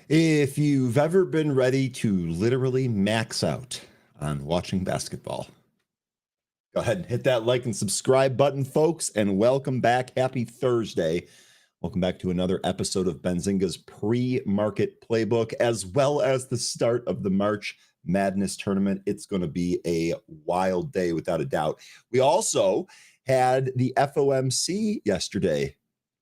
If you've ever been ready to literally max out on watching basketball, go ahead and hit that like and subscribe button, folks, and welcome back. Happy Thursday. Welcome back to another episode of Benzinga's pre-market playbook, as well as the start of the March Madness tournament. It's going to be a wild day without a doubt. We also had the FOMC yesterday.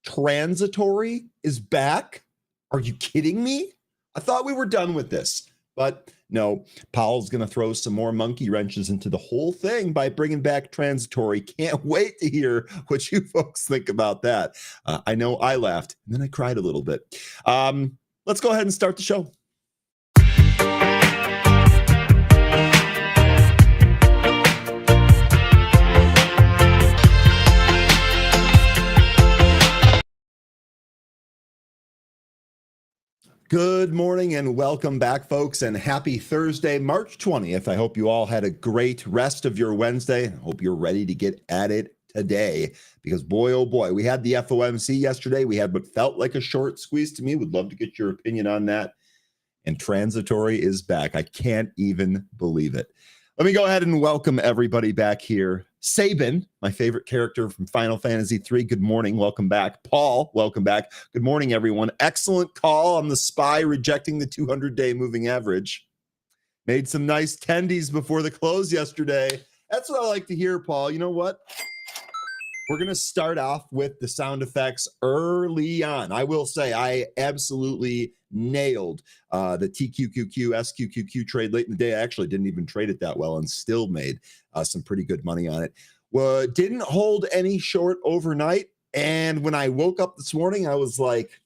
Transitory is back. Are you kidding me? I thought we were done with this, but no, Powell's going to throw some more monkey wrenches into the whole thing by bringing back Transitory. Can't wait to hear what you folks think about that. I know I laughed and then I cried a little bit. Let's go ahead and start the show. Good morning and welcome back, folks, and happy Thursday, March 20th. I hope you all had a great rest of your Wednesday. I hope you're ready to get at it today because, boy, oh boy, we had the FOMC yesterday. We had what felt like a short squeeze to me. Would love to get your opinion on that. And Transitory is back. I can't even believe it. Let me go ahead and welcome everybody back here. Sabin, my favorite character from Final Fantasy III. Good morning. Welcome back. Paul, welcome back. Good morning, everyone. Excellent call on the SPY rejecting the 200-day moving average. Made some nice tendies before the close yesterday. That's what I like to hear, Paul. You know what? We're going to start off with the sound effects early on. I will say I absolutely nailed the TQQQ, SQQQ trade late in the day. I actually didn't even trade it that well and still made some pretty good money on it. Well, didn't hold any short overnight. And when I woke up this morning, I was like,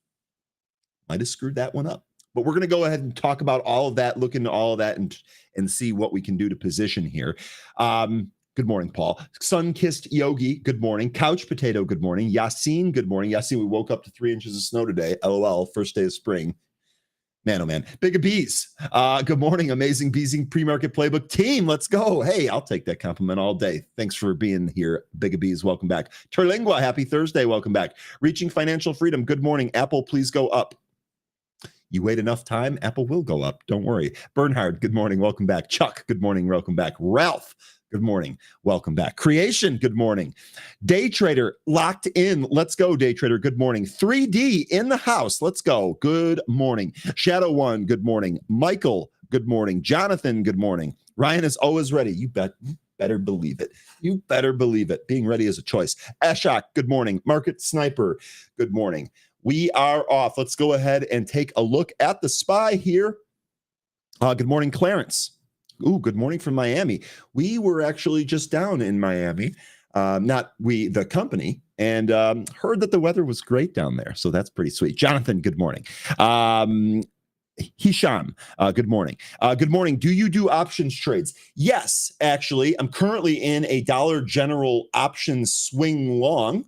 might have screwed that one up. But we're going to go ahead and talk about all of that, look into all of that, and see what we can do to position here. Good morning, Paul. Sun-kissed Yogi, good morning. Couch Potato, good morning. Yassine, good morning. Yassine, we woke up to 3 inches of snow today. LOL, first day of spring. Man, oh man. Big Bees, good morning. Amazing Beesing pre-market playbook team. Let's go. Hey, I'll take that compliment all day. Thanks for being here, Big Bees. Welcome back. Terlingua, happy Thursday. Welcome back. Reaching financial freedom. Good morning. Apple, please go up. You wait enough time, Apple will go up. Don't worry. Bernhard, good morning. Welcome back. Chuck, good morning. Welcome back. Ralph, good morning. Welcome back. Creation, good morning. Day Trader, locked in. Let's go, Day Trader. Good morning. 3D in the house. Let's go. Good morning. Shadow One, good morning. Michael, good morning. Jonathan, good morning. Ryan is always ready. You better believe it. You better believe it. Being ready is a choice. Ashok, good morning. Market Sniper, good morning. We are off. Let's go ahead and take a look at the SPY here. Good morning, Clarence. Ooh, good morning from Miami. We were actually just down in Miami, not we, the company, and heard that the weather was great down there. So that's pretty sweet. Jonathan, good morning. Hisham, good morning. Good morning. Do you do options trades? Yes, actually. I'm currently in a Dollar General options swing long.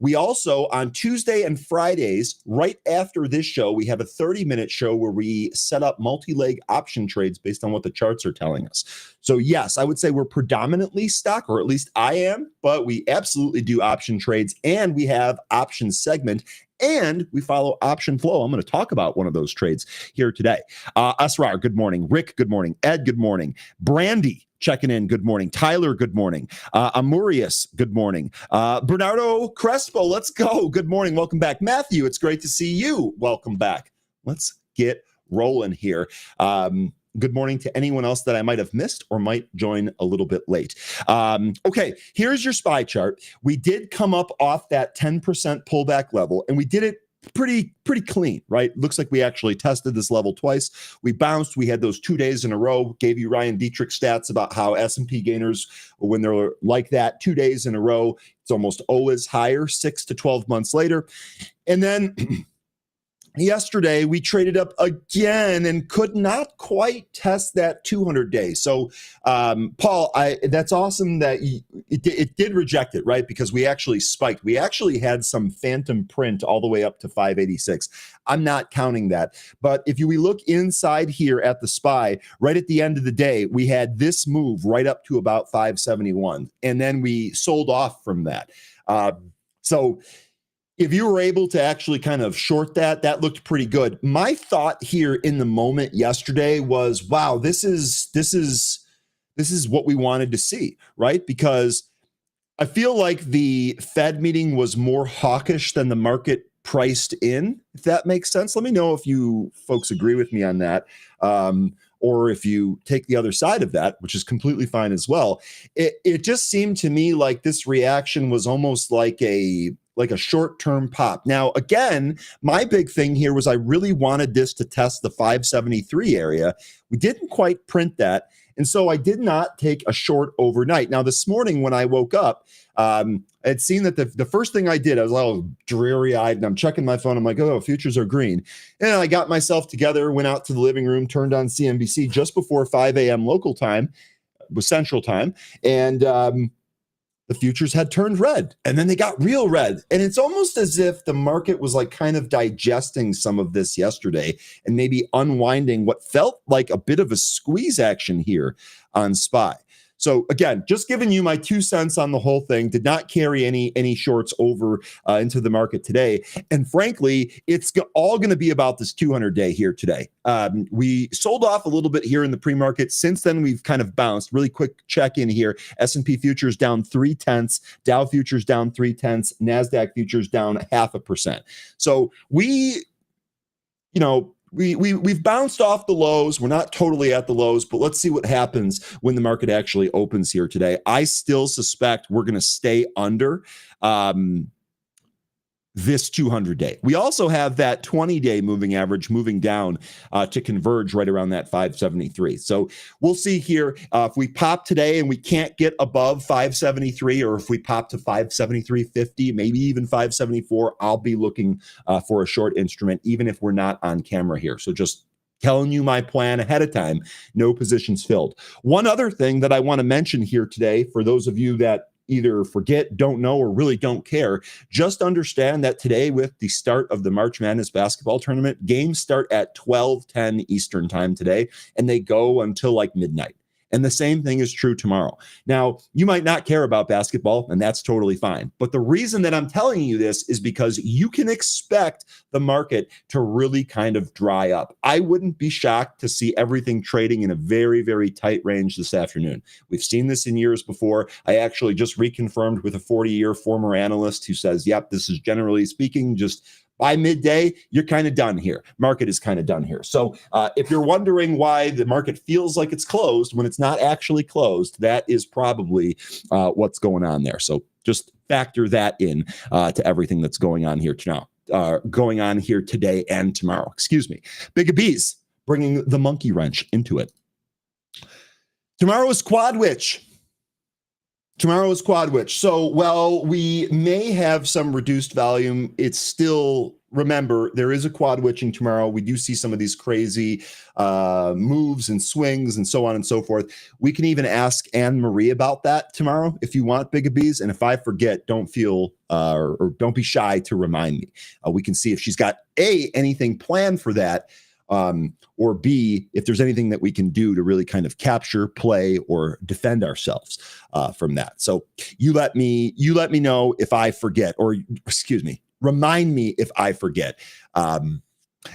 We also, on Tuesday and Fridays, right after this show, we have a 30-minute show where we set up multi-leg option trades based on what the charts are telling us. So yes, I would say we're predominantly stock, or at least I am, but we absolutely do option trades, and we have option segment, and we follow option flow. I'm going to talk about one of those trades here today. Asrar, good morning. Rick, good morning. Ed, good morning. Brandy, checking in, good morning. Tyler, good morning. Amurius, good morning. Bernardo Crespo, let's go. Good morning. Welcome back. Matthew, it's great to see you. Welcome back. Let's get rolling here. Good morning to anyone else that I might have missed or might join a little bit late. Okay, here's your SPY chart. We did come up off that 10% pullback level, and we did it pretty clean, right? Looks like we actually tested this level twice. We bounced. We had those 2 days in a row. Gave you Ryan Dietrich stats about how S&P gainers, when they're like that 2 days in a row, it's almost always higher 6 to 12 months later. And then yesterday, we traded up again and could not quite test that 200-day. So, Paul, that's awesome that it did reject it, right? Because we actually spiked. We actually had some phantom print all the way up to 586. I'm not counting that. But if we look inside here at the SPY, right at the end of the day, we had this move right up to about 571. And then we sold off from that. So if you were able to actually kind of short that looked pretty good. My thought here in the moment yesterday was, wow, this is what we wanted to see, right? Because I feel like the Fed meeting was more hawkish than the market priced in, if that makes sense. Let me know if you folks agree with me on that, or if you take the other side of that, which is completely fine as well. It just seemed to me like this reaction was almost like a short-term pop. Now, again, my big thing here was I really wanted this to test the 573 area. We didn't quite print that. And so I did not take a short overnight. Now, this morning when I woke up, I had seen that the first thing I did, I was a little dreary-eyed, and I'm checking my phone. I'm like, oh, futures are green. And I got myself together, went out to the living room, turned on CNBC just before 5 a.m. local time, was Central time, and the futures had turned red, and then they got real red. And it's almost as if the market was like kind of digesting some of this yesterday and maybe unwinding what felt like a bit of a squeeze action here on SPY. So again, just giving you my 2 cents on the whole thing. Did not carry any shorts over into the market today. And frankly, it's all going to be about this 200-day here today. We sold off a little bit here in the pre-market. Since then, we've kind of bounced. Really quick check in here. S&P futures down 0.3, Dow futures down 0.3, NASDAQ futures down 0.5%. So we've bounced off the lows. We're not totally at the lows, but let's see what happens when the market actually opens here today. I still suspect we're going to stay under this 200-day. We also have that 20-day moving average moving down to converge right around that 573. So we'll see here if we pop today and we can't get above 573, or if we pop to 573.50, maybe even 574, I'll be looking for a short instrument, even if we're not on camera here. So just telling you my plan ahead of time, no positions filled. One other thing that I want to mention here today, for those of you that either forget, don't know, or really don't care, just understand that today, with the start of the March Madness basketball tournament, games start at 12:10 Eastern time today, and they go until like midnight. And the same thing is true tomorrow. Now, you might not care about basketball, and that's totally fine. But the reason that I'm telling you this is because you can expect the market to really kind of dry up. I wouldn't be shocked to see everything trading in a very, very tight range this afternoon. We've seen this in years before. I actually just reconfirmed with a 40-year former analyst who says, yep, this is generally speaking just by midday, you're kind of done here. Market is kind of done here. So if you're wondering why the market feels like it's closed when it's not actually closed, that is probably what's going on there. So just factor that in to everything that's going on here today and tomorrow. Excuse me. Big B's bringing the monkey wrench into it. Tomorrow is Quad Witch. So while we may have some reduced volume, it's still, remember, there is a quad witching tomorrow. We do see some of these crazy moves and swings and so on and so forth. We can even ask Anne Marie about that tomorrow if you want, Big B's. And if I forget, don't feel or don't be shy to remind me. We can see if she's got anything planned for that. Or B, if there's anything that we can do to really kind of capture, play, or defend ourselves from that. So you let me know if I forget, or excuse me, remind me if I forget.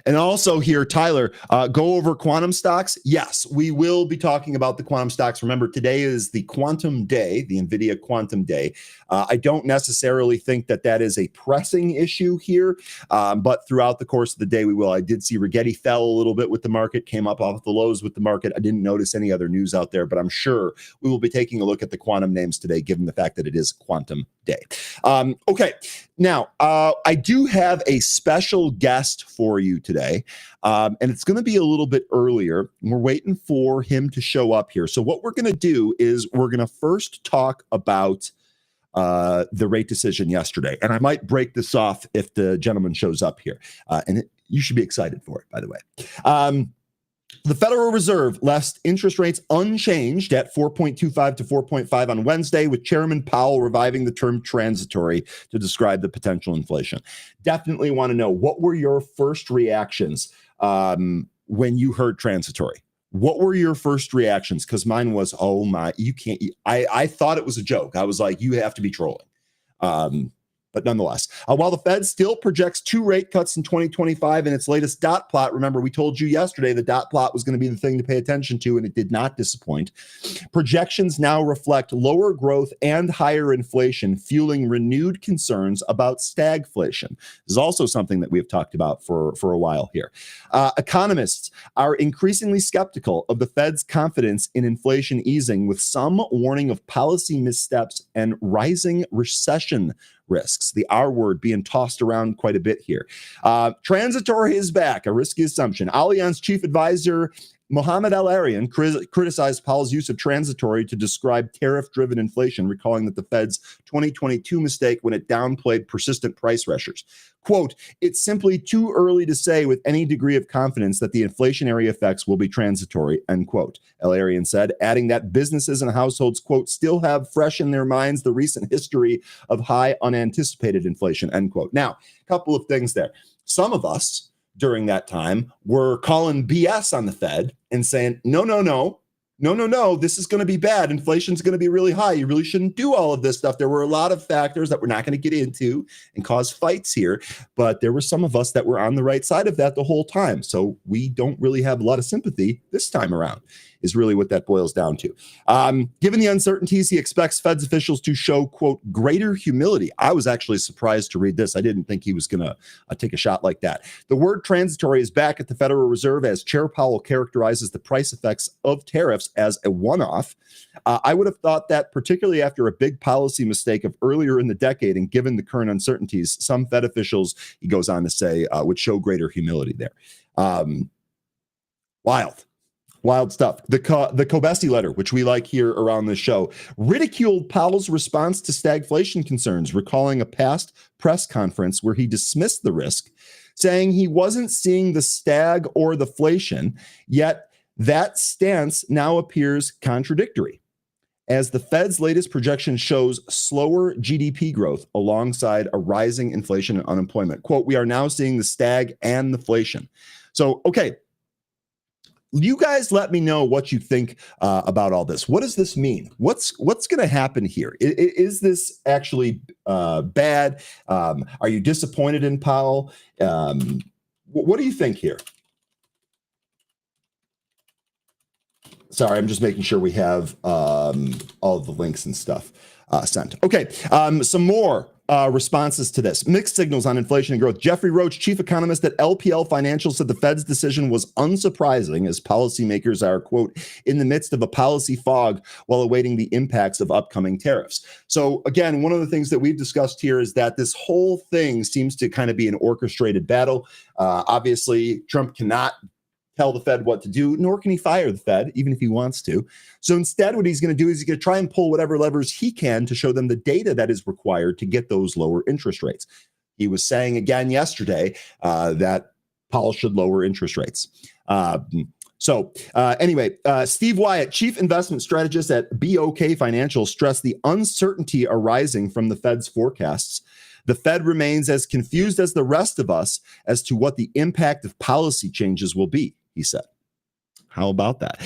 And also here, Tyler, go over quantum stocks. Yes, we will be talking about the quantum stocks. Remember, today is the quantum day, the NVIDIA quantum day. I don't necessarily think that is a pressing issue here, but throughout the course of the day, we will. I did see Rigetti fell a little bit with the market, came up off the lows with the market. I didn't notice any other news out there, but I'm sure we will be taking a look at the quantum names today, given the fact that it is quantum day. Okay, now I do have a special guest for you today, and it's going to be a little bit earlier. We're waiting for him to show up here. So what we're going to do is we're going to first talk about the rate decision yesterday, and I might break this off if the gentleman shows up here, you should be excited for it, by the way. The Federal Reserve left interest rates unchanged at 4.25 to 4.5 on Wednesday, with Chairman Powell reviving the term transitory to describe the potential inflation. Definitely want to know, what were your first reactions when you heard transitory? What were your first reactions? Because mine was, oh my, you can't. I thought it was a joke. I was like, you have to be trolling. But but nonetheless, while the Fed still projects 2 rate cuts in 2025 in its latest dot plot, remember we told you yesterday the dot plot was going to be the thing to pay attention to, and it did not disappoint. Projections now reflect lower growth and higher inflation, fueling renewed concerns about stagflation. This is also something that we've talked about for a while here. Economists are increasingly skeptical of the Fed's confidence in inflation easing, with some warning of policy missteps and rising recession risks. The R word being tossed around quite a bit here. Transitory is back, a risky assumption. Allianz chief advisor Mohamed El-Arian criticized Powell's use of transitory to describe tariff-driven inflation, recalling that the Fed's 2022 mistake when it downplayed persistent price pressures. Quote, "It's simply too early to say with any degree of confidence that the inflationary effects will be transitory," end quote. El-Arian said, adding that businesses and households, quote, "still have fresh in their minds the recent history of high unanticipated inflation," end quote. Now, a couple of things there. Some of us during that time were calling BS on the Fed and saying, no, this is going to be bad. Inflation's going to be really high. You really shouldn't do all of this stuff. There were a lot of factors that we're not going to get into and cause fights here, but there were some of us that were on the right side of that the whole time. So we don't really have a lot of sympathy this time around, is really what that boils down to. Given the uncertainties, he expects Fed's officials to show, quote, greater humility. I was actually surprised to read this. I didn't think he was going to take a shot like that. The word transitory is back at the Federal Reserve as Chair Powell characterizes the price effects of tariffs as a one-off. I would have thought that, particularly after a big policy mistake of earlier in the decade and given the current uncertainties, some Fed officials, he goes on to say, would show greater humility there. Wild stuff. The Kobesi letter, which we like here around the show, ridiculed Powell's response to stagflation concerns, recalling a past press conference where he dismissed the risk, saying he wasn't seeing the stag or the flation, yet that stance now appears contradictory, as the Fed's latest projection shows slower GDP growth alongside a rising inflation and unemployment. Quote, "We are now seeing the stag and the flation." So, okay, you guys let me know what you think about all this. What does this mean? What's going to happen here? Is this actually bad? Are you disappointed in Powell? What do you think here? Sorry, I'm just making sure we have all of the links and stuff sent. Okay, some more responses to this. Mixed signals on inflation and growth. Jeffrey Roach, chief economist at LPL Financial, said the Fed's decision was unsurprising as policymakers are, quote, in the midst of a policy fog while awaiting the impacts of upcoming tariffs. So again, one of the things that we've discussed here is that this whole thing seems to kind of be an orchestrated battle. Obviously, Trump cannot tell the Fed what to do, nor can he fire the Fed, even if he wants to. So instead, what he's going to do is he's going to try and pull whatever levers he can to show them the data that is required to get those lower interest rates. He was saying again yesterday that Powell should lower interest rates. Anyway, Steve Wyatt, chief investment strategist at BOK Financial, stressed the uncertainty arising from the Fed's forecasts. The Fed remains as confused as the rest of us as to what the impact of policy changes will be, he said. How about that?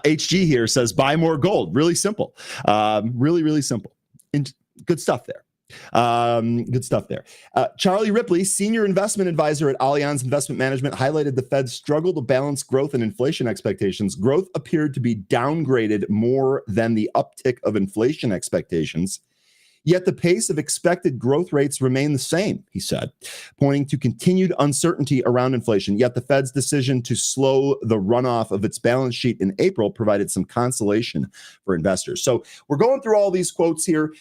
HG here says, buy more gold. Really simple. Really simple. And good stuff there. Charlie Ripley, senior investment advisor at Allianz Investment Management, highlighted the Fed's struggle to balance growth and inflation expectations. Growth appeared to be downgraded more than the uptick of inflation expectations. Yet the pace of expected growth rates remain the same, he said, pointing to continued uncertainty around inflation. Yet the Fed's decision to slow the runoff of its balance sheet in April provided some consolation for investors. So we're going through all these quotes here.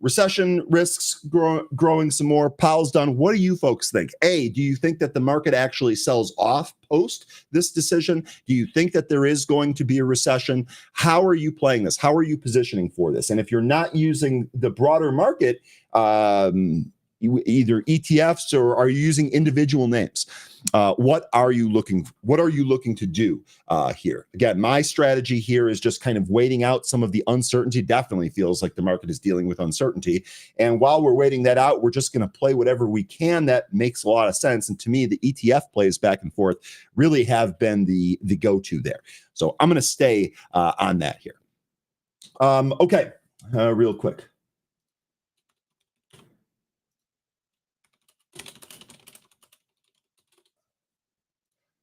Recession risks growing some more. Powell's done. What do you folks think? A, do you think that the market actually sells off post this decision? Do you think that there is going to be a recession? How are you playing this? How are you positioning for this? And if you're not using the broader market, either ETFs or are you using individual names? What are you looking to do here? Again, my strategy here is just kind of waiting out some of the uncertainty. Definitely feels like the market is dealing with uncertainty. And while we're waiting that out, we're just going to play whatever we can that makes a lot of sense. And to me, the ETF plays back and forth really have been the go-to there. So I'm going to stay on that here. Okay, real quick.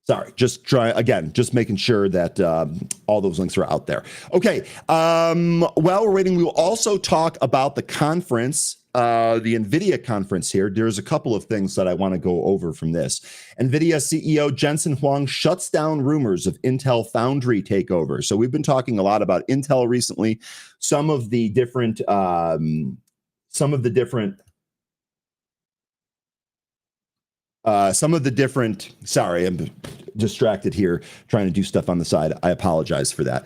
Sorry, just making sure that all those links are out there. Okay. While we're waiting, we will also talk about the conference, the NVIDIA conference here. There's a couple of things that I want to go over from this. NVIDIA CEO Jensen Huang shuts down rumors of Intel Foundry takeover. So we've been talking a lot about Intel recently. Some of the different sorry, I'm distracted here trying to do stuff on the side. I apologize for that.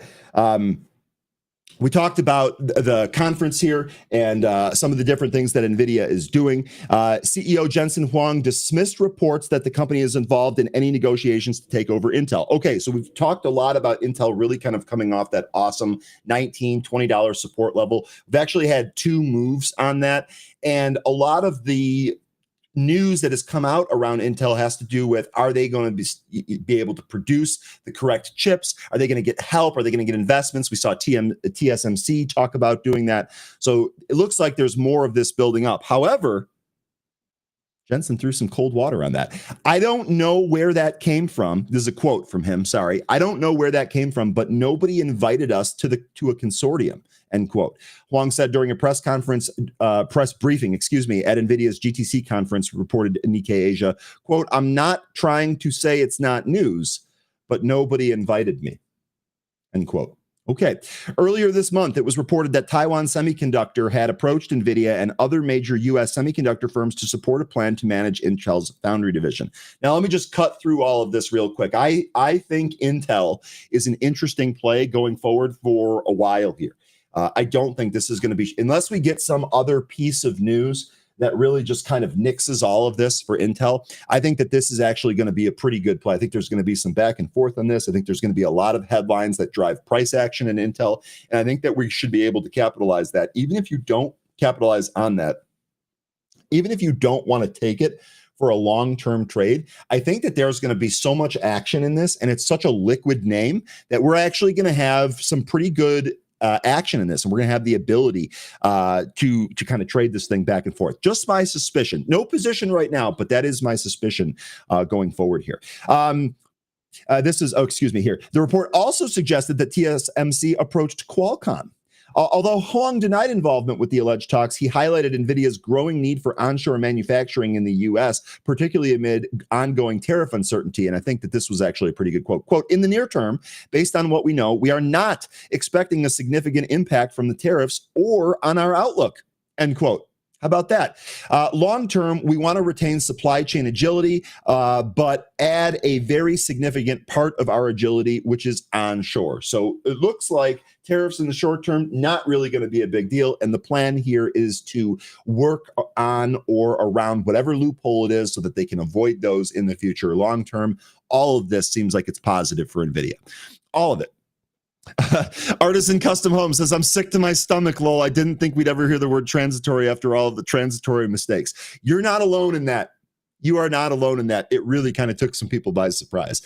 We talked about the conference here and some of the different things that NVIDIA is doing. CEO Jensen Huang dismissed reports that the company is involved in any negotiations to take over Intel. Okay, so we've talked a lot about Intel really kind of coming off that awesome $19, $20 support level. We've actually had two moves on that, and a lot of the news that has come out around Intel has to do with, are they going to be able to produce the correct chips? Are they going to get help? Are they going to get investments? We saw TSMC talk about doing that. So it looks like there's more of this building up. However, Jensen threw some cold water on that. I don't know where that came from. This is a quote from him. Sorry. I don't know where that came from, but nobody invited us to a consortium, end quote. Huang said during a press briefing, at NVIDIA's GTC conference, reported Nikkei Asia, quote, "I'm not trying to say it's not news, but nobody invited me," end quote. Okay. Earlier this month, it was reported that Taiwan Semiconductor had approached NVIDIA and other major U.S. semiconductor firms to support a plan to manage Intel's foundry division. Now, let me just cut through all of this real quick. I think Intel is an interesting play going forward for a while here. I don't think this is going to be, unless we get some other piece of news that really just kind of nixes all of this for Intel. I think that this is actually going to be a pretty good play. I think there's going to be some back and forth on this. I think there's going to be a lot of headlines that drive price action in Intel. And I think that we should be able to capitalize that. Even if you don't capitalize on that, even if you don't want to take it for a long-term trade, I think that there's going to be so much action in this, and it's such a liquid name that we're actually going to have some pretty good action in this, and we're going to have the ability to kind of trade this thing back and forth. Just my suspicion. No position right now, but that is my suspicion going forward here. Here. The report also suggested that TSMC approached Qualcomm. Although Huang denied involvement with the alleged talks, he highlighted NVIDIA's growing need for onshore manufacturing in the U.S., particularly amid ongoing tariff uncertainty. And I think that this was actually a pretty good quote. Quote, "In the near term, based on what we know, we are not expecting a significant impact from the tariffs or on our outlook," end quote. How about that? Long term, we want to retain supply chain agility, but add a very significant part of our agility, which is onshore. So it looks like tariffs in the short term, not really going to be a big deal. And the plan here is to work on or around whatever loophole it is so that they can avoid those in the future. Long term, all of this seems like it's positive for NVIDIA. All of it. Artisan Custom Home says, "I'm sick to my stomach, lol. I didn't think we'd ever hear the word transitory after all of the transitory mistakes." You're not alone in that. You are not alone in that. It really kind of took some people by surprise.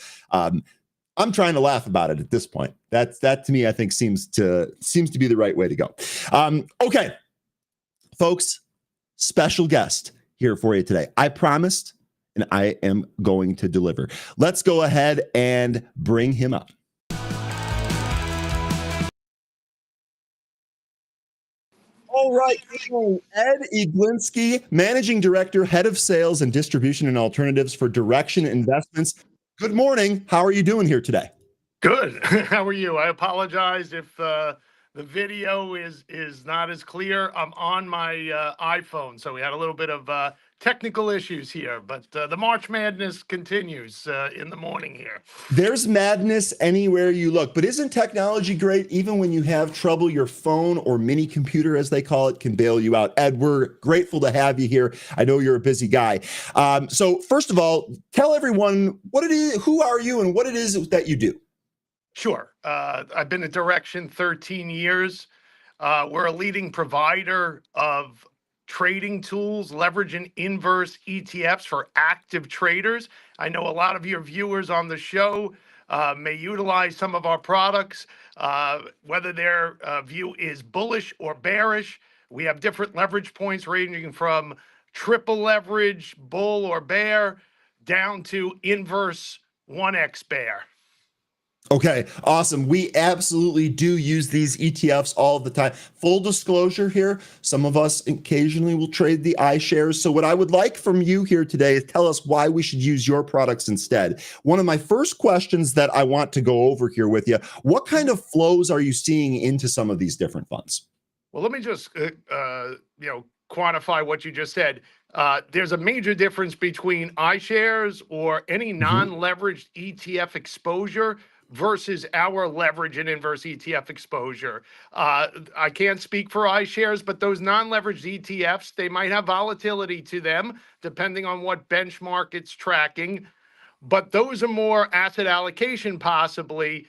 I'm trying to laugh about it at this point. That to me, I think seems to be the right way to go. Okay, folks, special guest here for you today. I promised, and I am going to deliver. Let's go ahead and bring him up. All right, Ed Egilinsky, Managing Director, Head of Sales and Distribution and Alternatives for Direxion Investments. Good morning. How are you doing here today? Good. How are you? I apologize if the video is not as clear. I'm on my iPhone, so we had a little bit of technical issues here, but the March Madness continues in the morning here. There's madness anywhere you look, but isn't technology great? Even when you have trouble, your phone or mini computer, as they call it, can bail you out. Ed, we're grateful to have you here. I know you're a busy guy. So first of all, tell everyone what it is, who are you, and what it is that you do. Sure. I've been at Direxion 13 years. We're a leading provider of trading tools, leverage and inverse ETFs for active traders. I know a lot of your viewers on the show may utilize some of our products, whether their view is bullish or bearish. We have different leverage points ranging from triple leverage, bull or bear, down to inverse 1x bear. Okay, awesome. We absolutely do use these ETFs all the time. Full disclosure here, some of us occasionally will trade the iShares. So what I would like from you here today is tell us why we should use your products instead. One of my first questions that I want to go over here with you, what kind of flows are you seeing into some of these different funds? Well, let me just quantify what you just said. There's a major difference between iShares or any non-leveraged ETF exposure versus our leverage and inverse ETF exposure. I can't speak for iShares, but those non-leveraged ETFs, they might have volatility to them depending on what benchmark it's tracking. But those are more asset allocation possibly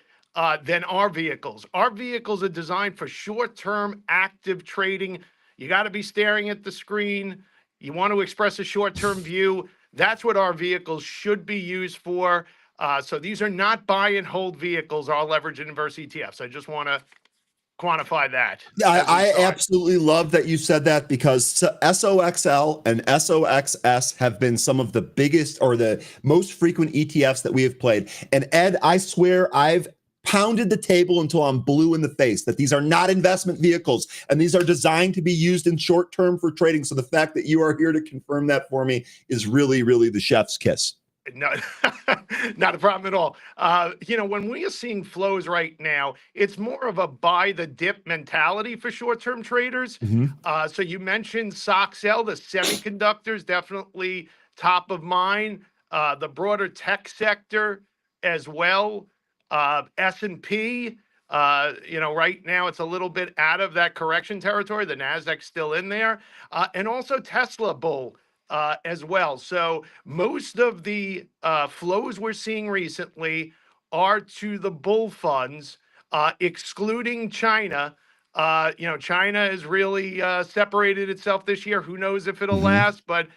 than our vehicles. Our vehicles are designed for short-term active trading. You got to be staring at the screen. You want to express a short-term view. That's what our vehicles should be used for. So these are not buy and hold vehicles, our leverage and inverse ETFs. I just want to quantify that. I absolutely love that you said that, because SOXL and SOXS have been some of the biggest or the most frequent ETFs that we have played. And Ed, I swear I've pounded the table until I'm blue in the face that these are not investment vehicles and these are designed to be used in short term for trading. So the fact that you are here to confirm that for me is really, really the chef's kiss. No, not a problem at all. When we are seeing flows right now, it's more of a buy the dip mentality for short-term traders. So you mentioned SOXL, the semiconductors, definitely top of mind. The broader tech sector as well. S&P, right now it's a little bit out of that correction territory. The Nasdaq's still in there. And also Tesla bull. As well. So most of the flows we're seeing recently are to the bull funds, excluding China. China has really separated itself this year. Who knows if it'll last, but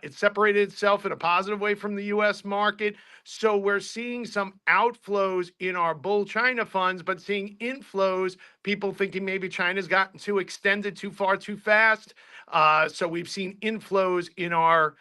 it separated itself in a positive way from the U.S. market. So we're seeing some outflows in our bull China funds, but seeing inflows, people thinking maybe China's gotten too extended too far too fast. So we've seen inflows in our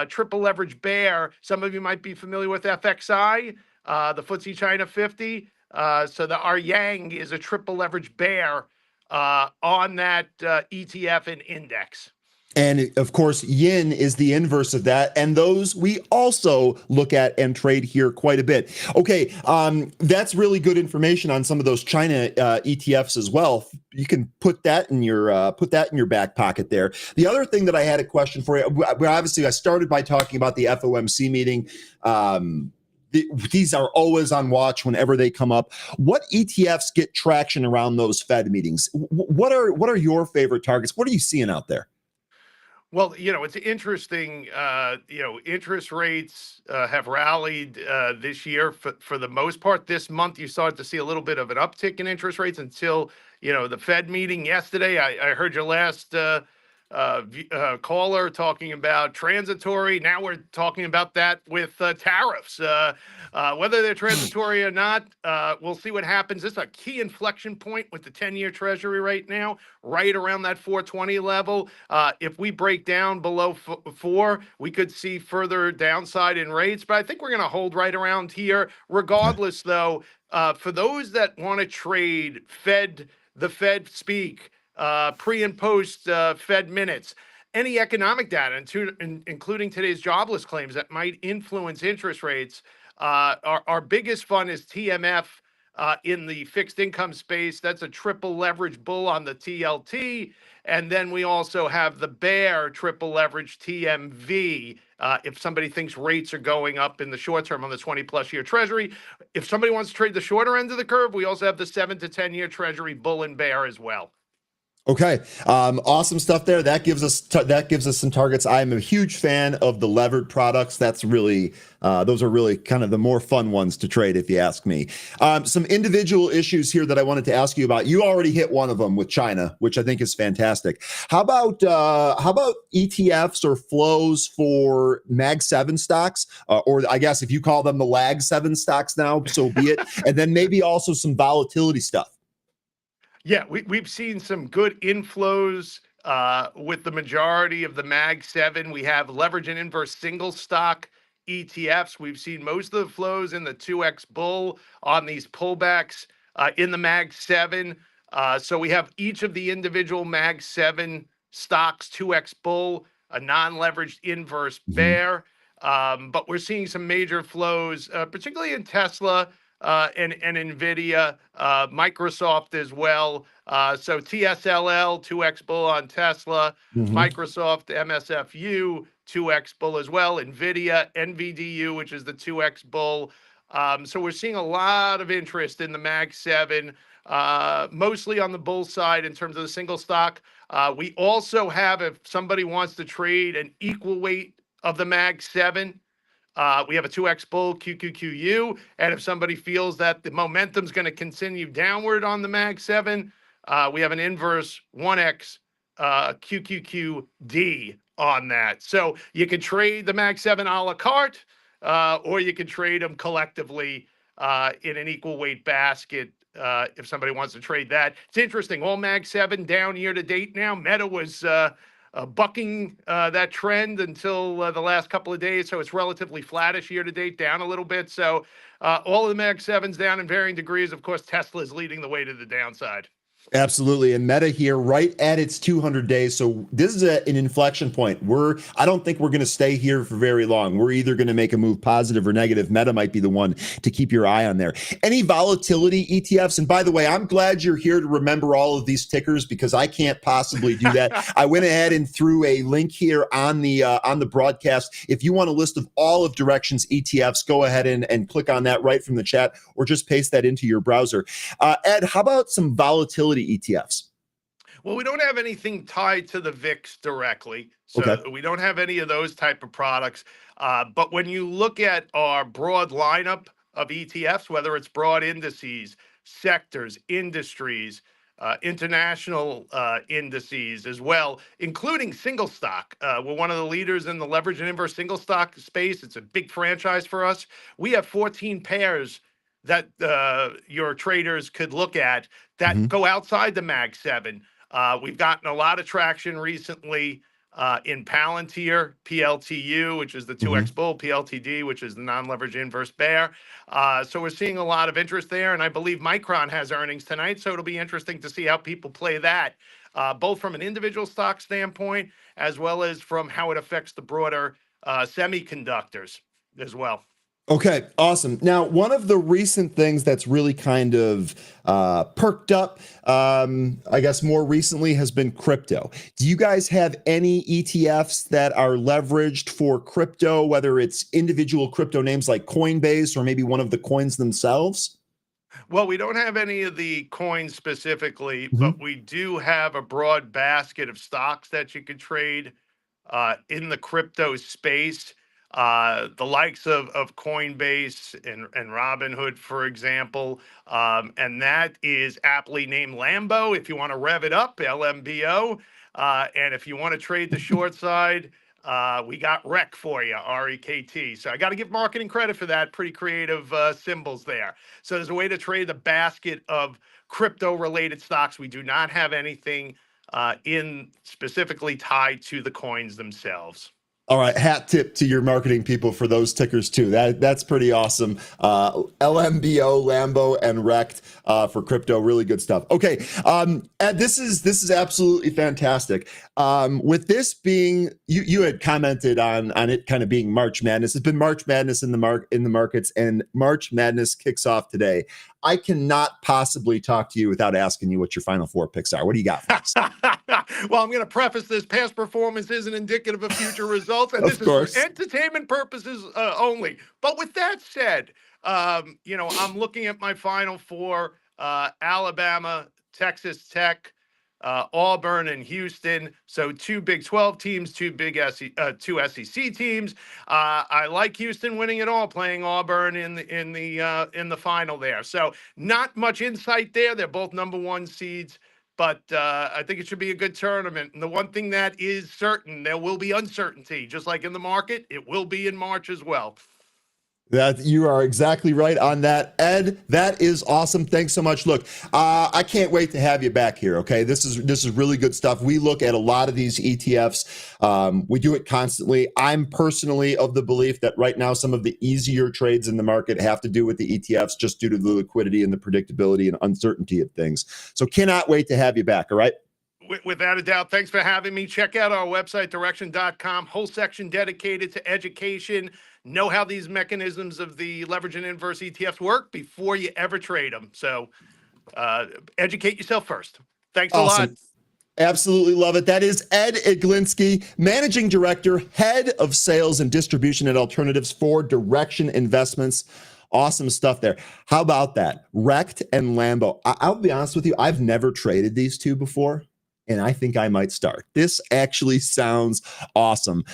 triple leverage bear. Some of you might be familiar with FXI, the FTSE China 50. So our Yang is a triple leverage bear on that ETF and index. And of course, yin is the inverse of that. And those we also look at and trade here quite a bit. Okay, that's really good information on some of those China ETFs as well. You can put that in your back pocket there. The other thing that I had a question for you, obviously I started by talking about the FOMC meeting. These are always on watch whenever they come up. What ETFs get traction around those Fed meetings? What are your favorite targets? What are you seeing out there? Well, it's interesting. Interest rates have rallied this year for the most part. This month, you started to see a little bit of an uptick in interest rates until, the Fed meeting yesterday. I heard your last caller talking about transitory. Now we're talking about that with tariffs. Whether they're transitory or not, we'll see what happens. This is a key inflection point with the 10-year Treasury right now, right around that 420 level. If we break down below 4, we could see further downside in rates, but I think we're going to hold right around here. Regardless, though, for those that want to trade the Fed speak, pre and post Fed minutes, any economic data, including today's jobless claims that might influence interest rates. Our biggest fund is TMF in the fixed income space. That's a triple leverage bull on the TLT. And then we also have the bear triple leverage TMV. If somebody thinks rates are going up in the short term on the 20+ year Treasury. If somebody wants to trade the shorter end of the curve, we also have the 7 to 10 year Treasury bull and bear as well. Okay, awesome stuff there. That gives us some targets. I'm a huge fan of the levered products. That's really those are really kind of the more fun ones to trade, if you ask me. Some individual issues here that I wanted to ask you about. You already hit one of them with China, which I think is fantastic. How about ETFs or flows for Mag 7 stocks, or I guess if you call them the Lag 7 stocks now, so be it. And then maybe also some volatility stuff. Yeah, we've seen some good inflows with the majority of the Mag 7. We have leverage and inverse single stock ETFs. We've seen most of the flows in the 2X bull on these pullbacks in the Mag 7. So we have each of the individual Mag 7 stocks, 2X bull, a non-leveraged inverse bear. But we're seeing some major flows, particularly in Tesla and NVIDIA, Microsoft as well. So TSLL, 2X bull on Tesla, Microsoft, MSFU, 2X bull as well, NVIDIA, NVDU, which is the 2X bull. So we're seeing a lot of interest in the Mag 7, mostly on the bull side in terms of the single stock. We also have, if somebody wants to trade an equal weight of the Mag 7, we have a 2X bull QQQU. And if somebody feels that the momentum's going to continue downward on the Mag 7, we have an inverse 1X QQQD on that. So you can trade the Mag 7 a la carte, or you can trade them collectively in an equal weight basket. If somebody wants to trade that, it's interesting. All Mag 7 down year to date now. Meta was bucking that trend until the last couple of days, so it's relatively flattish year to date, down a little bit. So all of the Mag 7s down in varying degrees. Of course, Tesla is leading the way to the downside. Absolutely. And Meta here right at its 200 days. So this is an inflection point. I don't think we're going to stay here for very long. We're either going to make a move positive or negative. Meta might be the one to keep your eye on there. Any volatility ETFs? And by the way, I'm glad you're here to remember all of these tickers because I can't possibly do that. I went ahead and threw a link here on the broadcast. If you want a list of all of Direxion's ETFs, go ahead and click on that right from the chat or just paste that into your browser. Ed, how about some volatility ETFs? Well, we don't have anything tied to the VIX directly. So we don't have any of those type of products. But when you look at our broad lineup of ETFs, whether it's broad indices, sectors, industries, international indices as well, including single stock. We're one of the leaders in the leverage and inverse single stock space. It's a big franchise for us. We have 14 pairs that your traders could look at that go outside the Mag 7. We've gotten a lot of traction recently in Palantir, PLTU, which is the 2X bull, PLTD, which is the non-leverage inverse bear. So we're seeing a lot of interest there. And I believe Micron has earnings tonight. So it'll be interesting to see how people play that, both from an individual stock standpoint, as well as from how it affects the broader semiconductors as well. Okay, awesome. Now, one of the recent things that's really kind of perked up, I guess more recently, has been crypto. Do you guys have any ETFs that are leveraged for crypto, whether it's individual crypto names like Coinbase or maybe one of the coins themselves? Well, we don't have any of the coins specifically, but we do have a broad basket of stocks that you could trade in the crypto space. The likes of Coinbase and Robinhood, for example, and that is aptly named Lambo if you want to rev it up, LMBO. And if you want to trade the short side, we got REC for you, REKT. So I got to give marketing credit for that. Pretty creative symbols there. So there's a way to trade the basket of crypto-related stocks. We do not have anything in specifically tied to the coins themselves. All right, hat tip to your marketing people for those tickers too. That's pretty awesome. LMBO, Lambo, and RECT for crypto, really good stuff. Okay, and this is absolutely fantastic. With this being, you had commented on it kind of being March Madness. It's been March Madness in the markets, and March Madness kicks off today. I cannot possibly talk to you without asking you what your final four picks are. What do you got for us? Well, I'm going to preface this. Past performance isn't indicative of future results, and this is for entertainment purposes only. But with that said, I'm looking at my final four, Alabama, Texas Tech, Auburn, and Houston. So two Big 12 teams, two SEC teams. I like Houston winning it all, playing Auburn in the final there. So not much insight there. They're both number one seeds. But I think it should be a good tournament. And the one thing that is certain, there will be uncertainty. Just like in the market, it will be in March as well. That you are exactly right on that, Ed. That is awesome. Thanks so much. Look, I can't wait to have you back here. Okay, this is really good stuff. We look at a lot of these ETFs. We do it constantly. I'm personally of the belief that right now some of the easier trades in the market have to do with the ETFs, just due to the liquidity and the predictability and uncertainty of things. So cannot wait to have you back. All right. Without a doubt. Thanks for having me. Check out our website, Direxion.com. Whole section dedicated to education. Know how these mechanisms of the leverage and inverse ETFs work before you ever trade them. So educate yourself first. Thanks a lot. Absolutely love it. That is Ed Egilinsky, Managing Director, Head of Sales and Distribution at Alternatives for Direxion Investments. Awesome stuff there. How about that? Rect and Lambo. I'll be honest with you, I've never traded these two before, and I think I might start. This actually sounds awesome.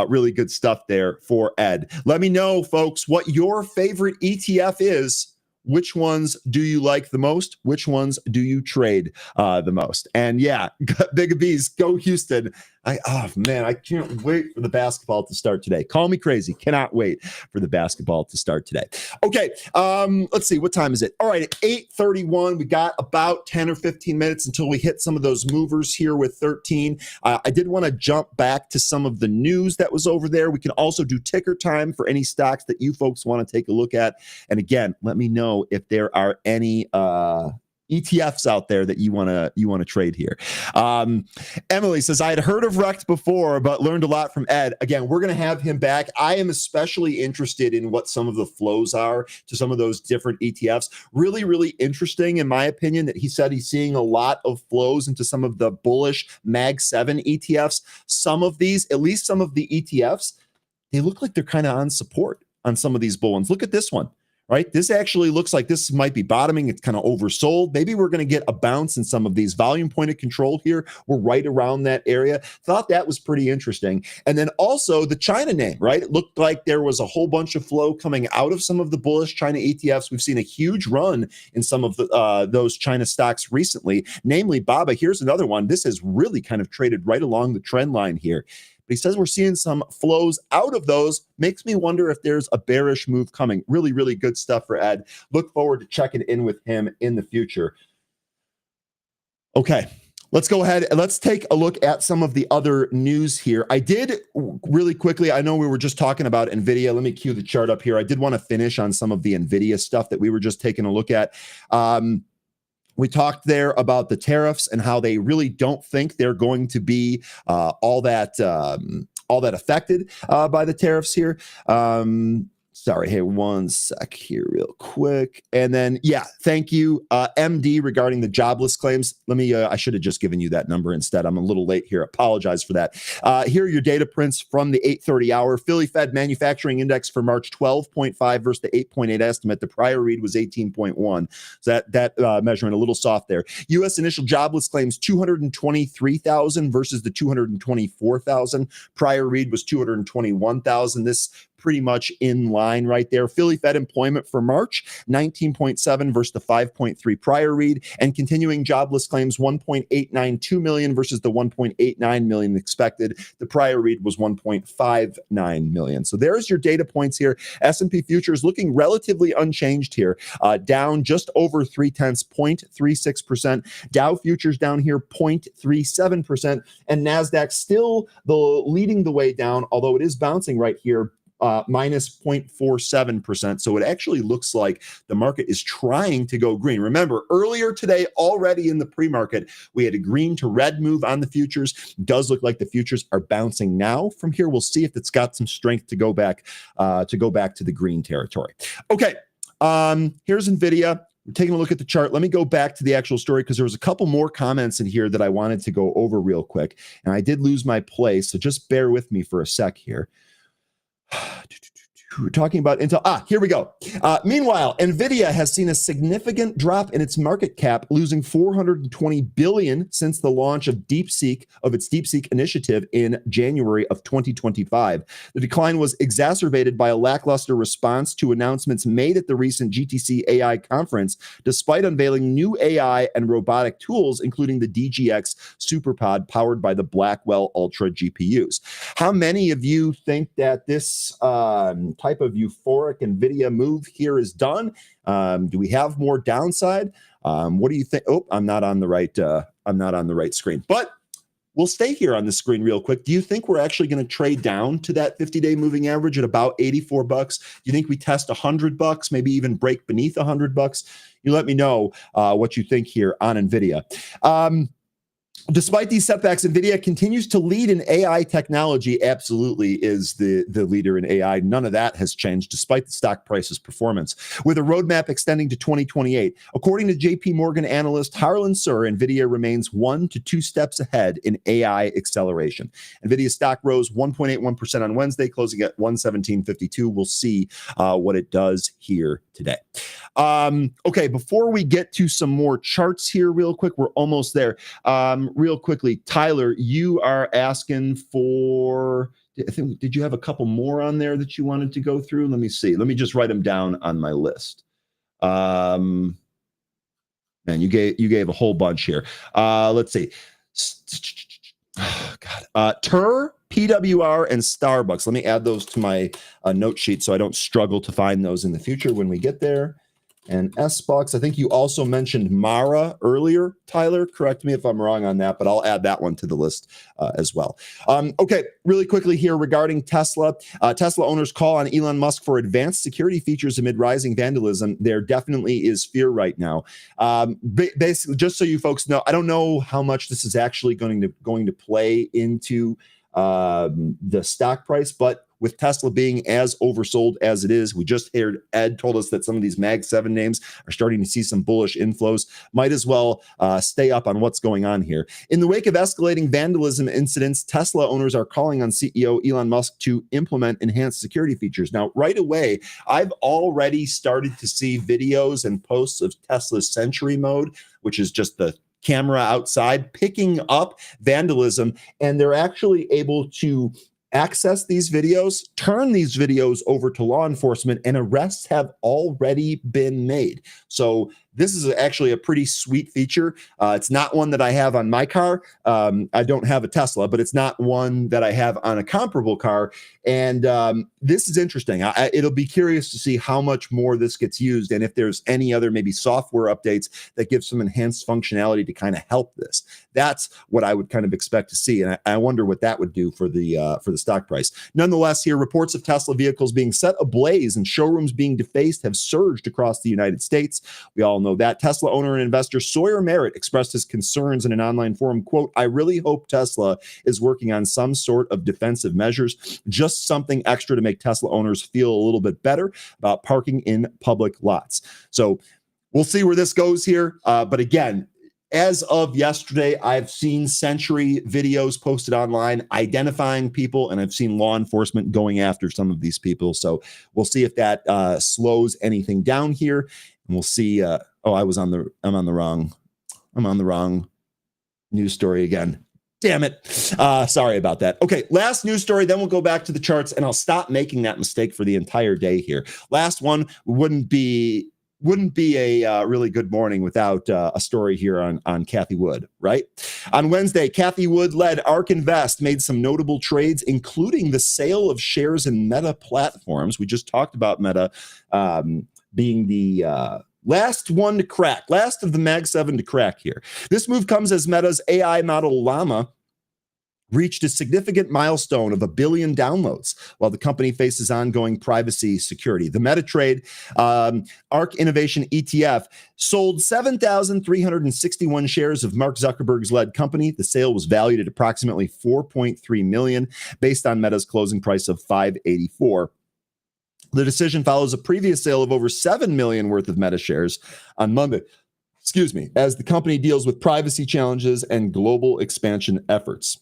Really good stuff there for Ed. Let me know, folks, what your favorite ETF is. Which ones do you like the most? Which ones do you trade the most? And yeah, Big B's, go Houston. I can't wait for the basketball to start today. Call me crazy. Cannot wait for the basketball to start today. Okay, let's see. What time is it? All right, at 8:31. We got about 10 or 15 minutes until we hit some of those movers here with 13. I did want to jump back to some of the news that was over there. We can also do ticker time for any stocks that you folks want to take a look at. And again, let me know if there are any ETFs out there that you want to trade here. Emily says, I had heard of Rect before, but learned a lot from Ed. Again, we're going to have him back. I am especially interested in what some of the flows are to some of those different ETFs. Really, really interesting, in my opinion, that he said he's seeing a lot of flows into some of the bullish Mag 7 ETFs. Some of these, at least some of the ETFs, they look like they're kind of on support on some of these bull ones. Look at this one. Right? This actually looks like this might be bottoming. It's kind of oversold. Maybe we're going to get a bounce in some of these. Volume pointed control here. We're right around that area. Thought that was pretty interesting. And then also the China name, right? It looked like there was a whole bunch of flow coming out of some of the bullish China ETFs. We've seen a huge run in some of the, those China stocks recently, namely BABA. Here's another one. This has really kind of traded right along the trend line here. He says we're seeing some flows out of those. Makes me wonder if there's a bearish move coming. Really, really good stuff for Ed. Look forward to checking in with him in the future. Okay, let's go ahead and let's take a look at some of the other news here. I did really quickly, I know we were just talking about NVIDIA. Let me cue the chart up here. I did want to finish on some of the NVIDIA stuff that we were just taking a look at. We talked there about the tariffs and how they really don't think they're going to be all that affected by the tariffs here. Sorry, hey, one sec here real quick. And then, yeah, thank you, MD, regarding the jobless claims. Let me, I should have just given you that number instead. I'm a little late here. Apologize for that. Here are your data prints from the 8:30 hour. Philly Fed Manufacturing Index for March, 12.5 versus the 8.8 estimate. The prior read was 18.1. So that measurement a little soft there. U.S. initial jobless claims, 223,000 versus the 224,000. Prior read was 221,000. This pretty much in line right there. Philly Fed employment for March, 19.7 versus the 5.3 prior read, and continuing jobless claims, 1.892 million versus the 1.89 million expected. The prior read was 1.59 million. So there's your data points here. S&P futures looking relatively unchanged here, down just over 0.3%, 0.36%. Dow futures down here, 0.37%, and NASDAQ still leading the way down, although it is bouncing right here, minus 0.47%. So it actually looks like the market is trying to go green. Remember, earlier today, already in the pre-market, we had a green to red move on the futures. Does look like the futures are bouncing now. From here, we'll see if it's got some strength to go back to the green territory. Okay, here's NVIDIA. We're taking a look at the chart. Let me go back to the actual story because there was a couple more comments in here that I wanted to go over real quick. And I did lose my place, so just bear with me for a sec here. We're talking about Intel. Here we go. Meanwhile, NVIDIA has seen a significant drop in its market cap, losing $420 billion since the launch of its DeepSeek initiative in January of 2025. The decline was exacerbated by a lackluster response to announcements made at the recent GTC AI conference, despite unveiling new AI and robotic tools, including the DGX SuperPod powered by the Blackwell Ultra GPUs. How many of you think that this type of euphoric NVIDIA move here is done? Do we have more downside? What do you think? Oh, I'm not on the right screen, but we'll stay here on the screen real quick. Do you think we're actually going to trade down to that 50-day moving average at about $84? Do you think we test $100, maybe even break beneath $100? You let me know what you think here on NVIDIA. Despite these setbacks, NVIDIA continues to lead in AI technology. Absolutely is the leader in AI. None of that has changed despite the stock price's performance, with a roadmap extending to 2028. According to JP Morgan analyst Harlan Sur, NVIDIA remains 1 to 2 steps ahead in AI acceleration. NVIDIA stock rose 1.81% on Wednesday, closing at 117.52. We'll see what it does here today. Okay, before we get to some more charts here real quick, we're almost there. Real quickly, Tyler, you are asking for, I think, did you have a couple more on there that you wanted to go through? Let me see. Let me just write them down on my list. Man, you gave a whole bunch here. Let's see. Oh, God. TUR, PWR, and Starbucks. Let me add those to my note sheet so I don't struggle to find those in the future when we get there. And SBox, I think you also mentioned Mara earlier, Tyler. Correct me if I'm wrong on that, but I'll add that one to the list as well. Okay, really quickly here regarding Tesla. Tesla owners call on Elon Musk for advanced security features amid rising vandalism. There definitely is fear right now. Basically, just so you folks know, I don't know how much this is actually going to play into the stock price, but with Tesla being as oversold as it is, we just heard Ed told us that some of these Mag 7 names are starting to see some bullish inflows. Might as well stay up on what's going on here. In the wake of escalating vandalism incidents, Tesla owners are calling on CEO Elon Musk to implement enhanced security features. Now, right away, I've already started to see videos and posts of Tesla's Sentry mode, which is just the camera outside picking up vandalism, and they're actually able to access these videos, turn these videos over to law enforcement, and arrests have already been made. So this is actually a pretty sweet feature. It's not one that I have on my car. I don't have a Tesla, but it's not one that I have on a comparable car. And this is interesting. It'll be curious to see how much more this gets used and if there's any other maybe software updates that give some enhanced functionality to kind of help this. That's what I would kind of expect to see. And I wonder what that would do for the stock price. Nonetheless, here, reports of Tesla vehicles being set ablaze and showrooms being defaced have surged across the United States. We all know that. Tesla owner and investor Sawyer Merritt expressed his concerns in an online forum, quote, "I really hope Tesla is working on some sort of defensive measures, just something extra to make Tesla owners feel a little bit better about parking in public lots." So we'll see where this goes here. But again, as of yesterday, I've seen Sentry videos posted online identifying people, and I've seen law enforcement going after some of these people. So we'll see if that slows anything down here. And we'll see. I'm on the wrong news story again. Damn it. Sorry about that. Okay, last news story, then we'll go back to the charts, and I'll stop making that mistake for the entire day here. Last one wouldn't be a really good morning without a story here on Cathie Wood, right? On Wednesday, Cathie Wood-led ARK Invest made some notable trades, including the sale of shares in Meta Platforms. We just talked about Meta being the last one to crack, last of the Mag 7 to crack here. This move comes as Meta's AI model Llama reached a significant milestone of 1 billion downloads while the company faces ongoing privacy security. The Meta trade, ARK Innovation ETF, sold 7,361 shares of Mark Zuckerberg's led company. The sale was valued at approximately $4.3 million based on Meta's closing price of $5.84. The decision follows a previous sale of over $7 million worth of Meta shares on Monday, as the company deals with privacy challenges and global expansion efforts.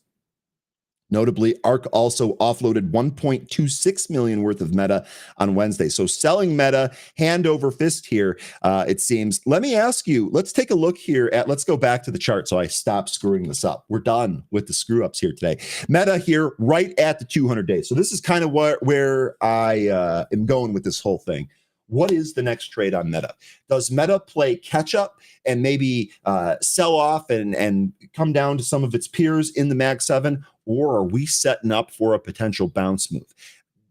Notably, ARK also offloaded $1.26 million worth of Meta on Wednesday. So selling Meta hand over fist here, it seems. Let me ask you, let's take a look here let's go back to the chart so I stop screwing this up. We're done with the screw ups here today. Meta here right at the 200 days. So this is kind of where I am going with this whole thing. What is the next trade on Meta? Does Meta play catch up and maybe sell off and come down to some of its peers in the Mag 7? Or are we setting up for a potential bounce move?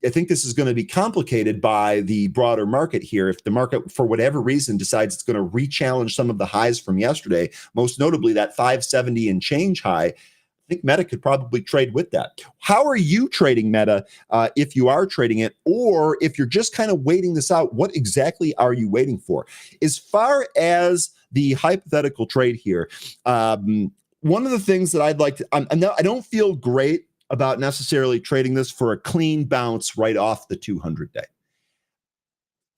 I think this is going to be complicated by the broader market here. If the market, for whatever reason, decides it's going to re-challenge some of the highs from yesterday, most notably that 570 and change high, I think Meta could probably trade with that. How are you trading Meta if you are trading it? Or if you're just kind of waiting this out, what exactly are you waiting for? As far as the hypothetical trade here, one of the things that I'd like to, I don't feel great about necessarily trading this for a clean bounce right off the 200-day.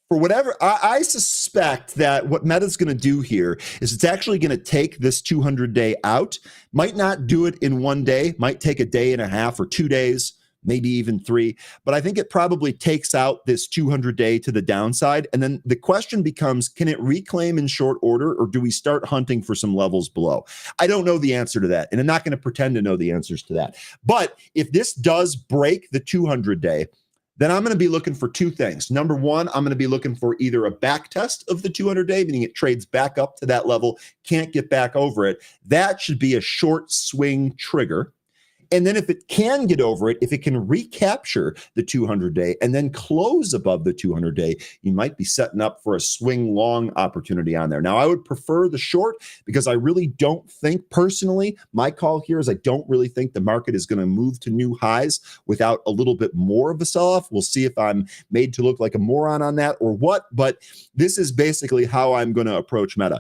For whatever, I suspect that what Meta's going to do here is it's actually going to take this 200-day out. Might not do it in one day, might take a day and a half or 2 days, maybe even 3. But I think it probably takes out this 200-day to the downside. And then the question becomes, can it reclaim in short order, or do we start hunting for some levels below? I don't know the answer to that, and I'm not going to pretend to know the answers to that. But if this does break the 200-day, then I'm going to be looking for 2 things. Number one, I'm going to be looking for either a back test of the 200-day, meaning it trades back up to that level, can't get back over it. That should be a short swing trigger. And then if it can get over it, if it can recapture the 200-day and then close above the 200-day, you might be setting up for a swing long opportunity on there. Now, I would prefer the short because I really don't think, personally, my call here is I don't really think the market is going to move to new highs without a little bit more of a sell-off. We'll see if I'm made to look like a moron on that or what, but this is basically how I'm going to approach Meta.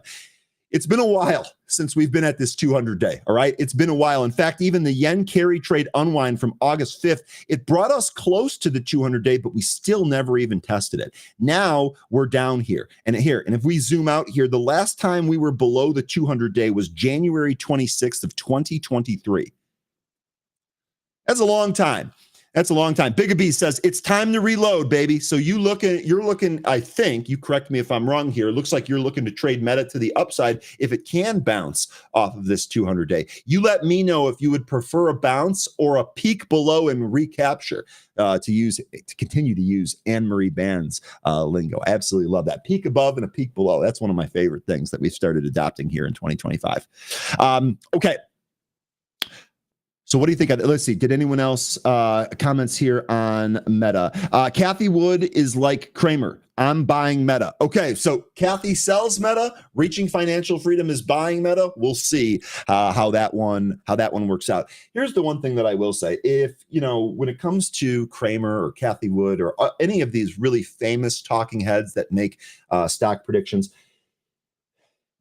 It's been a while since we've been at this 200-day, all right? It's been a while. In fact, even the yen carry trade unwind from August 5th, it brought us close to the 200-day, but we still never even tested it. Now we're down here. And if we zoom out here, the last time we were below the 200-day was January 26th of 2023. That's a long time. That's a long time. Bigga B says it's time to reload, baby. So you're looking, I think, you correct me if I'm wrong here. It looks like you're looking to trade Meta to the upside if it can bounce off of this 200-day. You let me know if you would prefer a bounce or a peak below and recapture to continue to use Anne-Marie Band's lingo. I absolutely love that. Peak above and a peak below. That's one of my favorite things that we've started adopting here in 2025. Okay. So what do you think? Let's see. Did anyone else comments here on Meta? Kathy Wood is like Kramer. I'm buying Meta. Okay, so Kathy sells Meta. Reaching Financial Freedom is buying Meta. We'll see how that one works out. Here's the one thing that I will say: if when it comes to Kramer or Kathy Wood or any of these really famous talking heads that make stock predictions,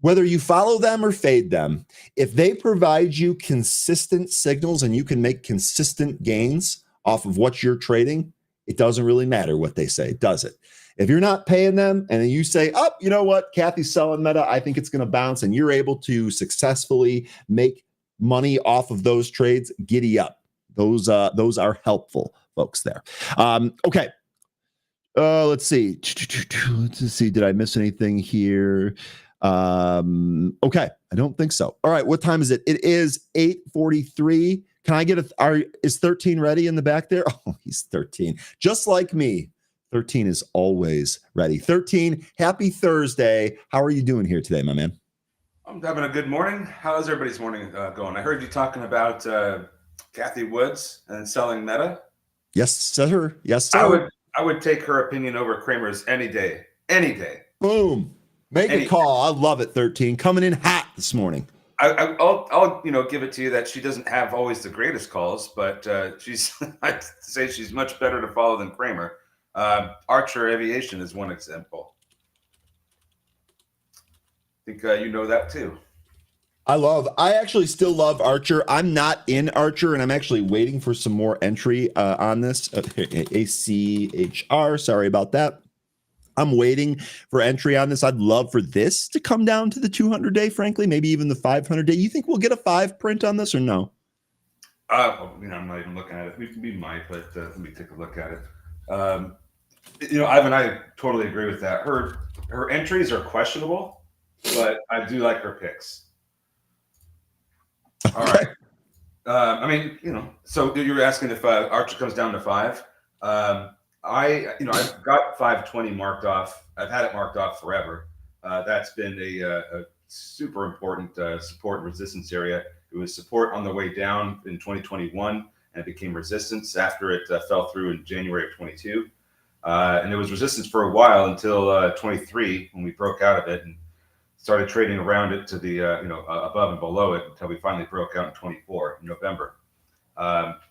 whether you follow them or fade them, if they provide you consistent signals and you can make consistent gains off of what you're trading, it doesn't really matter what they say, does it? If you're not paying them and then you say, oh, you know what, Kathy's selling Meta, I think it's going to bounce, and you're able to successfully make money off of those trades, giddy up. Those are helpful, folks there. Okay. Let's see. Did I miss anything here? Okay, I don't think so. All right, what time is it? It is 8:43. Can I get is 13 ready in the back there? Oh, he's 13. Just like me. 13 is always ready. 13, happy Thursday. How are you doing here today, my man? I'm having a good morning. How's everybody's morning going? I heard you talking about Kathy Woods and selling Meta. Yes, sir. Yes, sir. I would take her opinion over Kramer's any day. Any day. Boom. Make a call. I love it, 13. Coming in hot this morning. I'll give it to you that she doesn't have always the greatest calls, but I'd say she's much better to follow than Kramer. Archer Aviation is one example. I think you know that too. I actually still love Archer. I'm not in Archer, and I'm actually waiting for some more entry on this. ACHR, sorry about that. I'm waiting for entry on this. I'd love for this to come down to the 200-day, frankly, maybe even the 500-day. You think we'll get a 5 print on this or no? I'm not even looking at it. We might, but let me take a look at it. Ivan, I totally agree with that. Her entries are questionable, but I do like her picks. All right. So you're asking if Archer comes down to 5. I've got 520 marked off. I've had it marked off forever. That's been a super important support and resistance area. It was support on the way down in 2021. and it became resistance after it fell through in January of 22. And it was resistance for a while until 23 when we broke out of it and started trading around it to the above and below it until we finally broke out in 24 in November.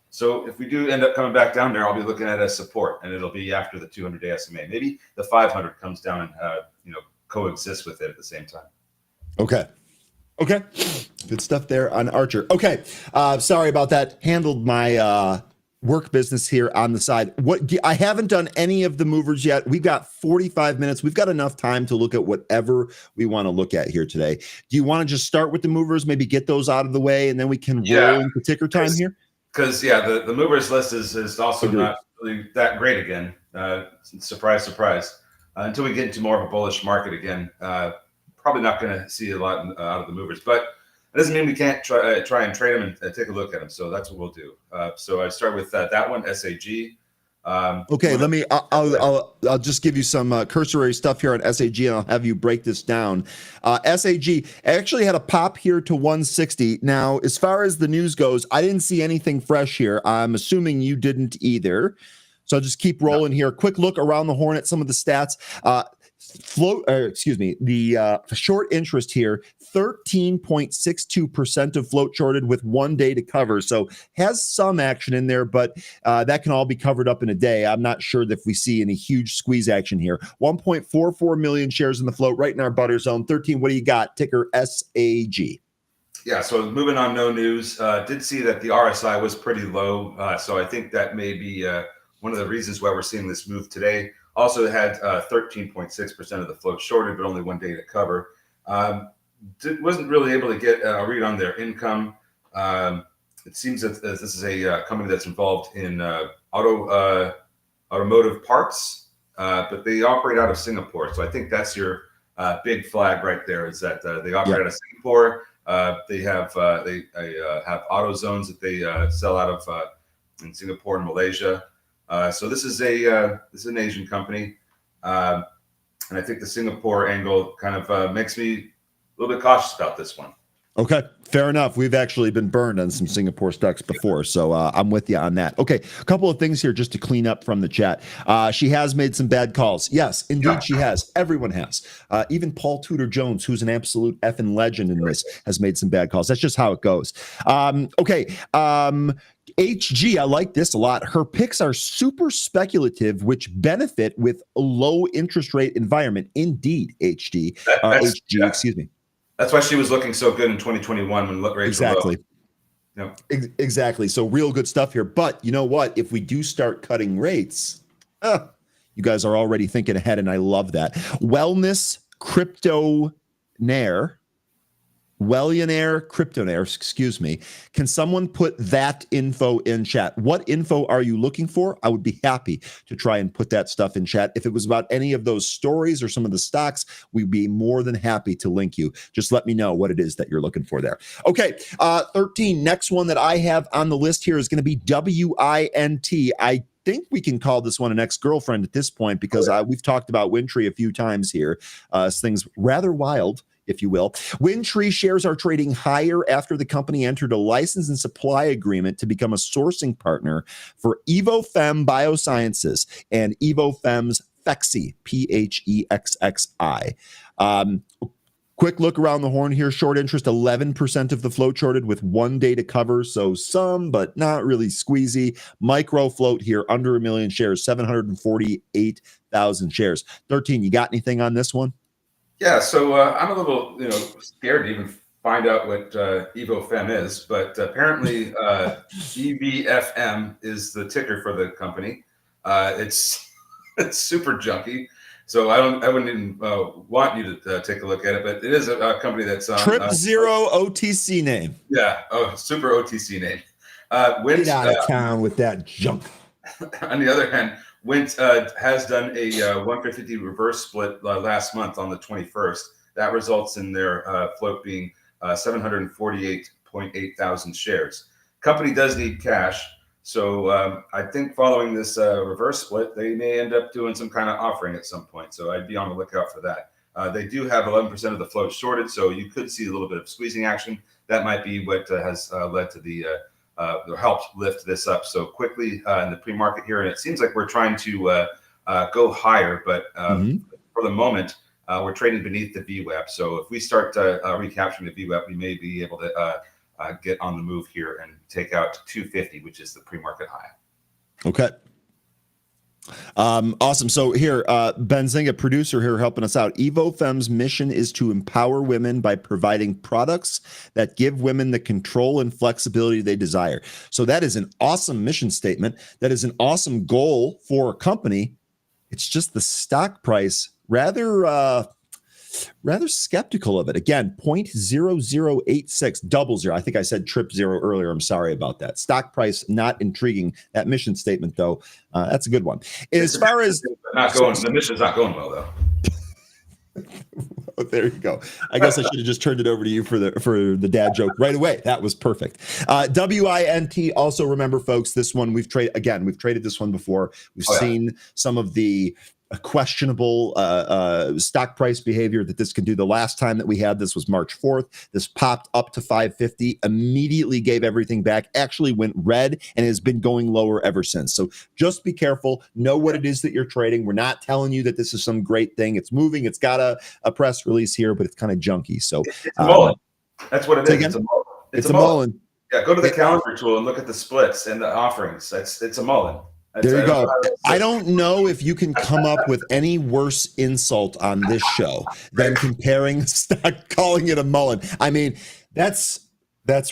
So if we do end up coming back down there, I'll be looking at it as support, and it'll be after the 200-day SMA. Maybe the 500 comes down and coexists with it at the same time. Okay. Good stuff there on Archer. Okay. Sorry about that. Handled my work business here on the side. I haven't done any of the movers yet. We've got 45 minutes. We've got enough time to look at whatever we want to look at here today. Do you want to just start with the movers, maybe get those out of the way, and then we can roll into ticker time here? Because the movers list is also not really that great again. Surprise, surprise. Until we get into more of a bullish market again, probably not going to see a lot out of the movers. But it doesn't mean we can't try and trade them and take a look at them. So that's what we'll do. So I start with that one, SAG. Okay, I'll just give you some cursory stuff here on SAG, and I'll have you break this down. SAG actually had a pop here to 160. Now, as far as the news goes, I didn't see anything fresh here. I'm assuming you didn't either. So I'll just keep rolling here. Quick look around the horn at some of the stats. The short interest here, 13.62% of float shorted with 1 day to cover. So has some action in there, but that can all be covered up in a day. I'm not sure that if we see any huge squeeze action here. 1.44 million shares in the float, right in our butter zone. 13, what do you got? Ticker SAG. Yeah, so moving on, no news. Did see that the RSI was pretty low. So I think that may be one of the reasons why we're seeing this move today. Also had 13.6% of the float shorted, but only 1 day to cover. Wasn't really able to get a read on their income. It seems that this is a company that's involved in automotive parts, but they operate out of Singapore. So I think that's your big flag right there, is that they operate out of Singapore. They have auto zones that they sell out of in Singapore and Malaysia. So this is an Asian company, and I think the Singapore angle kind of makes me a little bit cautious about this one. Okay, fair enough. We've actually been burned on some Singapore stocks before, so I'm with you on that. Okay, a couple of things here just to clean up from the chat. She has made some bad calls. Yes, indeed she has. Everyone has. Even Paul Tudor Jones, who's an absolute effing legend in this, has made some bad calls. That's just how it goes. HG, I like this a lot. Her picks are super speculative, which benefit with a low interest rate environment. Indeed, HG, excuse me. That's why she was looking so good in 2021 when rates were low. Yep. Exactly. So real good stuff here. But you know what? If we do start cutting rates, you guys are already thinking ahead, and I love that. Wellness Cryptonaire, excuse me. Can someone put that info in chat? What info are you looking for? I would be happy to try and put that stuff in chat. If it was about any of those stories or some of the stocks, we'd be more than happy to link you. Just let me know what it is that you're looking for there. Okay, 13. Next one that I have on the list here is going to be WINT. I think we can call this one an ex-girlfriend at this point because we've talked about Windtree a few times here. Things rather wild, if you will. Windtree shares are trading higher after the company entered a license and supply agreement to become a sourcing partner for EvoFem Biosciences and EvoFem's Phexxi, PHEXXI. Quick look around the horn here. Short interest, 11% of the float shorted with 1 day to cover. So some, but not really squeezy. Micro float here, under 1 million shares, 748,000 shares. 13, you got anything on this one? Yeah, so I'm a little, scared to even find out what EvoFem is, but apparently EVFM is the ticker for the company. It's super junky, so I wouldn't even want you to take a look at it, but it is a company that's on Trip Zero OTC name. Yeah, super OTC name. Get out of town with that junk. On the other hand, Wint has done a 150 reverse split last month on the 21st. That results in their float being 748.8 thousand shares. Company does need cash, so I think following this reverse split, they may end up doing some kind of offering at some point. So I'd be on the lookout for that. They do have 11% of the float shorted, so you could see a little bit of squeezing action. That might be what has led to the helped lift this up so quickly in the pre-market here. And it seems like we're trying to go higher, but for the moment, we're trading beneath the VWAP. So if we start recapturing the VWAP, we may be able to get on the move here and take out 250, which is the pre-market high. Okay. Awesome. So here, Benzinga, producer here, helping us out. EvoFem's mission is to empower women by providing products that give women the control and flexibility they desire. So that is an awesome mission statement. That is an awesome goal for a company. It's just the stock price rather skeptical of it. Again, 0.008600. I think I said trip zero earlier. I'm sorry about that. Stock price not intriguing. That mission statement, though, that's a good one. As far as the mission's not going well, though. Oh, there you go. I guess I should have just turned it over to you for the dad joke right away. That was perfect. WINT. Also, remember, folks, this one we've traded this one before. We've seen some of the questionable stock price behavior that this can do. The last time that we had this was March 4th. This popped up to 550, immediately gave everything back, actually went red, and has been going lower ever since. So just be careful. Know what it is that you're trading. We're not telling you that this is some great thing. It's moving. It's got a press release here, but it's kind of junky. So it's a mullen. That's what it is. Again? It's a mullen. Yeah, go to the calendar tool and look at the splits and the offerings. It's a mullen. There you go. I don't know if you can come up with any worse insult on this show than comparing stock, calling it a mullen. I mean, that's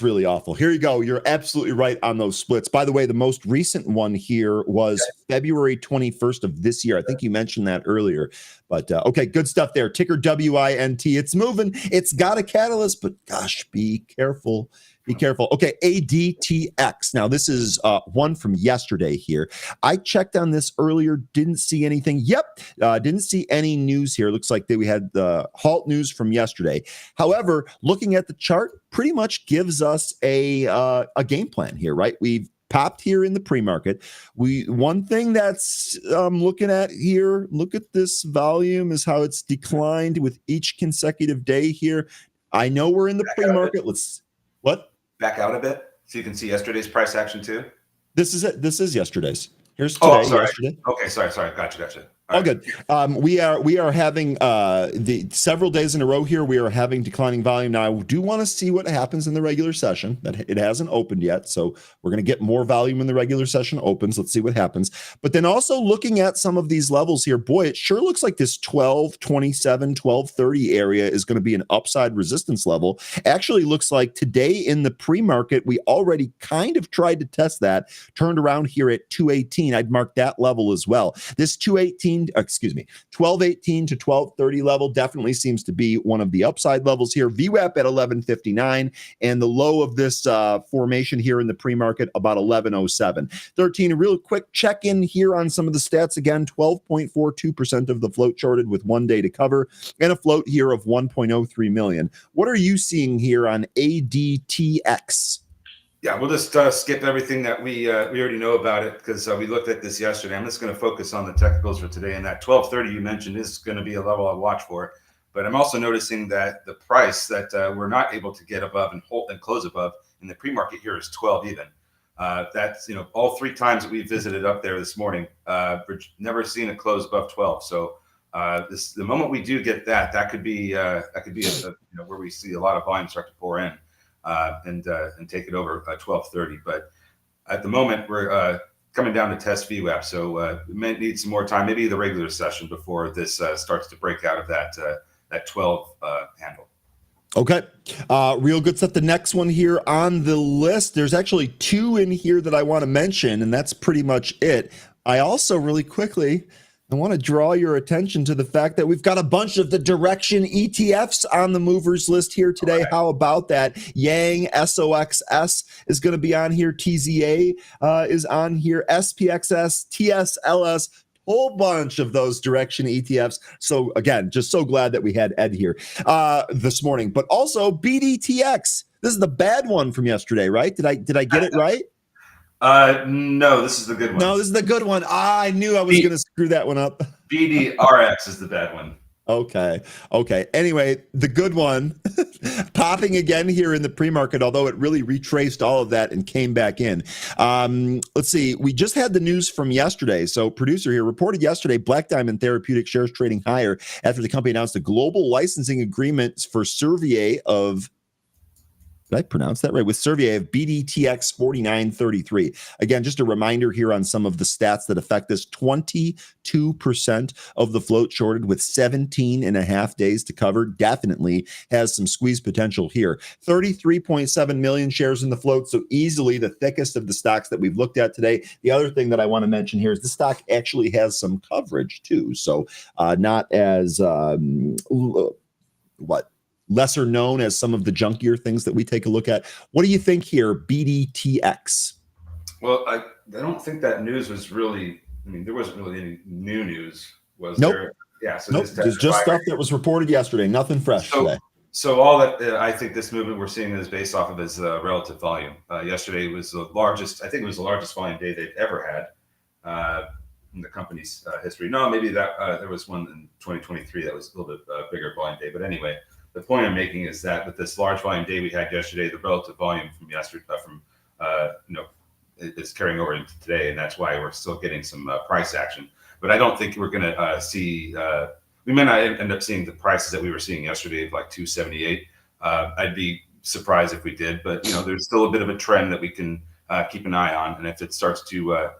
really awful. Here you go. You're absolutely right on those splits. By the way, the most recent one here was February 21st of this year. I think you mentioned that earlier. But okay, good stuff there. Ticker WINT. It's moving. It's got a catalyst, but gosh, be careful. Be careful. Okay, ADTX. Now, this is one from yesterday here. I checked on this earlier, didn't see anything. Yep, didn't see any news here. Looks like we had the halt news from yesterday. However, looking at the chart, pretty much gives us a game plan here, right? We've popped here in the pre-market. One thing that's looking at here, look at this volume, is how it's declined with each consecutive day here. I know we're in the pre-market. What? Back out a bit so you can see yesterday's price action too. This is it. This is yesterday's. Here's today. Yesterday. Okay, sorry. Gotcha. All good. We are having the several days in a row here. We are having declining volume. Now, I do want to see what happens in the regular session. That it hasn't opened yet, so we're going to get more volume when the regular session opens. Let's see what happens. But then also looking at some of these levels here, boy, it sure looks like this 1227, 1230 area is going to be an upside resistance level. Actually, looks like today in the pre-market, we already kind of tried to test that. Turned around here at 218. I'd mark that level as well. This 1218 to 1230 level definitely seems to be one of the upside levels here. VWAP at 1159, and the low of this formation here in the pre-market about 1107. 13, a real quick check-in here on some of the stats. Again, 12.42% of the float shorted with 1 day to cover, and a float here of 1.03 million. What are you seeing here on ADTX? Yeah, we'll just skip everything that we already know about it because we looked at this yesterday. I'm just going to focus on the technicals for today. And that 1230 you mentioned is going to be a level I'll watch for. But I'm also noticing that the price that we're not able to get above and hold and close above in the pre-market here is 12 even. That's all 3 times that we visited up there this morning. We've never seen it close above 12. So the moment we do get that could be where we see a lot of volume start to pour in. And take it over 1230. But at the moment, we're coming down to test VWAP. So we may need some more time, maybe the regular session before this starts to break out of that 12 handle. Okay. Real good stuff. The next one here on the list, there's actually 2 in here that I want to mention, and that's pretty much it. I also really quickly, I want to draw your attention to the fact that we've got a bunch of the Direxion ETFs on the movers list here today. Okay. How about that? Yang, SOXS is going to be on here. TZA is on here. SPXS, TSLS, whole bunch of those Direxion ETFs. So again, just so glad that we had Ed here this morning. But also BDTX. This is the bad one from yesterday, right? Did I get it right? No, this is the good one. No, this is the good one. I knew I was going to screw that one up. BDRX is the bad one. Okay. Anyway, the good one Popping again here in the pre-market, although it really retraced all of that and came back in. Let's see. We just had the news from yesterday. So producer here reported yesterday, Black Diamond Therapeutics shares trading higher after the company announced a global licensing agreement for Servier of, did I pronounce that right? With Servier of BDTX 4933. Again, just a reminder here on some of the stats that affect this. 22% of the float shorted with 17 and a half days to cover. Definitely has some squeeze potential here. 33.7 million shares in the float, so easily the thickest of the stocks that we've looked at today. The other thing that I want to mention here is the stock actually has some coverage too. So not as, lesser known as some of the junkier things that we take a look at. What do you think here, BDTX? Well, I don't think that news was really, I mean, there wasn't really any new news, was Nope. there? Yeah, so Nope. There's just stuff that was reported yesterday, nothing fresh today. So all that, I think this movement we're seeing is based off of is relative volume. Yesterday was the largest, I think it was the largest volume day they've ever had in the company's history. No, maybe that there was one in 2023 that was a little bit bigger volume day, but anyway, the point I'm making is that with this large volume day we had yesterday, the relative volume from yesterday, is carrying over into today, and that's why we're still getting some price action. But I don't think we're going to see. We may not end up seeing the prices that we were seeing yesterday of like 278. I'd be surprised if we did, but there's still a bit of a trend that we can keep an eye on, and if it starts to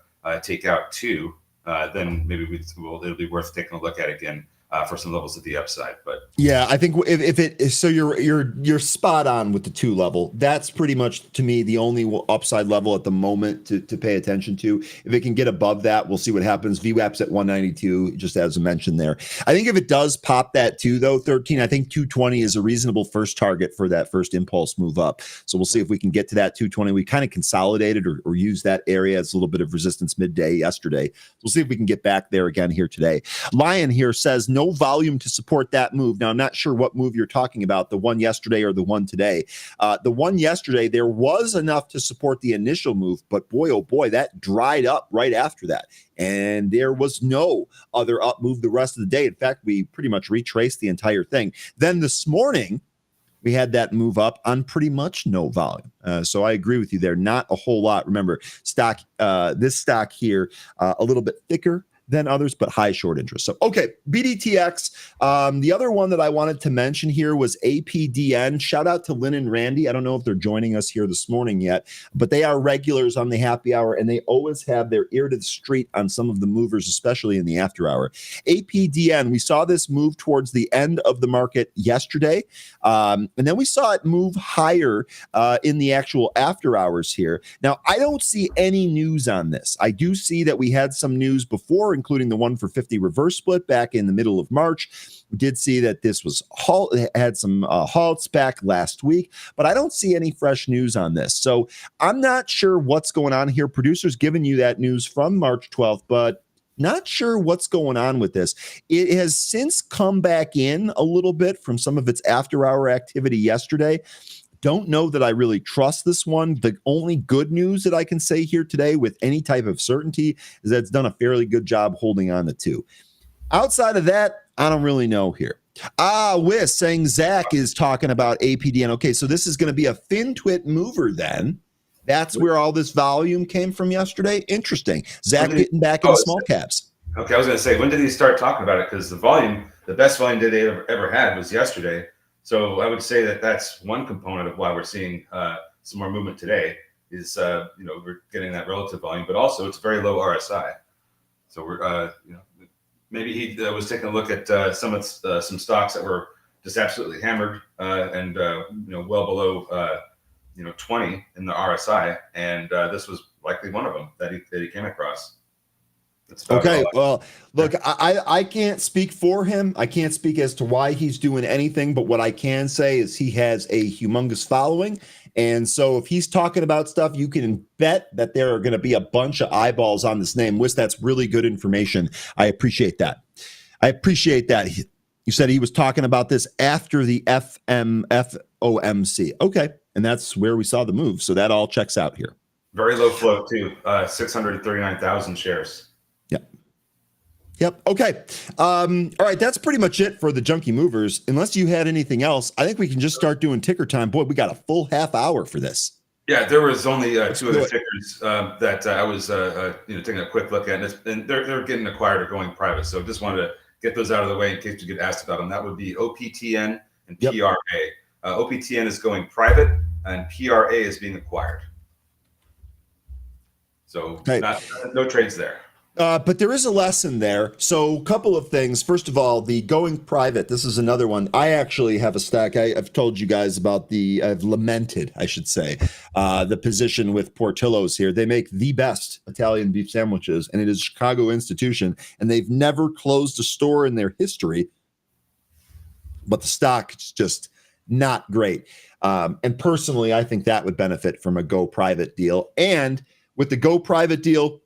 take out two, then maybe it'll be worth taking a look at again. For some levels at the upside, but yeah, I think if it is, so you're spot on with the 2 level. That's pretty much to me the only upside level at the moment to pay attention to. If it can get above that, we'll see what happens. VWAP's at 192, just as I mentioned there. I think if it does pop that 2 though, 13, I think 220 is a reasonable first target for that first impulse move up. So we'll see if we can get to that 220. We kind of consolidated or used that area as a little bit of resistance midday yesterday. We'll see if we can get back there again here today. Lion here says no volume to support that move. Now, I'm not sure what move you're talking about, the one yesterday or the one today. The one yesterday, there was enough to support the initial move, but boy, oh boy, that dried up right after that. And there was no other up move the rest of the day. In fact, we pretty much retraced the entire thing. Then this morning, we had that move up on pretty much no volume. So I agree with you there. Not a whole lot. Remember, this stock here, a little bit thicker than others, but high short interest. So, okay, BDTX. The other one that I wanted to mention here was APDN. Shout out to Lynn and Randy. I don't know if they're joining us here this morning yet, but they are regulars on the happy hour, and they always have their ear to the street on some of the movers, especially in the after hour. APDN, we saw this move towards the end of the market yesterday, and then we saw it move higher in the actual after hours here. Now, I don't see any news on this. I do see that we had some news before, including the 1 for 50 reverse split back in the middle of March. We did see that this was had some halts back last week, but I don't see any fresh news on this. So I'm not sure what's going on here. Producer's given you that news from March 12th, but not sure what's going on with this. It has since come back in a little bit from some of its after-hour activity yesterday. Don't know that I really trust this one. The only good news that I can say here today with any type of certainty is that it's done a fairly good job holding on to 2. Outside of that, I don't really know here. Wiss saying Zach is talking about APDN. Okay, so this is going to be a FinTwit mover then. That's where all this volume came from yesterday. Interesting. Zach getting back into small caps. Okay, I was going to say, when did he start talking about it? Because the best volume day they ever had was yesterday. So I would say that that's one component of why we're seeing some more movement today is, we're getting that relative volume, but also it's very low RSI. So we're, maybe he was taking a look at some stocks that were just absolutely hammered and well below 20 in the RSI, and this was likely one of them that he came across. Okay, well, look, I can't speak for him. I can't speak as to why he's doing anything, but what I can say is he has a humongous following. And so if he's talking about stuff, you can bet that there are going to be a bunch of eyeballs on this name. Wiss, that's really good information. I appreciate that. You said he was talking about this after the FOMC. Okay, and that's where we saw the move. So that all checks out here. Very low float too, 639,000 shares. Yeah. Yep. Okay. All right. That's pretty much it for the junkie movers. Unless you had anything else, I think we can just start doing ticker time. Boy, we got a full half hour for this. Yeah, there was only Let's two do other it. tickers that I was taking a quick look at, and they're getting acquired or going private. So just wanted to get those out of the way in case you get asked about them. That would be OPTN and Yep. PRA. OPTN is going private, and PRA is being acquired. So Okay. No trades there. But there is a lesson there. So a couple of things. First of all, the going private, this is another one. I actually have a stack. I've told you guys about I've lamented, I should say, the position with Portillo's here. They make the best Italian beef sandwiches, and it is a Chicago institution, and they've never closed a store in their history. But the stock is just not great. And personally, I think that would benefit from a go private deal. And with the go private deal,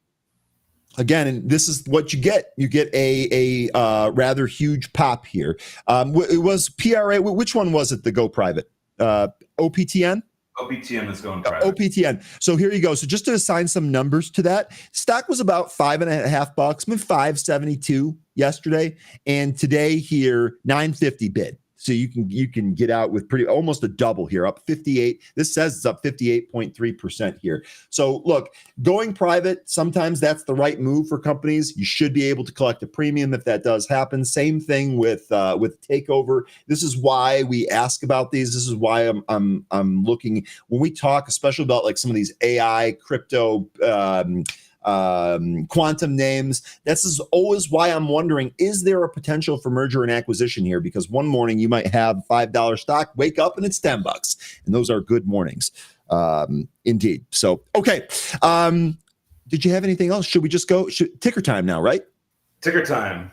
again, and this is what you get. You get a rather huge pop here. It was PRA. Which one was it? The go private? OPTN? OPTN is going private. OPTN. So here you go. So just to assign some numbers to that, stock was about $5.50, maybe $5.72 yesterday, and today here $9.50 bid. So you can get out with almost a double here, up 58. This says it's up 58.3% here. So look, going private, sometimes that's the right move for companies. You should be able to collect a premium if that does happen. Same thing with takeover. This is why we ask about these. This is why I'm looking when we talk, especially about like some of these AI, crypto, quantum names. This is always why I'm wondering, is there a potential for merger and acquisition here? Because one morning you might have $5 stock, wake up and it's $10, and those are good mornings, indeed. So okay, did you have anything else? Should we just go ticker time now, right? Ticker time.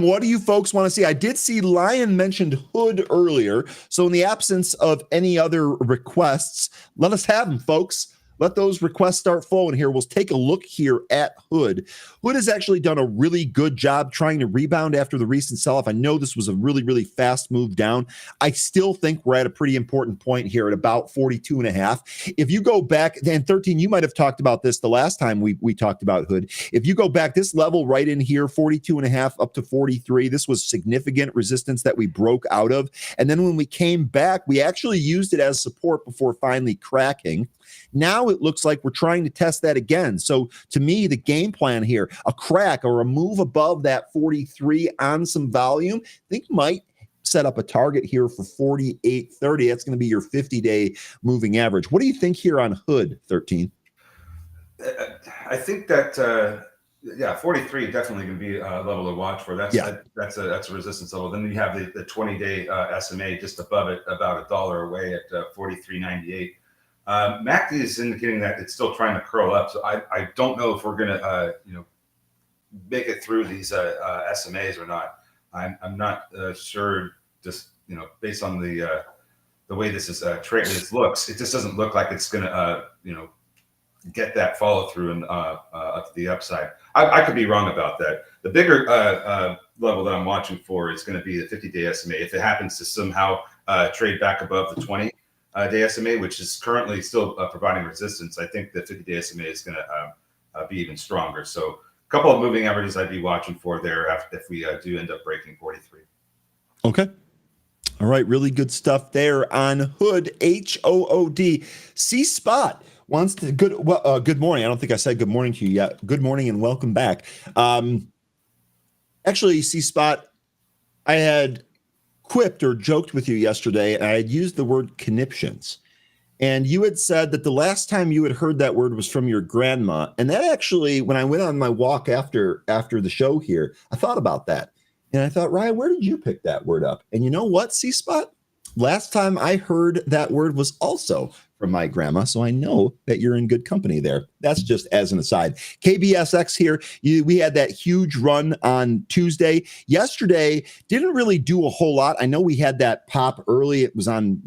What do you folks want to see? I did see Lion mentioned Hood earlier, so in the absence of any other requests, let us have them, folks. Let those requests start flowing here. We'll take a look here at Hood. Hood has actually done a really good job trying to rebound after the recent sell-off. I know this was a really, really fast move down. I still think we're at a pretty important point here at about 42.5. If you go back, and 13, you might have talked about this the last time we talked about Hood. If you go back this level right in here, 42.5 up to 43, this was significant resistance that we broke out of. And then when we came back, we actually used it as support before finally cracking. Now it looks like we're trying to test that again. So to me, the game plan here, a crack or a move above that 43 on some volume, I think might set up a target here for 48.30. That's going to be your 50-day moving average. What do you think here on Hood, 13? I think that 43 definitely going to be a level to watch for. That's a resistance level. Then you have the 20-day SMA just above it, about $1 away at 43.98. MACD is indicating that it's still trying to curl up. So I don't know if we're going to make it through these SMAs or not. I'm not sure. Just based on the way this is traded, it looks. It just doesn't look like it's going to get that follow through and up to the upside. I could be wrong about that. The bigger level that I'm watching for is going to be the 50-day SMA. If it happens to somehow trade back above the 20. Day SMA, which is currently still providing resistance, I think the 50-day SMA is going to be even stronger. So a couple of moving averages I'd be watching for there if we do end up breaking 43. Okay. All right. Really good stuff there on Hood, HOOD. C-Spot wants to good morning. I don't think I said good morning to you yet. Good morning and welcome back. Actually, C-Spot, I had quipped or joked with you yesterday, and I had used the word conniptions. And you had said that the last time you had heard that word was from your grandma. And that actually, when I went on my walk after the show here, I thought about that. And I thought, Ryan, where did you pick that word up? And you know what, C-Spot? Last time I heard that word was also from my grandma, so I know that you're in good company there. That's just as an aside. KBSX here, we had that huge run on Tuesday. Yesterday, didn't really do a whole lot. I know we had that pop early. It was on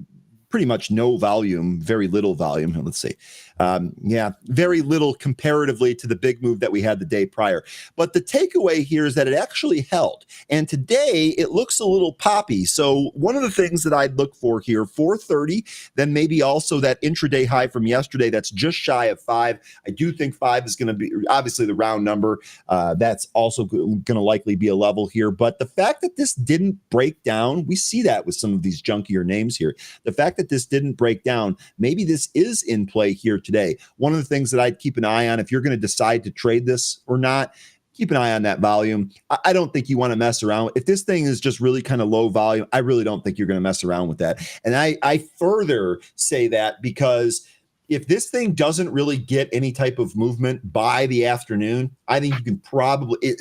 pretty much no volume, very little volume. Let's see. Very little comparatively to the big move that we had the day prior. But the takeaway here is that it actually held. And today it looks a little poppy. So one of the things that I'd look for here, 430, then maybe also that intraday high from yesterday that's just shy of 5. I do think 5 is going to be obviously the round number. That's also going to likely be a level here. But the fact that this didn't break down, we see that with some of these junkier names here. The fact that this didn't break down, maybe this is in play here today. One of the things that I'd keep an eye on if you're going to decide to trade this or not, keep an eye on that volume. I don't think you want to mess around. If this thing is just really kind of low volume, I really don't think you're going to mess around with that. And I further say that because if this thing doesn't really get any type of movement by the afternoon, I think you can probably,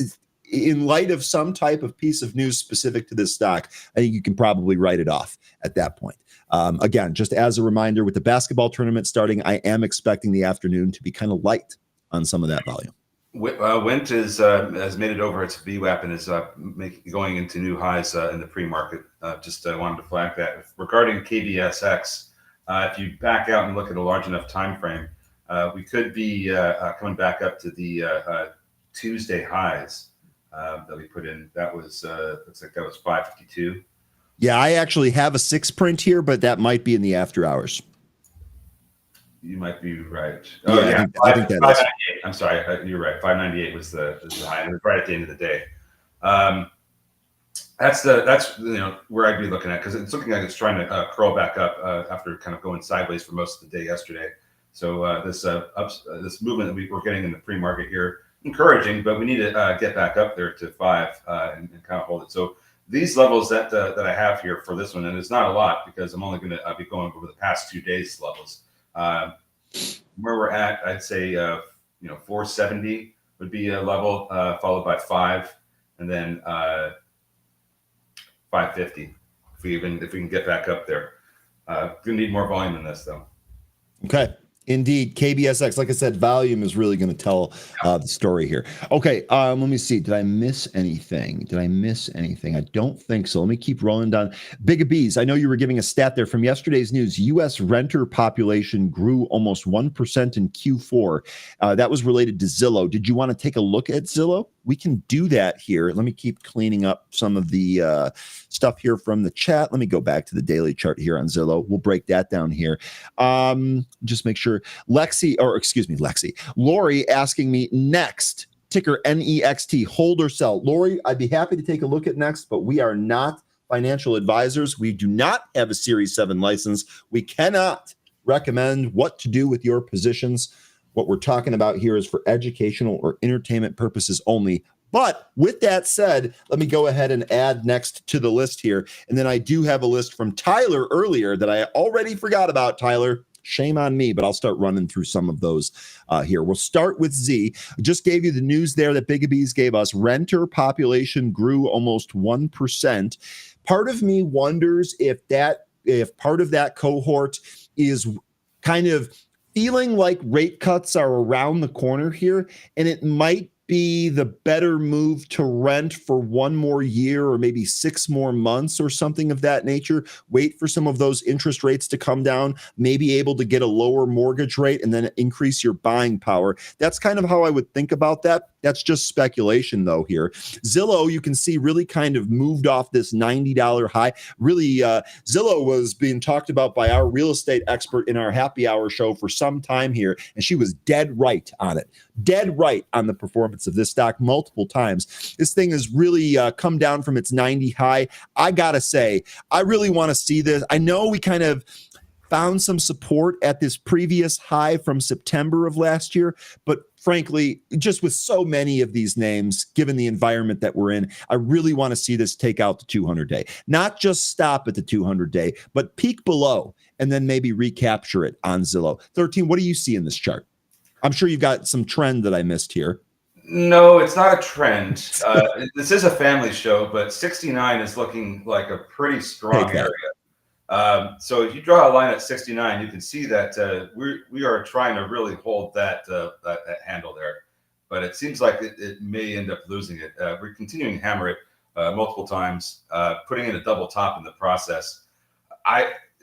in light of some type of piece of news specific to this stock, I think you can probably write it off at that point. Again, just as a reminder, with the basketball tournament starting, I am expecting the afternoon to be kind of light on some of that volume. Wint has made it over its VWAP and is going into new highs in the pre-market. Just wanted to flag that. Regarding KBSX, if you back out and look at a large enough time frame, we could be coming back up to the Tuesday highs that we put in. That was looks like that was 552. Yeah, I actually have a 6 print here, but that might be in the after hours. You might be right. Oh, yeah, I think that is. I'm sorry, you're right. 598 was the high, and it was right at the end of the day. That's where I'd be looking at, because it's looking like it's trying to curl back up after kind of going sideways for most of the day yesterday. So this movement that we're getting in the pre-market here, encouraging, but we need to get back up there to 5 and kind of hold it. So these levels that I have here for this one, and it's not a lot because I'm only going to be going over the past 2 days levels. Where we're at, I'd say 470 would be a level, followed by 5, and then 550 if we can get back up there. Gonna need more volume in this though. Okay. Indeed, KBSX, like I said, volume is really going to tell the story here. Okay, let me see. Did I miss anything? I don't think so. Let me keep rolling down. Big B's, I know you were giving a stat there from yesterday's news. U.S. renter population grew almost 1% in Q4. That was related to Zillow. Did you want to take a look at Zillow? We can do that here. Let me keep cleaning up some of the stuff here from the chat. Let me go back to the daily chart here on Zillow. We'll break that down here. Just make sure. Lori asking me next, ticker NEXT, hold or sell. Lori, I'd be happy to take a look at next, but we are not financial advisors. We do not have a Series 7 license. We cannot recommend what to do with your positions. What we're talking about here is for educational or entertainment purposes only. But with that said, let me go ahead and add next to the list here. And then I do have a list from Tyler earlier that I already forgot about. Tyler, shame on me, but I'll start running through some of those here. We'll start with Z. I just gave you the news there that Big B's gave us. Renter population grew almost 1%. Part of me wonders if part of that cohort is kind of feeling like rate cuts are around the corner here, and it might be the better move to rent for 1 more year or maybe 6 more months or something of that nature. Wait for some of those interest rates to come down, maybe able to get a lower mortgage rate and then increase your buying power. That's kind of how I would think about that. That's just speculation, though, here. Zillow, you can see, really kind of moved off this $90 high. Really, Zillow was being talked about by our real estate expert in our happy hour show for some time here, and she was dead right on it. Dead right on the performance of this stock multiple times. This thing has really come down from its 90 high. I got to say, I really want to see this. I know we kind of found some support at this previous high from September of last year, but frankly, just with so many of these names, given the environment that we're in, I really want to see this take out the 200-day. Not just stop at the 200-day, but peak below and then maybe recapture it on Zillow. 13, what do you see in this chart? I'm sure you've got some trend that I missed here. No, it's not a trend. This is a family show, but 69 is looking like a pretty strong area. So if you draw a line at 69, you can see that we are trying to really hold that handle there. But it seems like it may end up losing it. We're continuing to hammer it multiple times, putting in a double top in the process.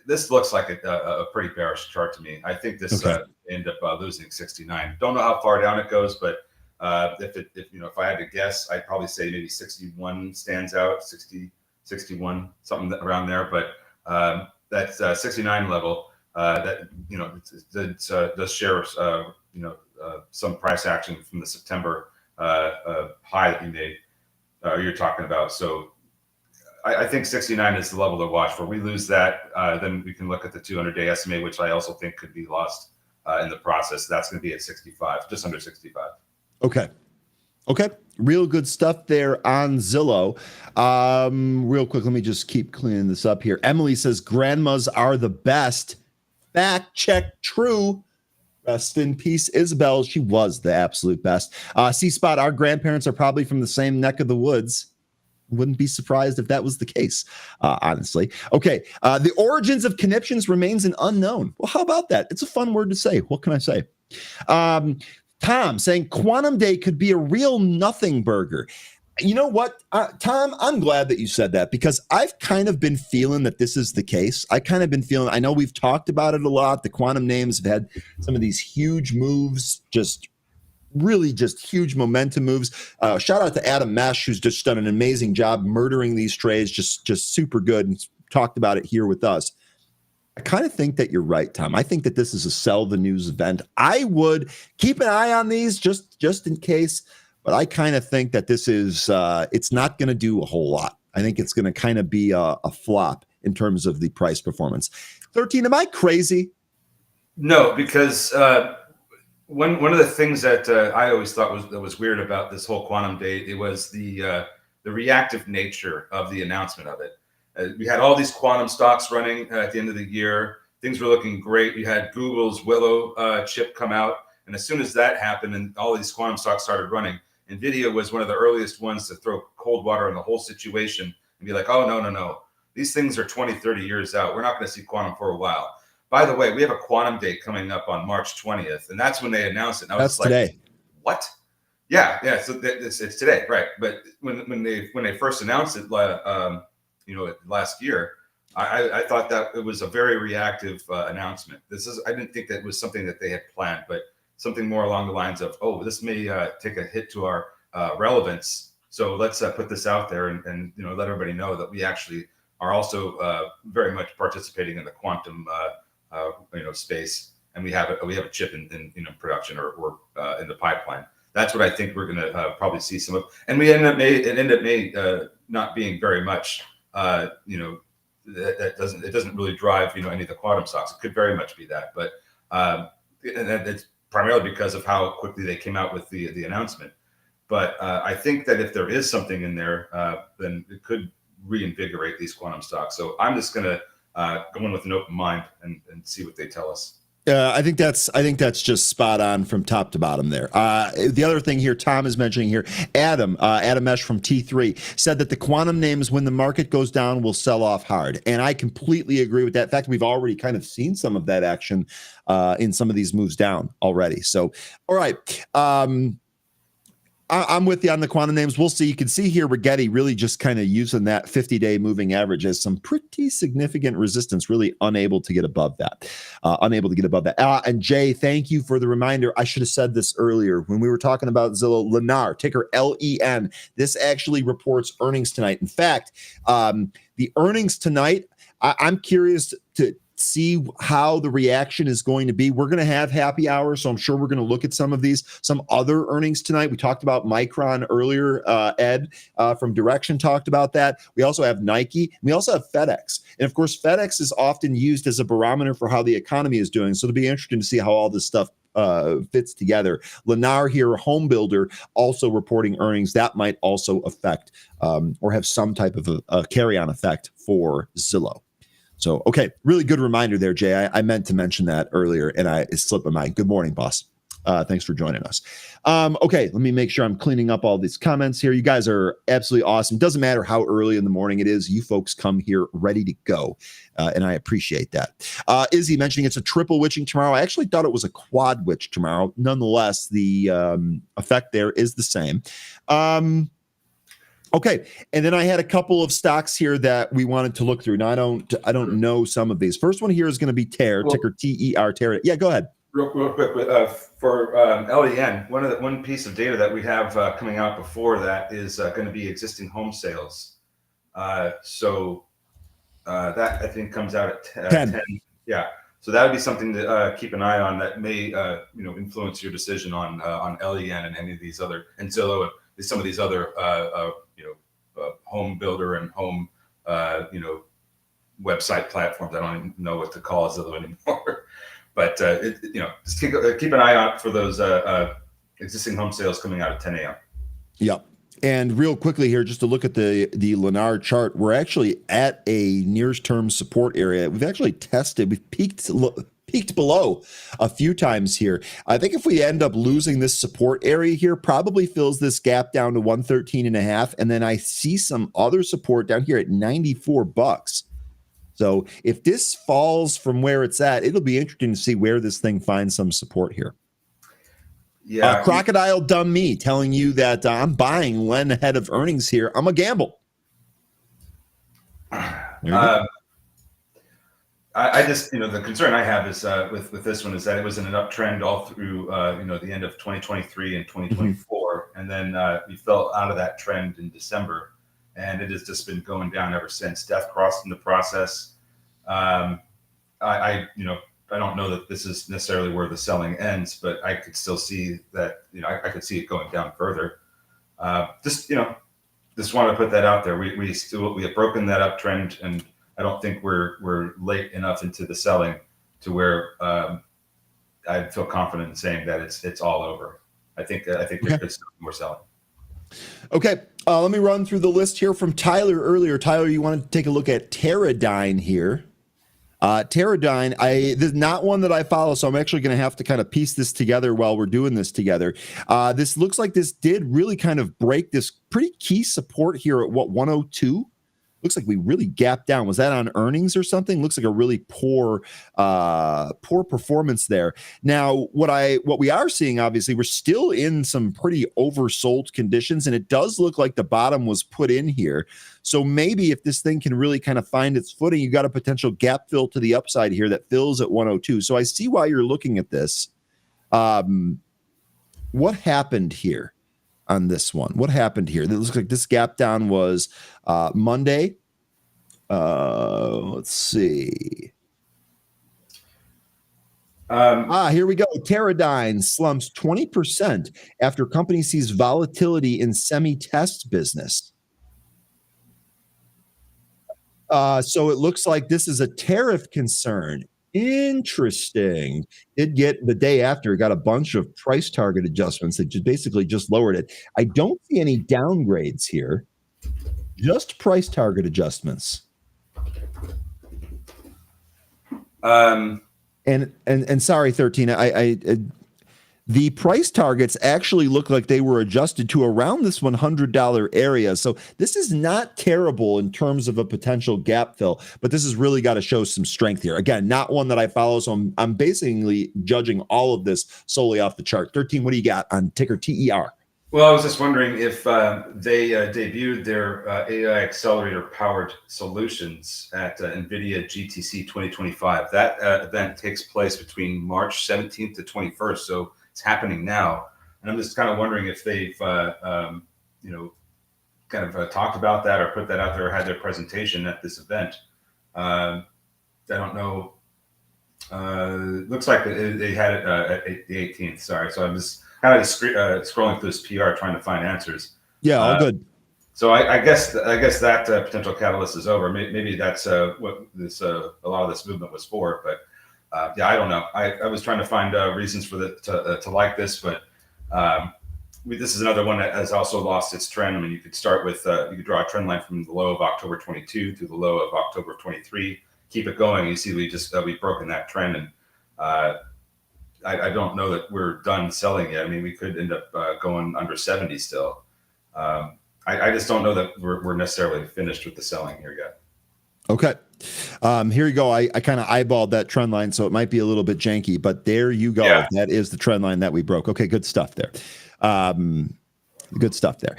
this looks like a pretty bearish chart to me. I think this end up losing 69. Don't know how far down it goes, but if I had to guess, I'd probably say maybe 61 stands out, 60, 61, something around there. But that 69 level that does share some price action from the September high that you made. You're talking about. So I think 69 is the level to watch. For we lose that, then we can look at the 200-day SMA, which I also think could be lost in the process. That's going to be at 65, just under 65. Okay. Real good stuff there on Zillow. Real quick, let me just keep cleaning this up here. Emily says grandmas are the best. Fact check, true. Rest in peace, Isabel. She was the absolute best. C-Spot, our grandparents are probably from the same neck of the woods. Wouldn't be surprised if that was the case, honestly. Okay, the origins of conniptions remains an unknown. Well, how about that? It's a fun word to say. What can I say? Tom saying Quantum Day could be a real nothing burger. You know what, Tom, I'm glad that you said that because I've kind of been feeling that this is the case. I know we've talked about it a lot. The quantum names have had some of these huge moves, just huge momentum moves. Shout out to Adam Mesh, who's just done an amazing job murdering these trades, just super good, and talked about it here with us. I kind of think that you're right, Tom. I think that this is a sell the news event. I would keep an eye on these just in case, but I kind of think that this is it's not going to do a whole lot. I think it's going to kind of be a flop in terms of the price performance. 13, am I crazy? No, because one of the things that I always thought was weird about this whole quantum day, it was the reactive nature of the announcement of it. We had all these quantum stocks running at the end of the year. Things were looking great. We had Google's Willow chip come out. And as soon as that happened and all these quantum stocks started running, NVIDIA was one of the earliest ones to throw cold water on the whole situation and be like, oh, no. These things are 20, 30 years out. We're not going to see quantum for a while. By the way, we have a quantum day coming up on March 20th. And that's when they announced it. And I was like, today. What? Yeah. So it's today. Right. But when they first announced it, last year, I thought that it was a very reactive announcement. I didn't think that was something that they had planned, but something more along the lines of, oh, this may take a hit to our relevance. So let's put this out there and let everybody know that we actually are also very much participating in the quantum space, and we have a chip in production or in the pipeline. That's what I think we're going to probably see some of, and it ended up not being very much. It doesn't really drive any of the quantum stocks. It could very much be that, but and it's primarily because of how quickly they came out with the announcement. But I think that if there is something in there, then it could reinvigorate these quantum stocks. So I'm just going to go in with an open mind and see what they tell us. I think that's just spot on from top to bottom there. The other thing here, Tom is mentioning here, Adam Mesh from T3 said that the quantum names, when the market goes down, will sell off hard. And I completely agree with that. In fact, we've already kind of seen some of that action in some of these moves down already. So, all right. I'm with you on the quantum names. We'll see. You can see here Rigetti really just kind of using that 50-day moving average as some pretty significant resistance, really unable to get above that. And Jay, thank you for the reminder. I should have said this earlier when we were talking about Zillow. Lennar, ticker LEN. This actually reports earnings tonight. In fact, the earnings tonight, I'm curious to see how the reaction is going to be. We're going to have happy hour, so I'm sure we're going to look at some other earnings tonight. We talked about Micron earlier. Ed from Direxion talked about that. We also have Nike. And we also have FedEx. And of course, FedEx is often used as a barometer for how the economy is doing. So it'll be interesting to see how all this stuff fits together. Lennar here, home builder, also reporting earnings. That might also affect or have some type of a carry-on effect for Zillow. So, okay, really good reminder there, Jay. I meant to mention that earlier, and it slipped my mind. Good morning, boss. Thanks for joining us. Okay, let me make sure I'm cleaning up all these comments here. You guys are absolutely awesome. Doesn't matter how early in the morning it is. You folks come here ready to go, and I appreciate that. Izzy mentioning it's a triple witching tomorrow. I actually thought it was a quad witch tomorrow. Nonetheless, the effect there is the same. Okay, and then I had a couple of stocks here that we wanted to look through. Now I don't know some of these. First one here is going to be TER, ticker TER. TER. Yeah, go ahead. Real quick, for LEN, one piece of data that we have coming out before that is going to be existing home sales. So that I think comes out at 10. Yeah. So that would be something to keep an eye on that may influence your decision on LEN and any of these other, and Zillow and some of these other home builder and home website platforms. I don't even know what to call Zillow anymore. But just keep an eye out for those existing home sales coming out at 10 a.m. Yep. And real quickly here, just to look at the Lennar chart, we're actually at a nearest term support area. We've actually tested, we've peaked below a few times here. I think if we end up losing this support area here, probably fills this gap down to 113.5. And then I see some other support down here at $94. So if this falls from where it's at, it'll be interesting to see where this thing finds some support here. Yeah, Crocodile Dumb Me telling you that I'm buying Len ahead of earnings here. I'm a gamble. I just, the concern I have is with this one is that it was in an uptrend all through, the end of 2023 and 2024. And then we fell out of that trend in December, and it has just been going down ever since. Death crossed in the process. I don't know that this is necessarily where the selling ends, but I could still see that, I could see it going down further. Just want to put that out there. We have broken that uptrend, and I don't think we're late enough into the selling to where I feel confident in saying that it's all over. I think there could still be more selling. Okay, let me run through the list here from Tyler earlier. Tyler, you wanted to take a look at Teradyne here. Teradyne, this is not one that I follow, so I'm actually going to have to kind of piece this together while we're doing this together. This looks like this did really kind of break this pretty key support here at 102. Looks like we really gapped down. Was that on earnings or something? Looks like a really poor performance there. Now, what we are seeing, obviously, we're still in some pretty oversold conditions, and it does look like the bottom was put in here. So maybe if this thing can really kind of find its footing, you got a potential gap fill to the upside here that fills at 102. So I see why you're looking at this. What happened here on this one? What happened here? It looks like this gap down was Monday. Let's see. Here we go. Teradyne slumps 20% after company sees volatility in semi-test business. So it looks like this is a tariff concern. Interesting. Did get the day after, got a bunch of price target adjustments that just basically just lowered it. I don't see any downgrades here, just price target adjustments. And sorry, 13. The price targets actually look like they were adjusted to around this $100 area. So this is not terrible in terms of a potential gap fill, but this has really got to show some strength here. Again, not one that I follow, so I'm basically judging all of this solely off the chart. 13, what do you got on ticker TER? Well, I was just wondering if they debuted their AI accelerator powered solutions at NVIDIA GTC 2025. That event takes place between March 17th to 21st. So it's happening now. And I'm just kind of wondering if they've, talked about that or put that out there or had their presentation at this event. I don't know. It looks like they had it at the 18th. Sorry. So I'm just kind of scrolling through this PR trying to find answers. Yeah, all good. So I guess that potential catalyst is over. Maybe that's what this a lot of this movement was for. But I don't know. I was trying to find reasons for to like this, but this is another one that has also lost its trend. I mean, you could start with you could draw a trend line from the low of October 22 to the low of October 23. Keep it going. You see, we've broken that trend, and I don't know that we're done selling yet. I mean, we could end up going under 70 still. I just don't know that we're necessarily finished with the selling here yet. Okay. Here you go. I kind of eyeballed that trend line, so it might be a little bit janky, but there you go. Yeah. That is the trend line that we broke. Okay, good stuff there. Good stuff there.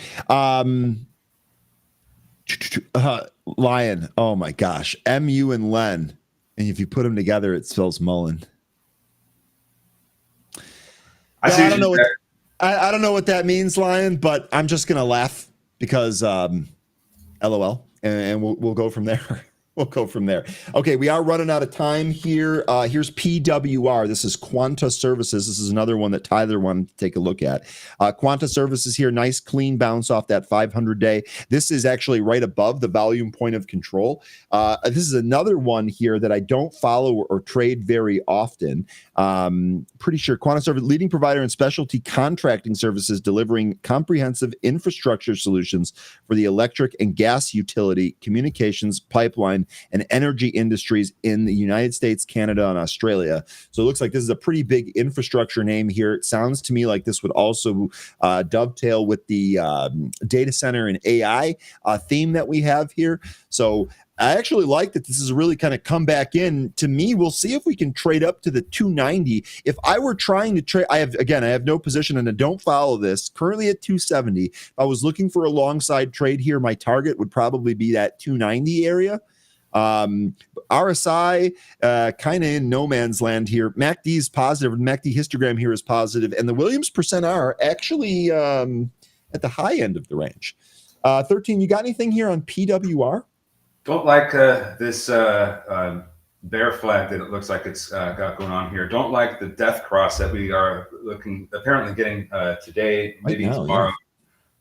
Lion. Oh my gosh. MU and Len. And if you put them together, it spells Mullen. I don't know what I don't know what that means, Lion, but I'm just gonna laugh because LOL, and we'll go from there. We'll go from there. Okay, we are running out of time here. Here's PWR. This is Quanta Services. This is another one that Tyler wanted to take a look at. Quanta Services here, nice clean bounce off that 500-day. This is actually right above the volume point of control. This is another one here that I don't follow or trade very often. Pretty sure Quanta Services, leading provider in specialty contracting services, delivering comprehensive infrastructure solutions for the electric and gas utility, communications, pipeline, and energy industries in the United States, Canada, and Australia. So it looks like this is a pretty big infrastructure name here. It sounds to me like this would also dovetail with the data center and AI theme that we have here. So I actually like that this is really kind of come back in. To me, we'll see if we can trade up to the 290. If I were trying to trade, I have no position and I don't follow this. Currently at 270. If I was looking for a long side trade here, my target would probably be that 290 area. RSI kind of in no man's land here. MACD is positive. MACD histogram here is positive, and the Williams % R actually at the high end of the range. 13, you got anything here on PWR? Don't like this bear flag that it looks like it's got going on here. Don't like the death cross that we are apparently getting today, maybe right now, tomorrow.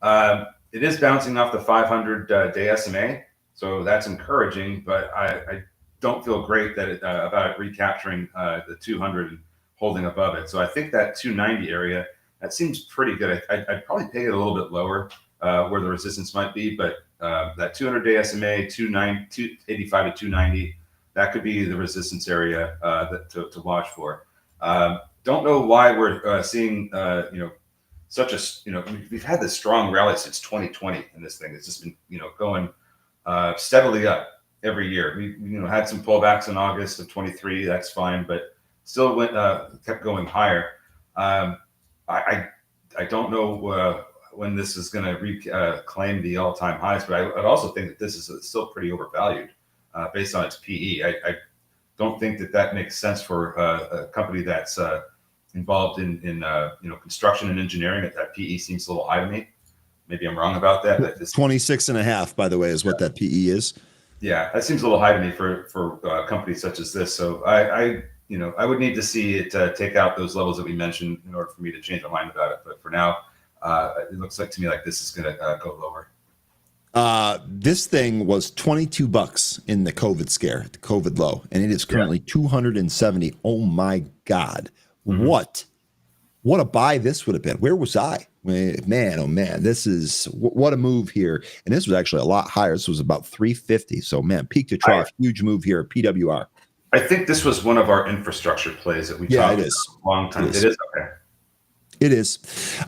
Yeah. It is bouncing off the 500-day SMA. So that's encouraging, but I don't feel great that about it recapturing the 200 and holding above it. So I think that 290 area, that seems pretty good. I'd probably pay it a little bit lower where the resistance might be, but that 200-day SMA, 285 to 290, that could be the resistance area to watch for. Don't know why we're seeing such a we've had this strong rally since 2020 in this thing. It's just been going steadily up every year. We had some pullbacks in August of 23. That's fine, but still kept going higher. I don't know when this is going to reclaim the all-time highs, but I'd also think that this is still pretty overvalued based on its PE. I don't think that makes sense for a company that's involved in construction and engineering. That PE seems a little high to me. Maybe I'm wrong about that. But 26.5, by the way, is what that PE is. Yeah, that seems a little high to me for companies such as this. So I would need to see it take out those levels that we mentioned in order for me to change my mind about it. But for now, it looks like to me like this is going to go lower. This thing was $22 in the COVID scare, the COVID low, and it is currently 270. Oh my God. Mm-hmm. What a buy this would have been. Where was I? Man, oh man, this is what a move here. And this was actually a lot higher. This was about 350. So man, peak to trough, huge move here at PWR. I think this was one of our infrastructure plays that we talked about a long time. It is okay. It is.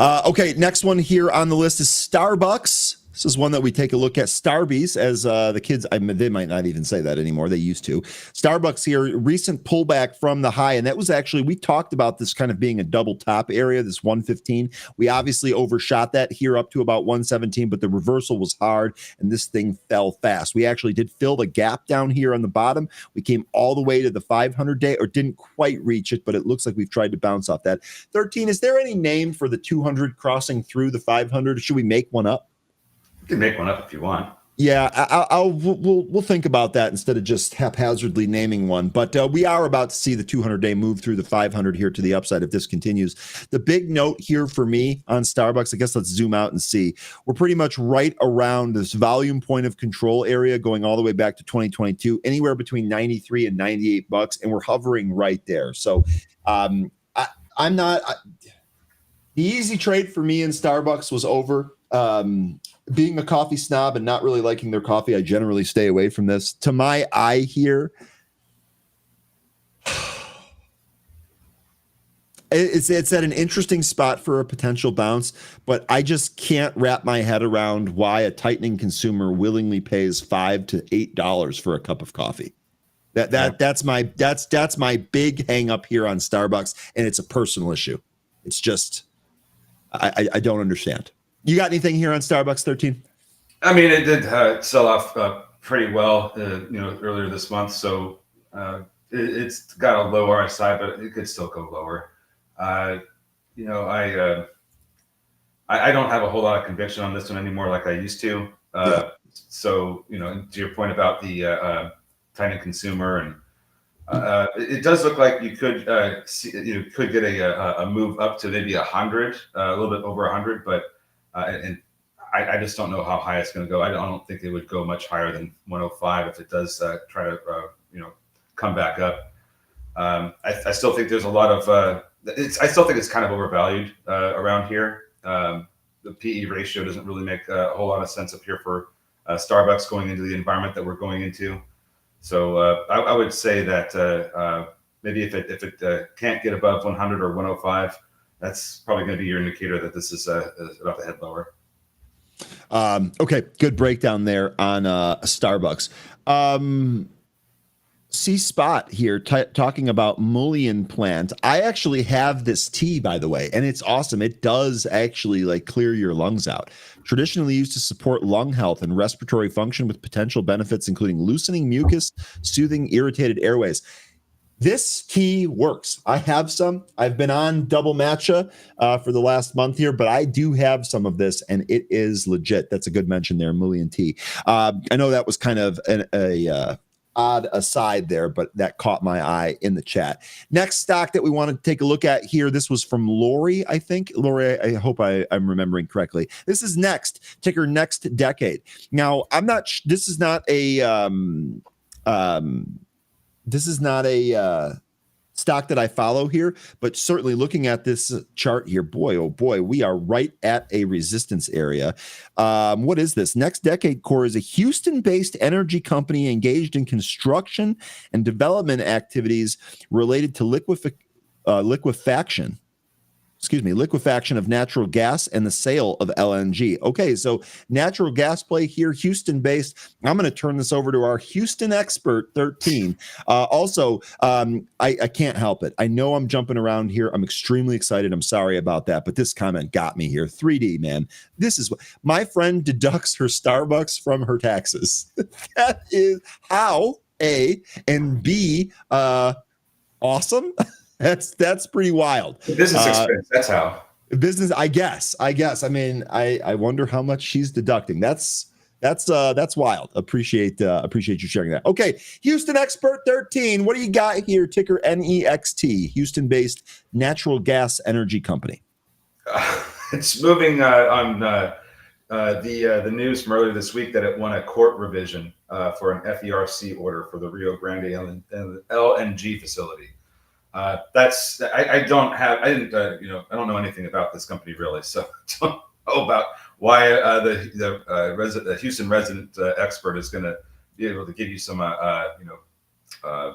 Okay, next one here on the list is Starbucks. This is one that we take a look at. Starbies, as the kids, they might not even say that anymore. They used to. Starbucks here, recent pullback from the high. And that was actually, we talked about this kind of being a double top area, this 115. We obviously overshot that here up to about 117, but the reversal was hard and this thing fell fast. We actually did fill the gap down here on the bottom. We came all the way to the 500-day, or didn't quite reach it, but it looks like we've tried to bounce off that. 13, is there any name for the 200 crossing through the 500? Or should we make one up? You can make one up if you want. Yeah, we'll think about that instead of just haphazardly naming one. But we are about to see the 200-day move through the 500 here to the upside if this continues. The big note here for me on Starbucks, I guess let's zoom out and see. We're pretty much right around this volume point of control area going all the way back to 2022, anywhere between 93 and $98, and we're hovering right there. So I'm not the easy trade for me in Starbucks was over. Being a coffee snob and not really liking their coffee, I generally stay away from this. To my eye here, it's at an interesting spot for a potential bounce, but I just can't wrap my head around why a tightening consumer willingly pays $5 to $8 for a cup of coffee. That's my big hang up here on Starbucks, and it's a personal issue. It's just I don't understand. You got anything here on Starbucks, 13? I mean, it did sell off pretty well, earlier this month. So it's got a low RSI, but it could still go lower. Uh, you know, I don't have a whole lot of conviction on this one anymore, like I used to. So to your point about the tightening consumer, and it does look like you could could get a move up to maybe 100, a little bit over 100, but and I just don't know how high it's going to go. I don't think it would go much higher than 105 if it does try to come back up. I still think there's a lot of I still think it's kind of overvalued around here. The PE ratio doesn't really make a whole lot of sense up here for Starbucks going into the environment that we're going into. So I would say that maybe if it can't get above 100 or 105, that's probably going to be your indicator that this is about to head lower. Okay, good breakdown there on Starbucks. C Spot here talking about mullein plant. I actually have this tea, by the way, and it's awesome. It does actually like clear your lungs out. Traditionally used to support lung health and respiratory function with potential benefits including loosening mucus, soothing irritated airways. This tea works. I have some. I've been on double matcha for the last month here, but I do have some of this, and it is legit. That's a good mention there, mullein tea. I know that was kind of a odd aside there, but that caught my eye in the chat. Next stock that we want to take a look at here, this was from Lori, I think. Lori, I hope I'm remembering correctly. This is Next, ticker Next Decade. Now, I'm not, this is not a stock that I follow here, but certainly looking at this chart here, boy, oh boy, we are right at a resistance area. What is this? Next Decade Core is a Houston-based energy company engaged in construction and development activities related to liquefaction of natural gas and the sale of LNG. Okay, so natural gas play here, Houston-based. I'm going to turn this over to our Houston expert, 13. I can't help it. I know I'm jumping around here. I'm extremely excited. I'm sorry about that, but this comment got me here. 3D, man. This is what my friend deducts her Starbucks from her taxes. That is how A, and B, awesome. That's pretty wild. Business expense. That's how. Business, I guess. I mean, I wonder how much she's deducting. That's wild. Appreciate you sharing that. Okay, Houston Expert 13. What do you got here? Ticker NEXT, Houston-based natural gas energy company. It's moving on the news from earlier this week that it won a court revision for an FERC order for the Rio Grande LNG facility. I don't know anything about this company really, so I don't know about why the Houston resident expert is going to be able to give you some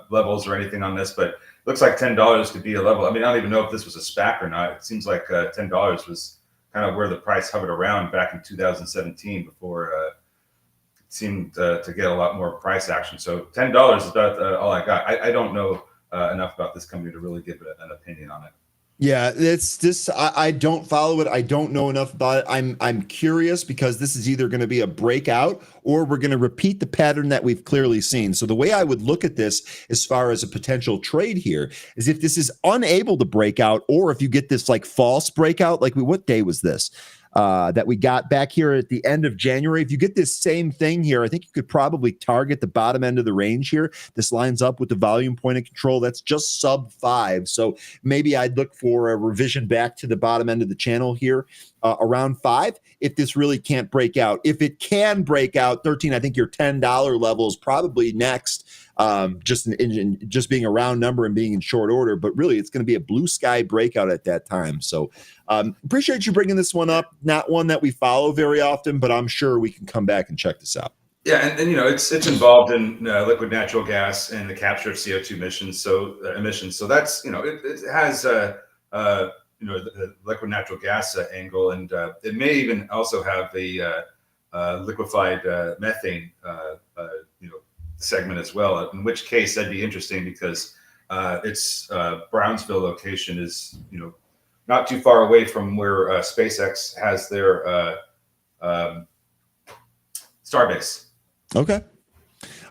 levels or anything on this, but it looks like $10 could be a level. I mean, I don't even know if this was a SPAC or not. It seems like $10 was kind of where the price hovered around back in 2017 before it seemed to get a lot more price action. So $10 is about all I got. I don't know enough about this company to really give an opinion on it. Yeah, it's this. I don't follow it. I don't know enough about it. I'm curious because this is either going to be a breakout or we're going to repeat the pattern that we've clearly seen. So the way I would look at this as far as a potential trade here is if this is unable to break out, or if you get this like false breakout, like what day was this? That we got back here at the end of January. If you get this same thing here, I think you could probably target the bottom end of the range here. This lines up with the volume point of control. That's just sub 5. So maybe I'd look for a revision back to the bottom end of the channel here around 5 if this really can't break out. If it can break out, 13, I think your $10 level is probably next. Just being a round number and being in short order, but really it's going to be a blue sky breakout at that time. So appreciate you bringing this one up. Not one that we follow very often, but I'm sure we can come back and check this out. Yeah, and it's involved in liquid natural gas and the capture of CO2 emissions. So that's it has the liquid natural gas angle, and it may even also have a liquefied methane segment as well, in which case that'd be interesting because its Brownsville location is not too far away from where SpaceX has their Starbase. Okay.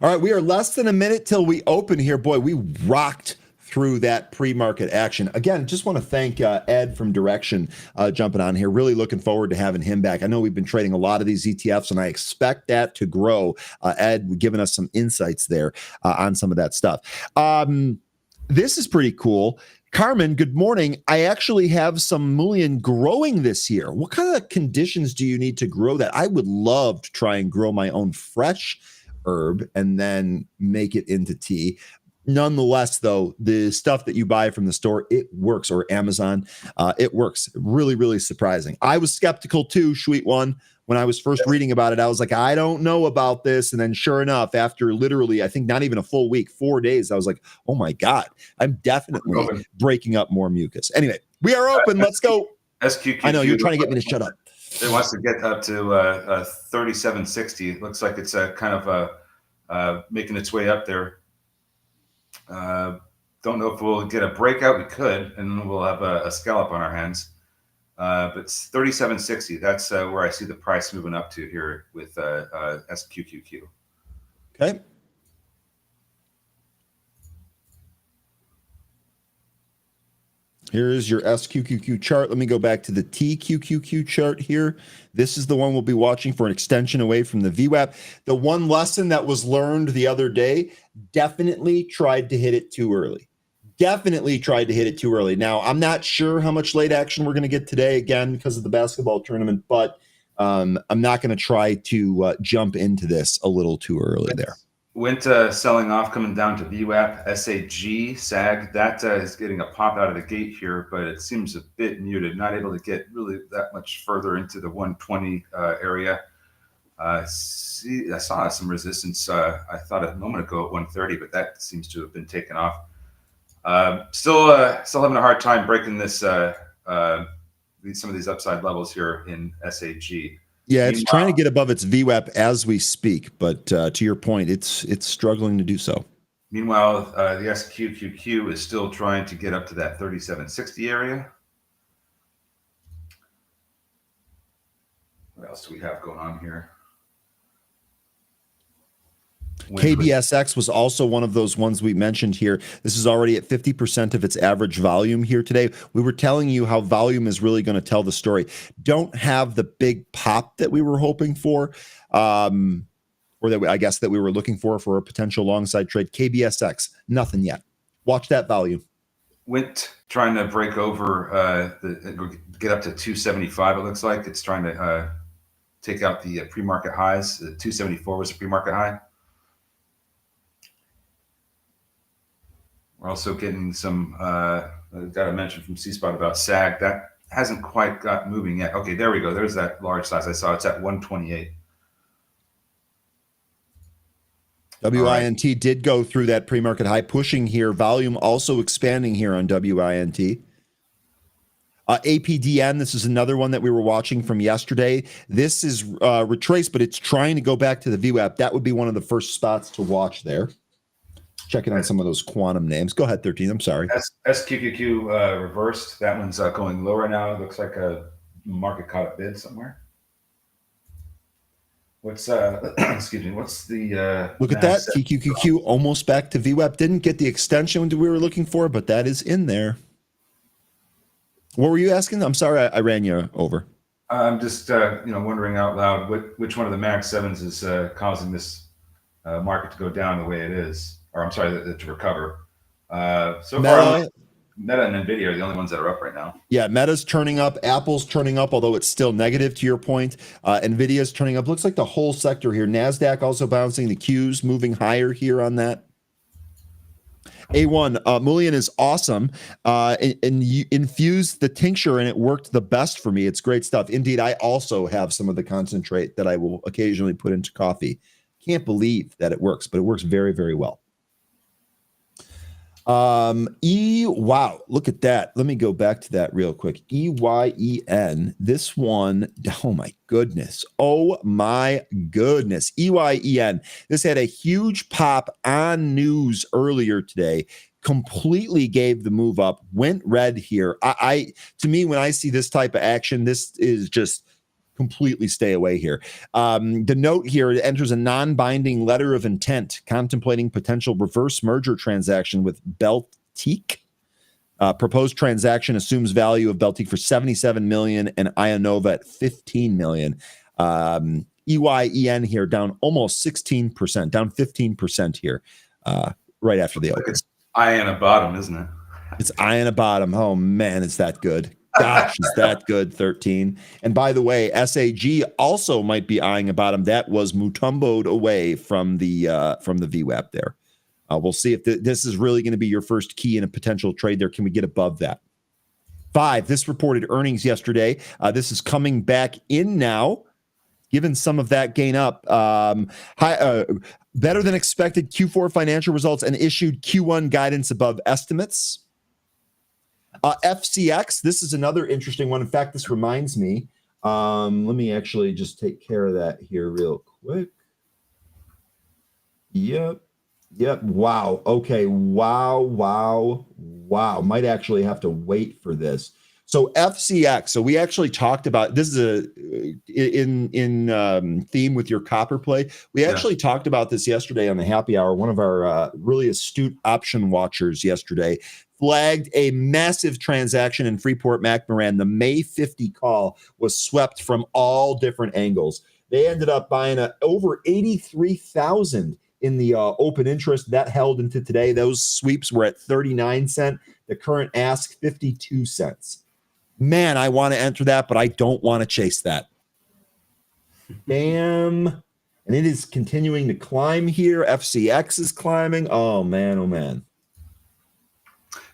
All right. We are less than a minute till we open here. Boy, we rocked through that pre-market action. Again, just want to thank Ed from Direxion jumping on here. Really looking forward to having him back. I know we've been trading a lot of these ETFs, and I expect that to grow. Ed giving us some insights there on some of that stuff. This is pretty cool. Carmen, good morning. I actually have some mullion growing this year. What kind of conditions do you need to grow that? I would love to try and grow my own fresh herb and then make it into tea. Nonetheless, though, the stuff that you buy from the store, it works, or Amazon, it works. Really, really surprising. I was skeptical too, Sweet One. When I was first reading about it, I was like, I don't know about this. And then sure enough, after literally, I think not even a full week, 4 days, I was like, oh my God, I'm definitely breaking up more mucus. Anyway, we are open. Let's go. SQQQ. I know you're trying to get me to shut up. It wants to get up to 3760. It looks like it's kind of making its way up there. Don't know if we'll get a breakout. We could, and then we'll have a scallop on our hands. But it's 3760. That's where I see the price moving up to here with SQQQ. Okay. Here is your SQQQ chart. Let me go back to the TQQQ chart here. This is the one we'll be watching for an extension away from the VWAP. The one lesson that was learned the other day, definitely tried to hit it too early. Definitely tried to hit it too early. Now, I'm not sure how much late action we're going to get today, again, because of the basketball tournament, but I'm not going to try to jump into this a little too early there. Went selling off, coming down to VWAP, SAG, SAG. That is getting a pop out of the gate here, but it seems a bit muted. Not able to get really that much further into the 120 area. I saw some resistance. I thought a moment ago at 130, but that seems to have been taken off. Still having a hard time breaking this. Some of these upside levels here in SAG. Yeah, it's trying to get above its VWAP as we speak, but to your point, it's struggling to do so. Meanwhile, the SQQQ is still trying to get up to that 3760 area. What else do we have going on here? KBSX was also one of those ones we mentioned here. This is already at 50% of its average volume here today. We were telling you how volume is really going to tell the story. Don't have the big pop that we were hoping for, or I guess that we were looking for a potential long side trade. KBSX, nothing yet. Watch that volume. Went trying to break over, get up to 275. It looks like it's trying to take out the pre-market highs. The 274 was a pre-market high. We're also getting some, got a mention from C-Spot about SAG. That hasn't quite got moving yet. Okay, there we go. There's that large size I saw. It's at 128. WINT did go through that pre-market high, pushing here. Volume also expanding here on WINT. APDN, this is another one that we were watching from yesterday. This is retraced, but it's trying to go back to the VWAP. That would be one of the first spots to watch there. Checking on some of those quantum names. Go ahead, 13. I'm sorry. SQQQ reversed. That one's going lower now. It looks like a market caught a bid somewhere. What's excuse me? What's the look at that? TQQQ almost back to VWAP. Didn't get the extension we were looking for, but that is in there. What were you asking? I'm sorry, I ran you over. I'm just wondering out loud which one of the Mag 7s is causing this market to go down the way it is. Or I'm sorry, to recover. So far, Meta and Nvidia are the only ones that are up right now. Yeah, Meta's turning up, Apple's turning up, although it's still negative to your point. Nvidia's turning up. Looks like the whole sector here. NASDAQ also bouncing. The Qs moving higher here on that. A1, mullion is awesome. And you infused the tincture and it worked the best for me. It's great stuff. Indeed, I also have some of the concentrate that I will occasionally put into coffee. Can't believe that it works, but it works very, very well. Wow, look at that. Let me go back to that real quick. EYEN, this one, oh my goodness. EYEN, this had a huge pop on news earlier today, completely gave the move up, went red here. To me, when I see this type of action, this is just completely stay away here. The note here enters a non-binding letter of intent contemplating potential reverse merger transaction with Beltique. Proposed transaction assumes value of Beltique for $77 million and Ionova at $15 million. EYEN here down almost 16%, down 15% here right after the open. It's eye on a bottom, isn't it? It's eye on a bottom. Oh, man, it's that good. Gosh, is that good, 13. And by the way, SAG also might be eyeing a bottom. That was Mutombo'd away from the VWAP there. We'll see if this is really going to be your first key in a potential trade there. Can we get above that? 5, this reported earnings yesterday. This is coming back in now, given some of that gain up. Better than expected Q4 financial results and issued Q1 guidance above estimates. FCX, this is another interesting one. In fact, this reminds me. Let me actually just take care of that here real quick. Yep. Wow. Okay. Wow. Might actually have to wait for this. So FCX. So we actually talked about this is in theme with your copper play. We actually talked about this yesterday on the happy hour. One of our really astute option watchers yesterday flagged a massive transaction in Freeport-McMoRan. The May 50 call was swept from all different angles. They ended up buying over 83,000 in the open interest. That held into today. Those sweeps were at 39 cents. The current ask, 52 cents. Man, I want to enter that, but I don't want to chase that. Damn. And it is continuing to climb here. FCX is climbing. Oh, man.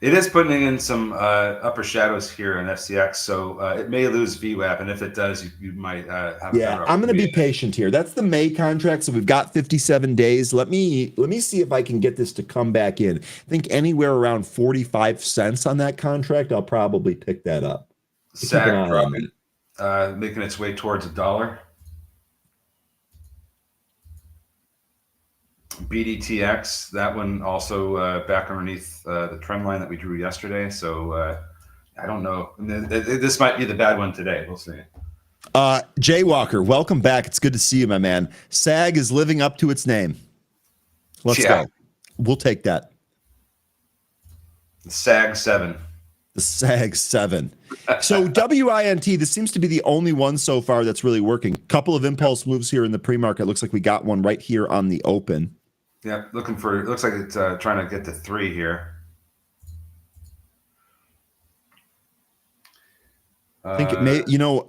It is putting in some upper shadows here in FCX, so it may lose VWAP, and if it does, you might have. Yeah, I'm going to be patient here. That's the May contract, so we've got 57 days. Let me see if I can get this to come back in. I think anywhere around 45 cents on that contract, I'll probably pick that up. SAG making its way towards $1. BDTX, that one also back underneath the trend line that we drew yesterday. So I don't know. This might be the bad one today. We'll see. Jay Walker, welcome back. It's good to see you, my man. SAG is living up to its name. Let's go. We'll take that. The SAG 7. The SAG 7. So WINT, this seems to be the only one so far that's really working. Couple of impulse moves here in the pre-market. Looks like we got one right here on the open. Yeah, it looks like it's trying to get to 3 here. I think it may,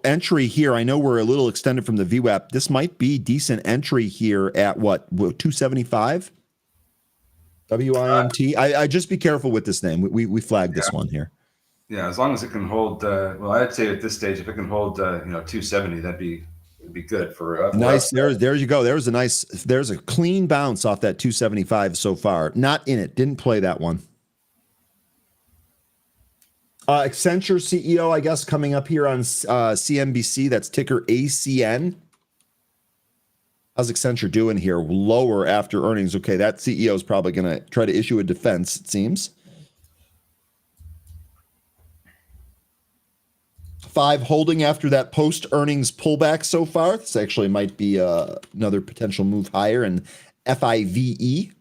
entry here. I know we're a little extended from the VWAP. This might be decent entry here at what 275? WINT. I just be careful with this name. We flagged this one here. Yeah, as long as it can hold. Well, I'd say at this stage, if it can hold, 270, that'd be good for nice. There you go. There's a clean bounce off that 275 so far. Not in it. Didn't play that one. Accenture CEO, I guess, coming up here on CNBC. That's ticker ACN. How's Accenture doing here? Lower after earnings. Okay, that CEO is probably going to try to issue a defense, it seems. 5 holding after that post-earnings pullback so far. This actually might be another potential move higher. And FIVE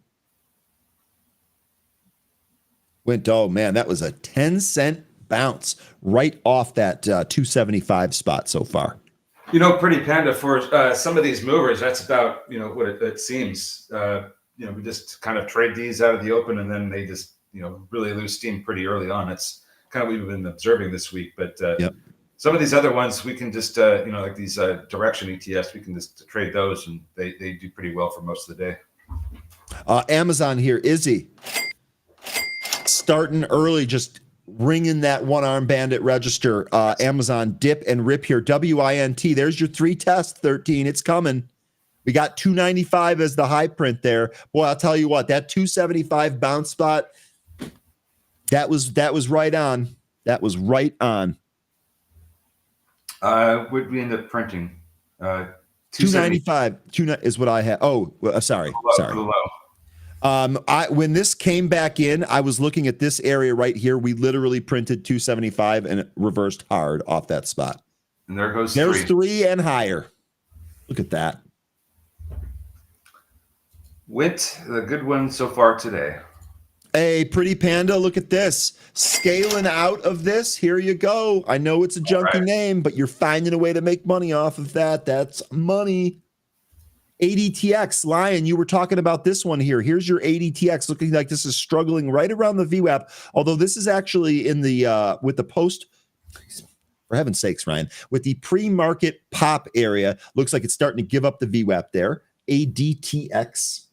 went, oh man, that was a 10-cent bounce right off that 275 spot so far. Pretty Panda, for some of these movers, that's about, what it seems. We just kind of trade these out of the open, and then they just, really lose steam pretty early on. It's kind of what we've been observing this week. But some of these other ones, we can just, like these Direxion ETFs, we can just trade those, and they do pretty well for most of the day. Amazon here, Izzy. Starting early, just ringing that one-arm bandit register. Amazon dip and rip here. WINT, there's your 3 test, 13. It's coming. We got 295 as the high print there. Boy, I'll tell you what, that 275 bounce spot, that was right on. That was right on. Would we end up printing? 295 is what I have. Oh, sorry. When this came back in, I was looking at this area right here. We literally printed 275 and it reversed hard off that spot. And there goes There's 3. 3 and higher. Look at that. Went the good one so far today. Hey, Pretty Panda, look at this. Scaling out of this. Here you go. I know it's a junky name, but you're finding a way to make money off of that. That's money. ADTX, Lion, you were talking about this one here. Here's your ADTX, looking like this is struggling right around the VWAP, although this is actually in the with the post, for heaven's sakes, Ryan, with the pre-market pop area. Looks like it's starting to give up the VWAP there. ADTX.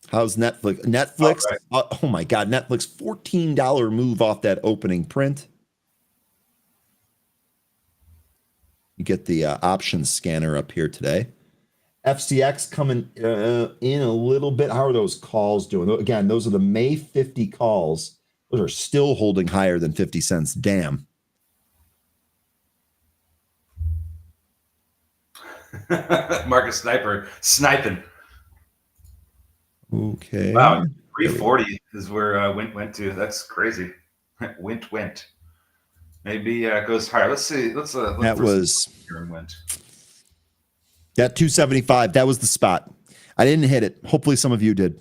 How's Netflix? Netflix, oh my God, Netflix, $14 move off that opening print. You get the options scanner up here today. FCX coming in a little bit. How are those calls doing? Again, those are the May 50 calls. Those are still holding higher than 50 cents. Damn. Market Sniper sniping. Okay. Wow, 340 is where went to. That's crazy. went. Maybe it goes higher. Let's see. Let's look that was went. That 275. That was the spot. I didn't hit it. Hopefully, some of you did.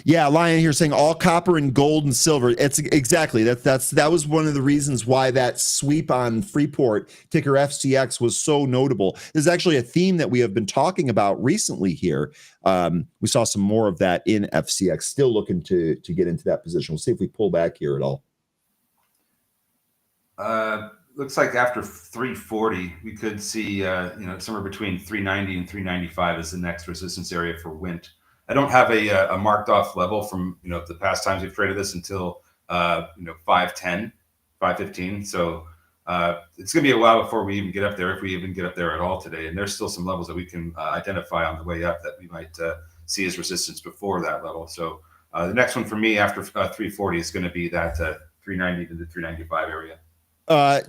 Yeah, Lion here saying all copper and gold and silver. It's exactly that was one of the reasons why that sweep on Freeport ticker FCX was so notable. There's actually a theme that we have been talking about recently here. We saw some more of that in FCX. Still looking to get into that position. We'll see if we pull back here at all. Looks like after 340, we could see somewhere between 390 and 395 is the next resistance area for Wint. I don't have a marked off level from the past times we've traded this until 510, 515. So it's going to be a while before we even get up there, if we even get up there at all today. And there's still some levels that we can identify on the way up that we might see as resistance before that level. So the next one for me after 340 is going to be that 390 to the 395 area.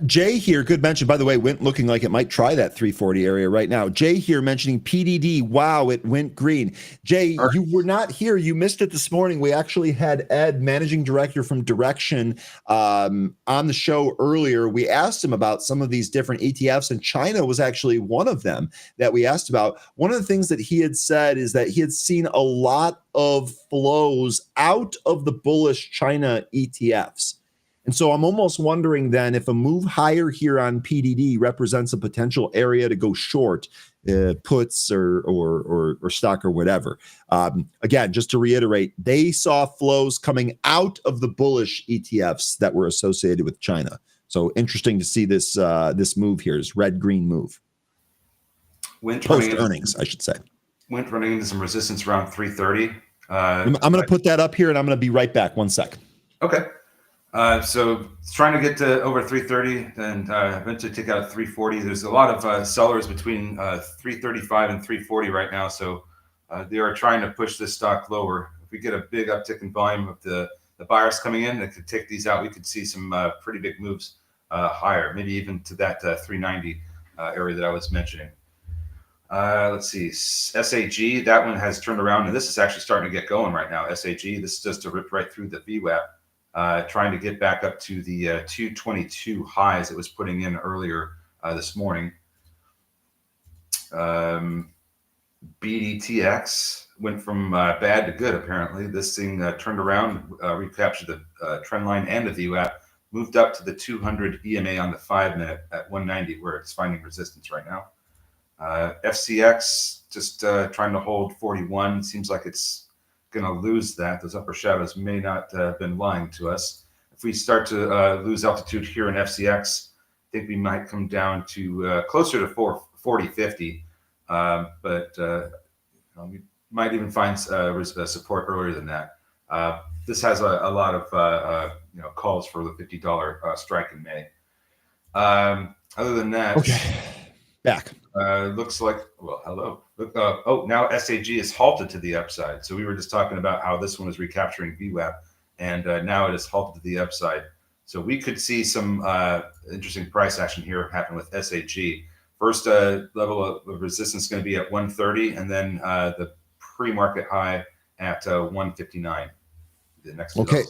Jay here, good mention. By the way, went looking like it might try that 340 area right now. Jay here mentioning PDD. Wow, it went green. Jay, you were not here. You missed it this morning. We actually had Ed, managing director from Direxion, on the show earlier. We asked him about some of these different ETFs, and China was actually one of them that we asked about. One of the things that he had said is that he had seen a lot of flows out of the bullish China ETFs. And so I'm almost wondering then if a move higher here on PDD represents a potential area to go short, puts or stock or whatever. Again, just to reiterate, they saw flows coming out of the bullish ETFs that were associated with China. So interesting to see this this move here, this red-green move. Post earnings, I should say. Went running into some resistance around 330. I'm going to put that up here, and I'm going to be right back. 1 sec. Okay. So it's trying to get to over 330 and eventually take out 340. There's a lot of sellers between 335 and 340 right now. So they are trying to push this stock lower. If we get a big uptick in volume of the buyers coming in that could take these out, we could see some pretty big moves higher, maybe even to that 390 area that I was mentioning. Let's see, SAG, that one has turned around, and this is actually starting to get going right now. SAG, this is just to rip right through the VWAP. Trying to get back up to the 222 highs it was putting in earlier this morning. BDTX went from bad to good, apparently. This thing turned around, recaptured the trend line and the VWAP, moved up to the 200 EMA on the 5-minute at 190, where it's finding resistance right now. FCX just trying to hold 41. Seems like it's going to lose that. Those upper shadows may not have been lying to us. If we start to lose altitude here in FCX, I think we might come down to closer to 40.50, but we might even find support earlier than that. This has a lot of calls for the $50 strike in May. Other than that, okay, back. Looks like, well, hello. Now SAG is halted to the upside. So we were just talking about how this one was recapturing VWAP, and now it is halted to the upside. So we could see some interesting price action here happen with SAG. First level of resistance is going to be at 130, and then the pre-market high at 159. The next. Okay.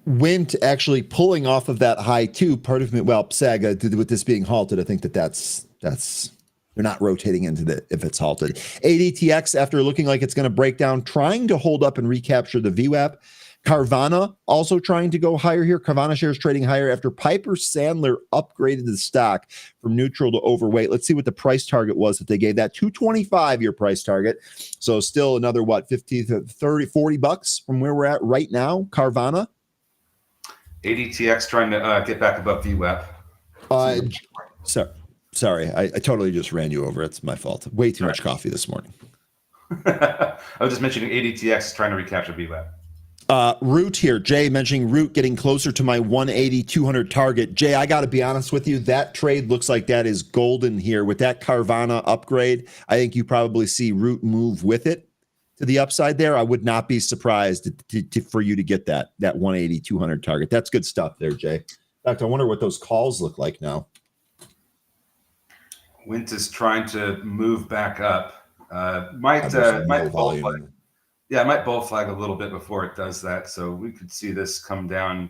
Went actually pulling off of that high too. Part of me, well, Saga with this being halted, I think that's they're not rotating into it if it's halted. ADTX, after looking like it's going to break down, trying to hold up and recapture the VWAP. Carvana also trying to go higher here. Carvana shares trading higher after Piper Sandler upgraded the stock from neutral to overweight. Let's see what the price target was that they gave that. 225 your price target. So still another, what, 50 to 30, 40 bucks from where we're at right now. Carvana. ADTX trying to get back above VWAP. Sorry, I totally just ran you over. It's my fault. Way too much coffee this morning. I was just mentioning ADTX trying to recapture VWAP. Root here, Jay mentioning Root getting closer to my 180, 200 target. Jay, I got to be honest with you. That trade looks like that is golden here. With that Carvana upgrade, I think you probably see Root move with it to the upside there. I would not be surprised for you to get that 180, 200 target. That's good stuff there, Jay. In fact, I wonder what those calls look like now. Wint is trying to move back up. Might bull flag. Yeah, it might bull flag a little bit before it does that. So we could see this come down,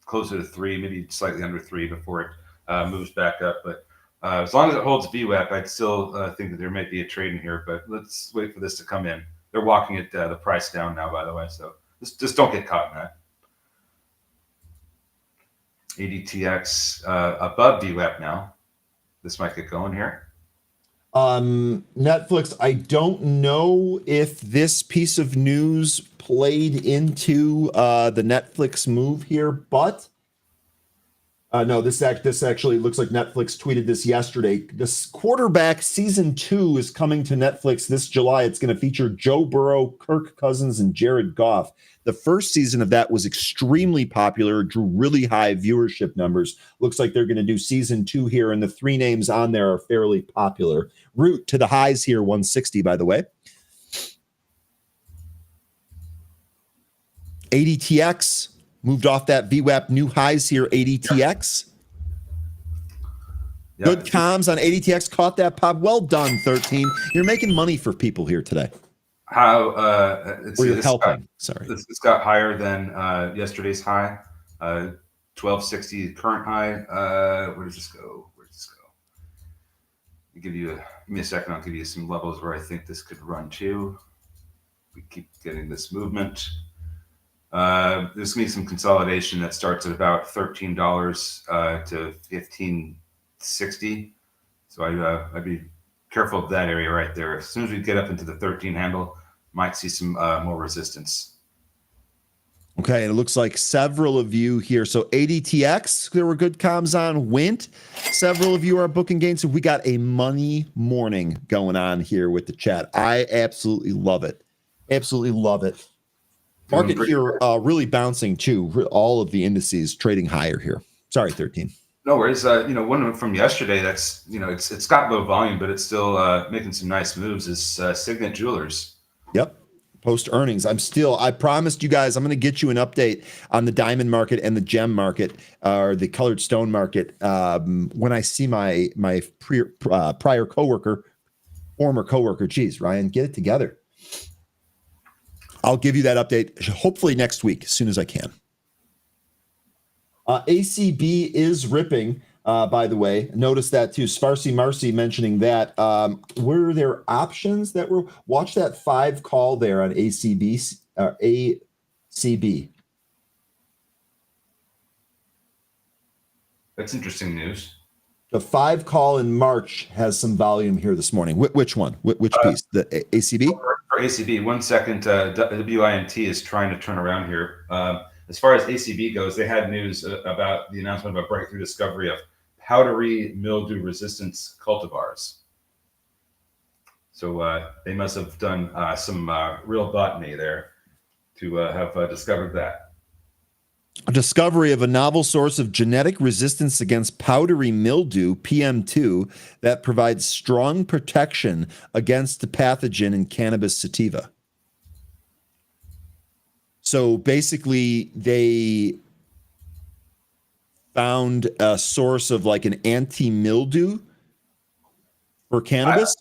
closer to 3, maybe slightly under 3 before it moves back up. But as long as it holds VWAP, I'd still think that there might be a trade in here. But let's wait for this to come in. They're walking it the price down now, by the way. So just don't get caught in that. ADTX above VWAP now. This might get going here. Netflix, I don't know if this piece of news played into the Netflix move here, but no, this actually looks like Netflix tweeted this yesterday. This Quarterback season 2 is coming to Netflix this July. It's going to feature Joe Burrow, Kirk Cousins, and Jared Goff. The first season of that was extremely popular, drew really high viewership numbers. Looks like they're going to do season 2 here, and the 3 names on there are fairly popular. Root to the highs here, 160, by the way. ADTX moved off that VWAP, new highs here, ADTX. Yep. Good comms on ADTX, caught that pop. Well done, 13. You're making money for people here today. You're helping. Sorry. It's got higher than yesterday's high, 1260 current high. Where does this go? Give me a second. I'll give you some levels where I think this could run to. We keep getting this movement. There's going to be some consolidation that starts at about $13 to $15.60. So I'd be careful of that area right there. As soon as we get up into the 13 handle, might see some more resistance. Okay, and it looks like several of you here. So ADTX, there were good comms on. Wint, several of you are booking gains. So we got a money morning going on here with the chat. I absolutely love it. Absolutely love it. Market here really bouncing too. All of the indices trading higher here. Sorry, 13. No worries. One from yesterday that's, it's got low volume, but it's still making some nice moves is Signet Jewelers. Yep. Post earnings. I promised you guys, I'm going to get you an update on the diamond market and the gem market, or the colored stone market, when I see my prior coworker, former coworker. Geez, Ryan, get it together. I'll give you that update hopefully next week as soon as I can. ACB is ripping, by the way. Notice that too. Sparsy Marcy mentioning that. Were there options that were? Watch that 5 call there on ACB. ACB. That's interesting news. The 5 call in March has some volume here this morning. Which one? Which piece? The ACB? For ACB, 1 second. WINT is trying to turn around here. As far as ACB goes, they had news about the announcement of a breakthrough discovery of powdery mildew resistance cultivars. So they must have done some real botany there to have discovered that. A discovery of a novel source of genetic resistance against powdery mildew, PM2, that provides strong protection against the pathogen in cannabis sativa. So basically, they found a source of like an anti-mildew for cannabis.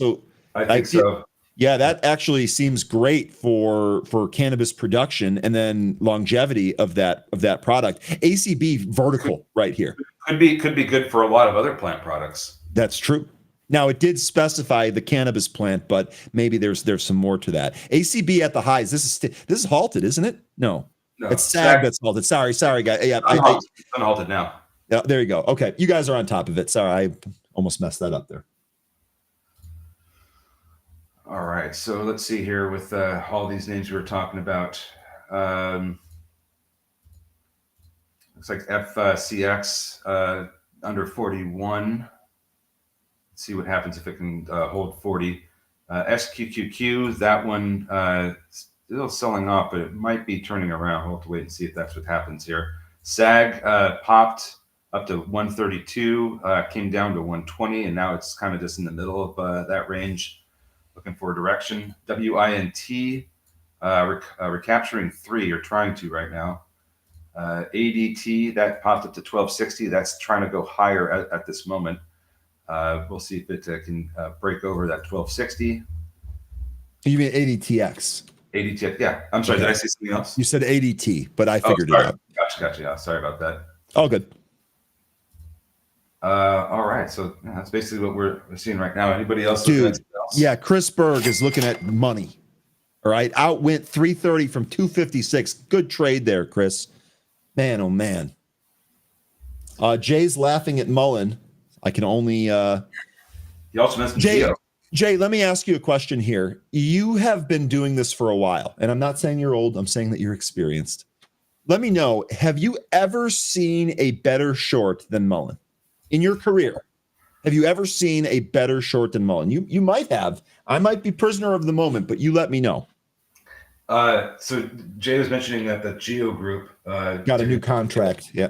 I think so. Yeah, that actually seems great for cannabis production and then longevity of that product. ACB vertical right here. Could be good for a lot of other plant products. That's true. Now it did specify the cannabis plant, but maybe there's some more to that. ACB at the highs. This is halted, isn't it? No, it's SAG that's halted. Sorry, guys. Yeah, it's unhalted now. Yeah, there you go. Okay, you guys are on top of it. Sorry, I almost messed that up there. All right, so let's see here with all these names we were talking about. Looks like FCX under 41. Let's see what happens if it can hold 40. SQQQ, that one still selling off, but it might be turning around. We'll have to wait and see if that's what happens here. SAG popped up to 132, came down to 120, and now it's kind of just in the middle of that range. Looking for a direction. WINT recapturing 3, or trying to right now. ADT, that popped up to 1260. That's trying to go higher at this moment. We'll see if it can break over that 1260. You mean ADTX? ADT, yeah. I'm sorry, okay. Did I say something else? You said ADT, but I figured it out. Gotcha. Yeah, sorry about that. All good. All right, so that's basically what we're seeing right now. Anybody else? Dude, yeah, Chris Berg is looking at money. All right, outwent 330 from 256. Good trade there, Chris. Man, oh man. Jay's laughing at Mullen. I can only. He also mentioned Geo. Jay, let me ask you a question here. You have been doing this for a while, and I'm not saying you're old. I'm saying that you're experienced. Let me know, have you ever seen a better short than Mullen in your career? Have you ever seen a better short than Mullen? You might have. I might be prisoner of the moment, but you let me know. So Jay was mentioning that the Geo Group got a new contract. Yeah,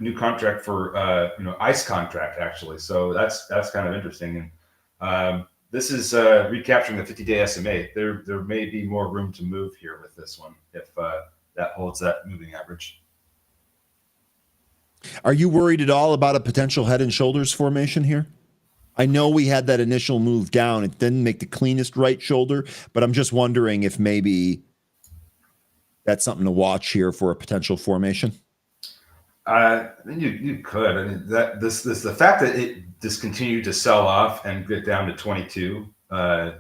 new contract for ICE contract actually. So that's kind of interesting. And this is recapturing the 50-day SMA. There may be more room to move here with this one if that holds that moving average. Are you worried at all about a potential head and shoulders formation here? I know we had that initial move down. It didn't make the cleanest right shoulder, but I'm just wondering if maybe that's something to watch here for a potential formation. You could. I mean, the fact that it just continued to sell off and get down to 22 and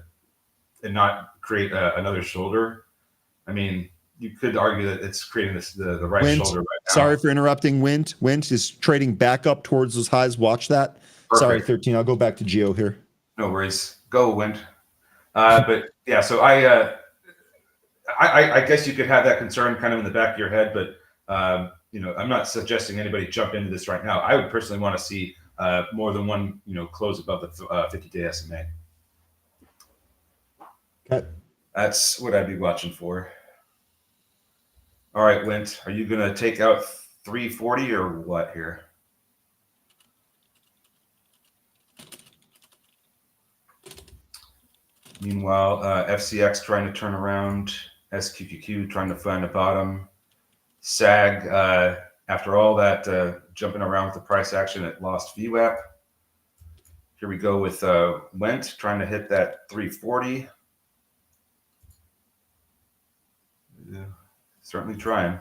not create another shoulder. I mean, you could argue that it's creating the right shoulder right now. Sorry for interrupting. Wint is trading back up towards those highs. Watch that. Perfect. Sorry, 13. I'll go back to Geo here. No worries. Go, Wint. But yeah, so I guess you could have that concern kind of in the back of your head, but I'm not suggesting anybody jump into this right now. I would personally want to see more than one, close above the 50-day SMA. Okay. That's what I'd be watching for. All right, Wint, are you going to take out 340 or what here? Meanwhile, FCX trying to turn around, SQQQ trying to find a bottom. SAG, after all that jumping around with the price action, it lost VWAP. Here we go with Went trying to hit that 340. Yeah, certainly trying.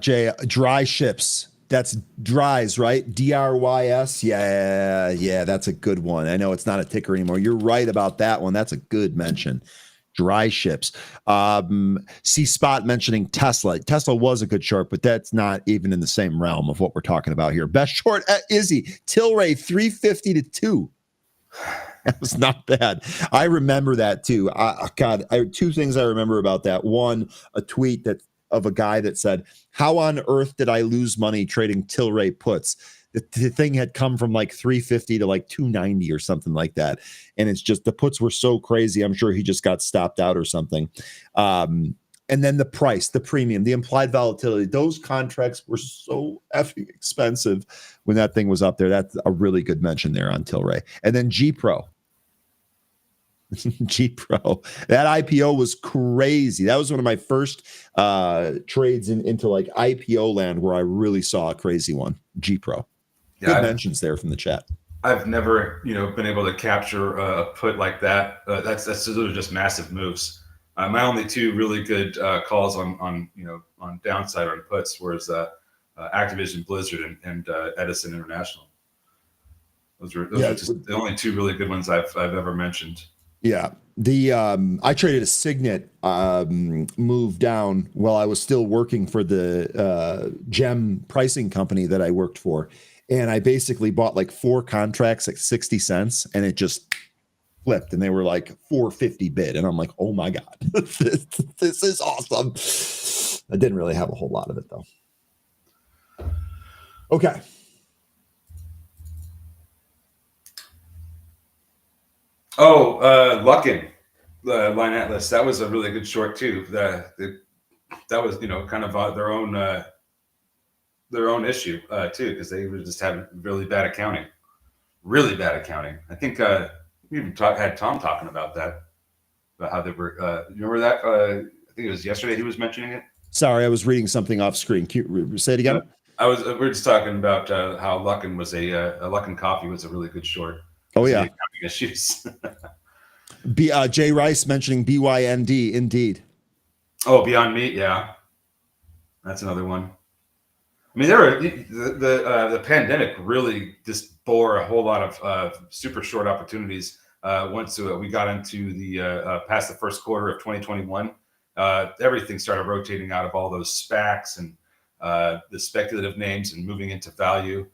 Jay, dry ships. That's Drys, right? DRYS. Yeah, that's a good one. I know it's not a ticker anymore. You're right about that one. That's a good mention. Dry ships. See Spot mentioning Tesla. Tesla was a good short, but that's not even in the same realm of what we're talking about here. Best short at Izzy. Tilray 350 to 2. That was not bad. I remember that too. Two things I remember about that. One, a tweet of a guy that said, "How on earth did I lose money trading Tilray puts?" The thing had come from like 350 to like 290 or something like that. And it's just the puts were so crazy. I'm sure he just got stopped out or something. And then the price, the premium, the implied volatility, those contracts were so effing expensive when that thing was up there. That's a really good mention there on Tilray. And then G Pro. G Pro. That IPO was crazy. That was one of my first trades into like IPO land where I really saw a crazy one. G Pro. Good mentions there from the chat. I've never, been able to capture a put like that. That's those are just massive moves. My only two really good calls on downside on puts was Activision Blizzard and Edison International. Those are just the only two really good ones I've ever mentioned. Yeah. I traded a Signet move down while I was still working for the gem pricing company that I worked for. And I basically bought like 4 contracts at 60 cents and it just flipped and they were like 450 bid. And I'm like, oh my God, this is awesome. I didn't really have a whole lot of it though. Okay. Oh, Luckin, the Line Atlas. That was a really good short too. That was kind of their own issue too, because they were just having really bad accounting. I think we even had Tom talking about that, about how they were. You remember that? I think it was yesterday he was mentioning it. Sorry, I was reading something off screen. Can you say it again? We were just talking about how Luckin was a Luckin Coffee was a really good short. Oh yeah. Issues. Jay Rice mentioning BYND, indeed. Oh, Beyond Meat, yeah, that's another one. I mean, the pandemic really just bore a whole lot of super short opportunities once we got into the past the first quarter of 2021. Everything started rotating out of all those SPACs and the speculative names and moving into value.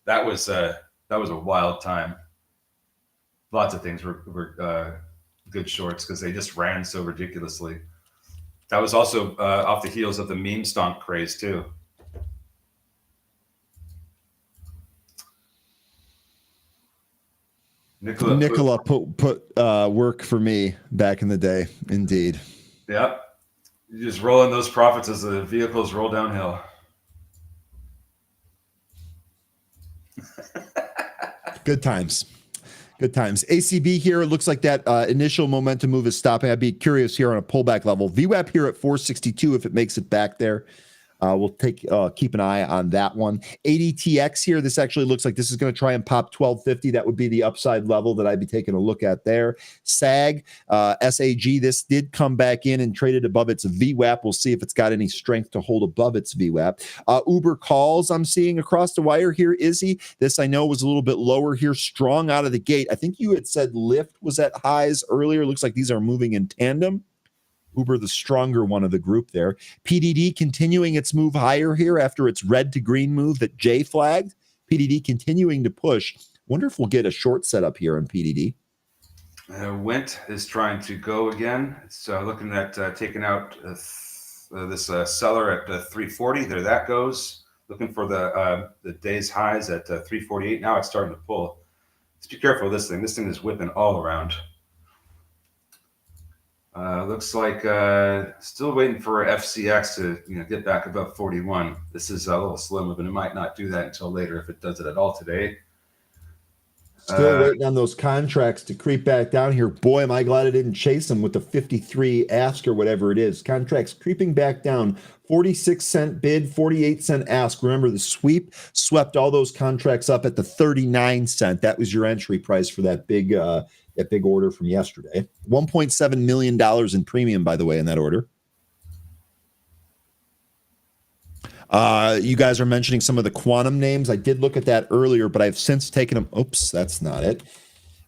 That was a wild time. Lots of things were good shorts because they just ran so ridiculously. That was also off the heels of the meme stomp craze too. Nicola put work for me back in the day, indeed. Yep. You just roll in those profits as the vehicles roll downhill. Good times. Good times. ACB here. It looks like that initial momentum move is stopping. I'd be curious here on a pullback level. VWAP here at 462 if it makes it back there. We'll keep an eye on that one. ADTX here. This actually looks like this is going to try and pop 1250. That would be the upside level that I'd be taking a look at there. SAG, SAG. This did come back in and traded above its VWAP. We'll see if it's got any strength to hold above its VWAP. Uber calls I'm seeing across the wire here. Izzy, this I know was a little bit lower here, strong out of the gate. I think you had said Lyft was at highs earlier. Looks like these are moving in tandem. Uber, the stronger one of the group there. PDD continuing its move higher here after its red to green move that Jay flagged. PDD continuing to push. Wonder if we'll get a short setup here in PDD. Wint is trying to go again. It's looking at taking out this seller at 340. There that goes. Looking for the day's highs at 348. Now it's starting to pull. Let's be careful of this thing. This thing is whipping all around. Looks like still waiting for FCX to get back above 41. This is a little slow moving. It might not do that until later if it does it at all today. Still waiting on those contracts to creep back down here. Boy, am I glad I didn't chase them with the 53 ask or whatever it is. Contracts creeping back down. 46-cent bid, 48-cent ask. Remember, the sweep swept all those contracts up at the 39-cent. That was your entry price for that big order from yesterday. $1.7 million in premium, by the way, in that order. You guys are mentioning some of the quantum names. I did look at that earlier, but I've since taken them. Oops, that's not it.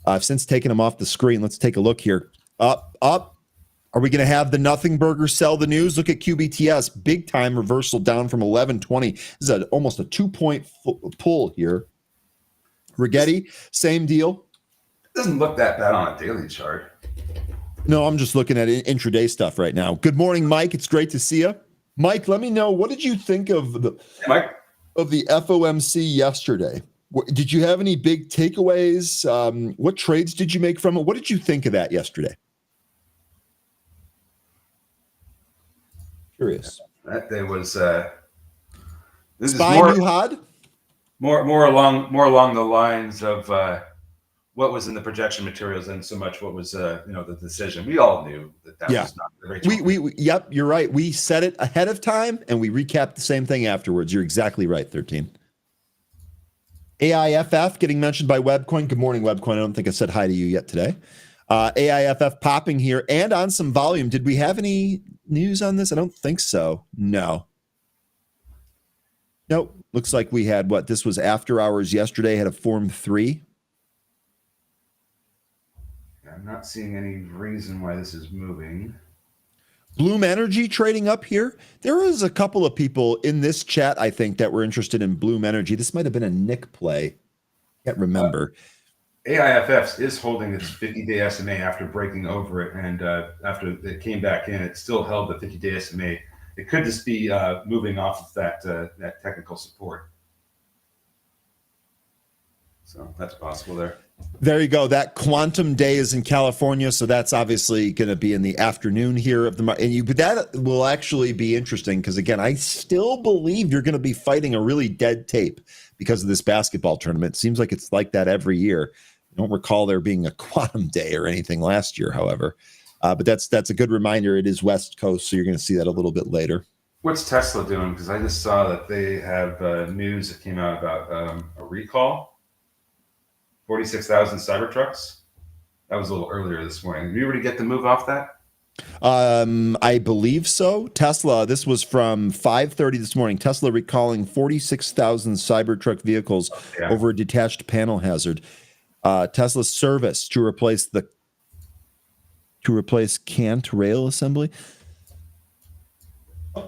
I've since taken them off the screen. Let's take a look here. Up. Are we going to have the Nothing Burger sell the news? Look at QBTS. Big time reversal down from 1120. This is almost a 2-point pull here. Rigetti, same deal. It doesn't look that bad on a daily chart. No, I'm just looking at intraday stuff right now. Good morning, Mike. It's great to see you. Mike, let me know, what did you think of the FOMC yesterday? Did you have any big takeaways? What trades did you make from it? What did you think of that yesterday? Curious. That day was this Spy New Hod? More along the lines of what was in the projection materials and so much what was the decision. We all knew that was not the right. Yep, you're right. We said it ahead of time and we recapped the same thing afterwards. You're exactly right, 13. AIFF getting mentioned by Webcoin. Good morning, Webcoin. I don't think I said hi to you yet today. AIFF popping here and on some volume. Did we have any news on this? I don't think so. No. Nope. Looks like we had what? This was after hours yesterday, had a Form 3. I'm not seeing any reason why this is moving. Bloom Energy trading up here. There was a couple of people in this chat, I think, that were interested in Bloom Energy. This might have been a Nick play. Can't remember. AIFF is holding its 50-day SMA after breaking over it, and after it came back in, it still held the 50-day SMA. It could just be moving off of that technical support. So that's possible there. There you go. That quantum day is in California, so that's obviously going to be in the afternoon here of the and but that will actually be interesting because again, I still believe you're going to be fighting a really dead tape because of this basketball tournament. It seems like it's like that every year. I don't recall there being a quantum day or anything last year, however. But that's a good reminder. It is West Coast, so you're going to see that a little bit later. What's Tesla doing? Because I just saw that they have news that came out about a recall. 46,000 Cybertrucks. That was a little earlier this morning. Did you already get the move off that? I believe so. Tesla, this was from 5:30 this morning. Tesla recalling 46,000 Cybertruck vehicles over a detached panel hazard. Tesla service to replace cant rail assembly.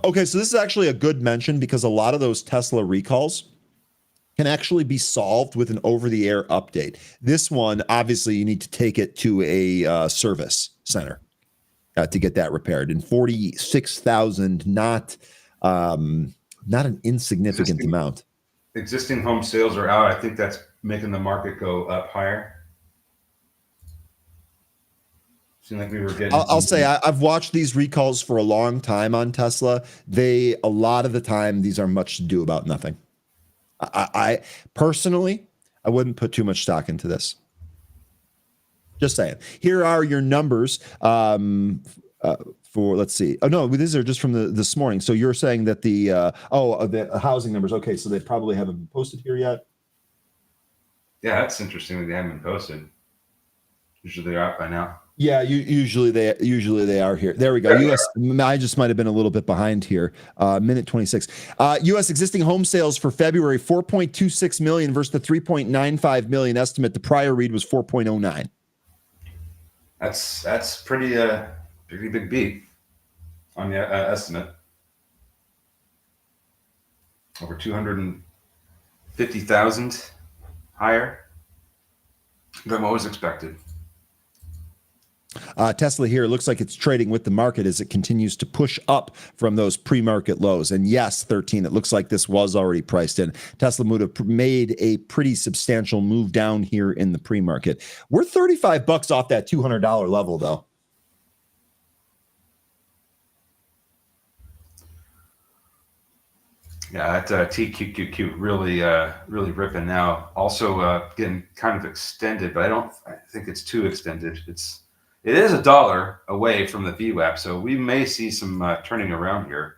Okay, so this is actually a good mention because a lot of those Tesla recalls can actually be solved with an over-the-air update. This one, obviously, you need to take it to a service center to get that repaired. And 46,000, not an insignificant amount. Existing home sales are out. I think that's making the market go up higher. Seemed like we were getting. I'll say I've watched these recalls for a long time on Tesla. A lot of the time, these are much ado about nothing. I personally, I wouldn't put too much stock into this. Just saying. Here are your numbers for, let's see. Oh, no, these are just from this morning. So you're saying that the housing numbers. Okay, so they probably haven't been posted here yet. Yeah, that's interesting that they haven't been posted. Usually they're out by now. Yeah, usually they are here. There we go. U.S. I just might have been a little bit behind here. Minute 26. U.S. existing home sales for February 4.26 million versus the 3.95 million estimate. The prior read was 4.09. That's pretty big beat on the estimate. Over 250,000 higher than what was expected. Tesla here looks like it's trading with the market as it continues to push up from those pre-market lows. And yes, 13, it looks like this was already priced in. Tesla would have made a pretty substantial move down here in the pre-market. We're $35 off that $200 level, though. Yeah, that TQQQ really ripping now. Also getting kind of extended, but I think it's too extended. It is $1 away from the VWAP, so we may see some turning around here.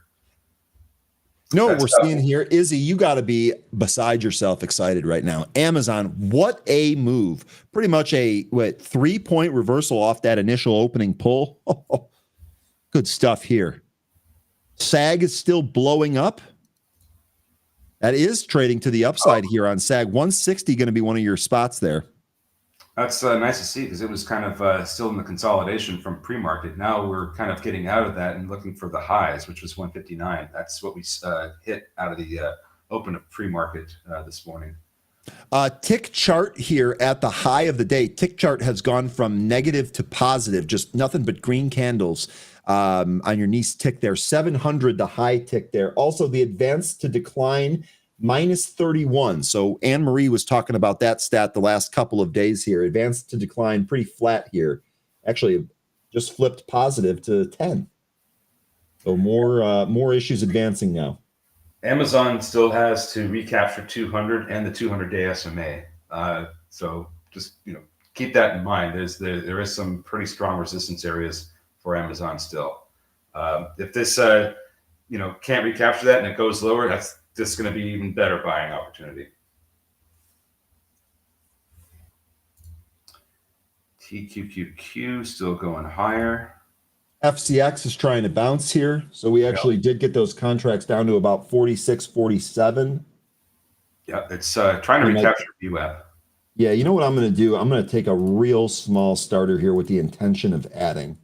What we're seeing here, Izzy, you got to be beside yourself excited right now. Amazon, what a move. Pretty much a 3-point reversal off that initial opening pull. Good stuff here. SAG is still blowing up. That is trading to the upside here on SAG. 160 going to be one of your spots there. That's nice to see because it was kind of still in the consolidation from pre-market. Now we're kind of getting out of that and looking for the highs, which was 159. That's what we hit out of the open of pre-market this morning. Tick chart here at the high of the day. Tick chart has gone from negative to positive, just nothing but green candles on your nice tick there. 700, the high tick there. Also, the advance to decline minus 31. So Anne-Marie was talking about that stat the last couple of days here. Advanced to decline pretty flat here. Actually, just flipped positive to 10. So more issues advancing now. Amazon still has to recapture 200 and the 200-day SMA. So just keep that in mind. There is some pretty strong resistance areas for Amazon still. If this can't recapture that and it goes lower, that's just going to be even better buying opportunity. TQQQ still going higher. FCX is trying to bounce here. So we actually did get those contracts down to about 46, 47. Yeah, it's trying to recapture VWAP. Yeah, you know what I'm going to do? I'm going to take a real small starter here with the intention of adding.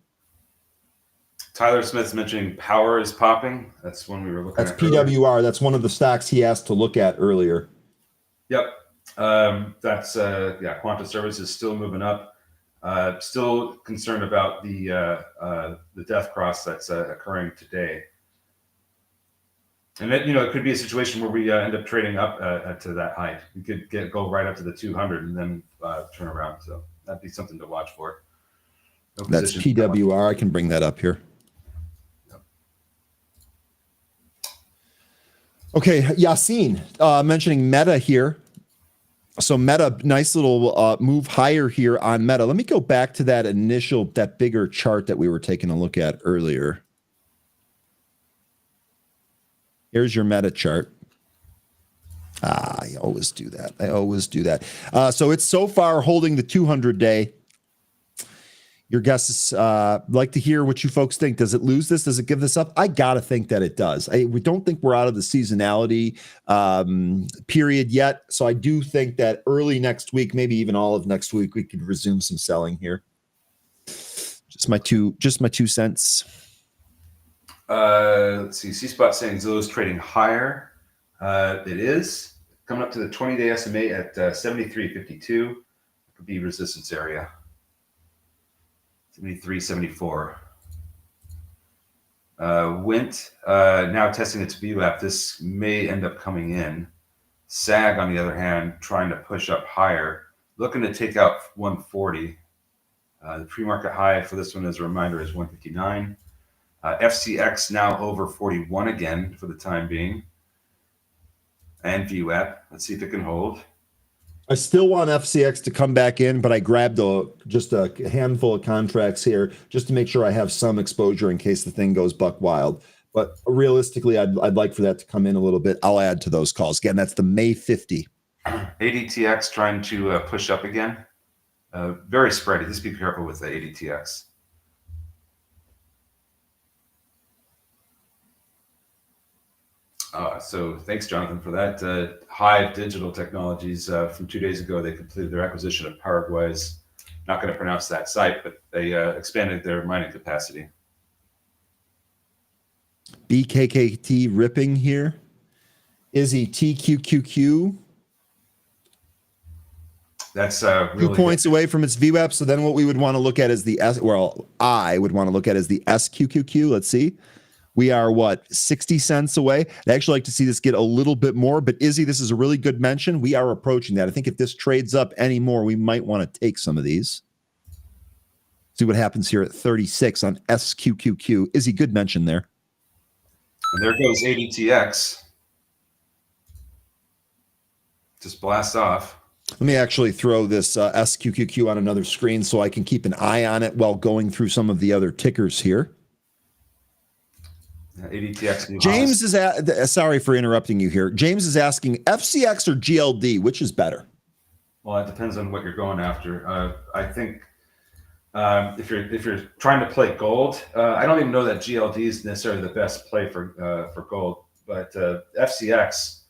Tyler Smith's mentioning power is popping. That's one we were looking That's at. That's PWR. Earlier. That's one of the stocks he asked to look at earlier. Yep. That's Quanta Services is still moving up. Still concerned about the death cross that's occurring today. And it could be a situation where we end up trading up to that height. We could go right up to the 200 and then turn around. So that'd be something to watch for. No That's PWR. I can bring that up here. Yep. Okay, Yassine mentioning Meta here. So Meta, nice little move higher here on Meta. Let me go back to that bigger chart that we were taking a look at earlier. Here's your Meta chart. I always do that. So it's so far holding the 200-day. Your guess is, like to hear what you folks think. Does it lose this? Does it give this up? I got to think that it does. We don't think we're out of the seasonality period yet. So I do think that early next week, maybe even all of next week, we could resume some selling here. Just my two cents. Let's see. C-Spot saying Zillow's trading higher. It is coming up to the 20-day SMA at 73.52. Could be resistance area. 73.74. Wint now testing its VWAP. This may end up coming in. SAG, on the other hand, trying to push up higher, looking to take out 140. The pre-market high for this one, as a reminder, is 159. FCX now over 41 again for the time being. And VWAP. Let's see if it can hold. I still want FCX to come back in, but I grabbed just a handful of contracts here just to make sure I have some exposure in case the thing goes buck wild. But realistically, I'd like for that to come in a little bit. I'll add to those calls. Again, that's the May 50. ADTX trying to push up again. Very spready. Just be careful with the ADTX. So thanks, Jonathan, for that. Hive Digital Technologies from 2 days ago, they completed their acquisition of Paraguay's, not going to pronounce that site, but they expanded their mining capacity. BKKT ripping here. Izzy TQQQ. That's really 2 points away from its VWAP. So then what we would want to look at is I would want to look at is the SQQQ. Let's see. We are 60 cents away. I'd actually like to see this get a little bit more, but Izzy, this is a really good mention. We are approaching that. I think if this trades up anymore, we might want to take some of these. See what happens here at 36 on SQQQ. Izzy, good mention there. And there goes ADTX. Just blast off. Let me actually throw this SQQQ on another screen so I can keep an eye on it while going through some of the other tickers here. ADTX. James is sorry for interrupting you here. James is asking FCX or GLD, which is better? Well, it depends on what you're going after. I think if you're trying to play gold, I don't even know that GLD is necessarily the best play for gold, but FCX,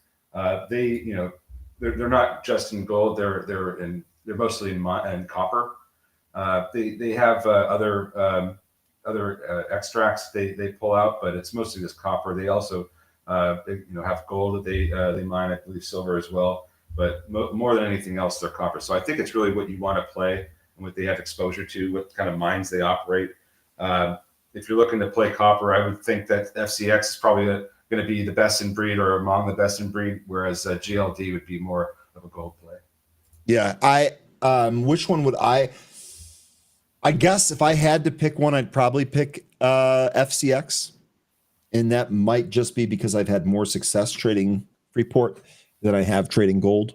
they're not just in gold. They're mostly in copper. They have other extracts they pull out, but it's mostly just copper. They also have gold that they mine, I believe silver as well, but more than anything else, they're copper. So I think it's really what you want to play and what they have exposure to, what kind of mines they operate. If you're looking to play copper, I would think that FCX is probably going to be the best in breed or among the best in breed, whereas GLD would be more of a gold play. Yeah, which one would I guess if I had to pick one, I'd probably pick FCX. And that might just be because I've had more success trading Freeport than I have trading gold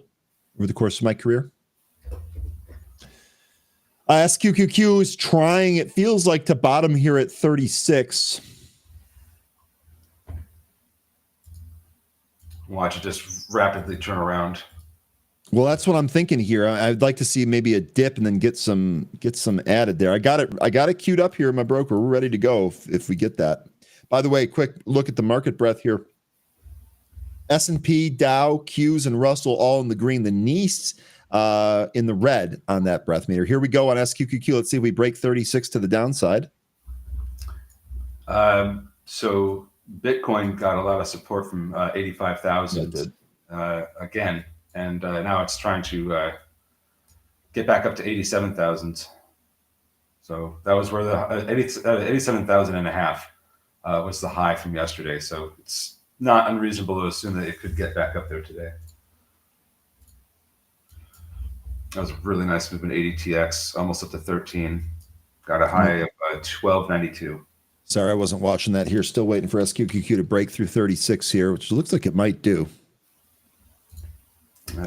over the course of my career. SQQQ is trying, it feels like, to bottom here at 36. Watch it just rapidly turn around. Well, that's what I'm thinking here. I'd like to see maybe a dip and then get some added there. I got it queued up here, my broker. We're ready to go if we get that. By the way, quick look at the market breadth here. S&P, Dow, Qs, and Russell all in the green. The NICE in the red on that breadth meter. Here we go on SQQQ. Let's see if we break 36 to the downside. So Bitcoin got a lot of support from 85,000 again, and now it's trying to get back up to 87,000. So that was where the 87,000 and a half was the high from yesterday. So it's not unreasonable to assume that it could get back up there today. That was a really nice movement. ADTX almost up to 13, got a high of 1292. Sorry, I wasn't watching that here. Still waiting for SQQQ to break through 36 here, which looks like it might do.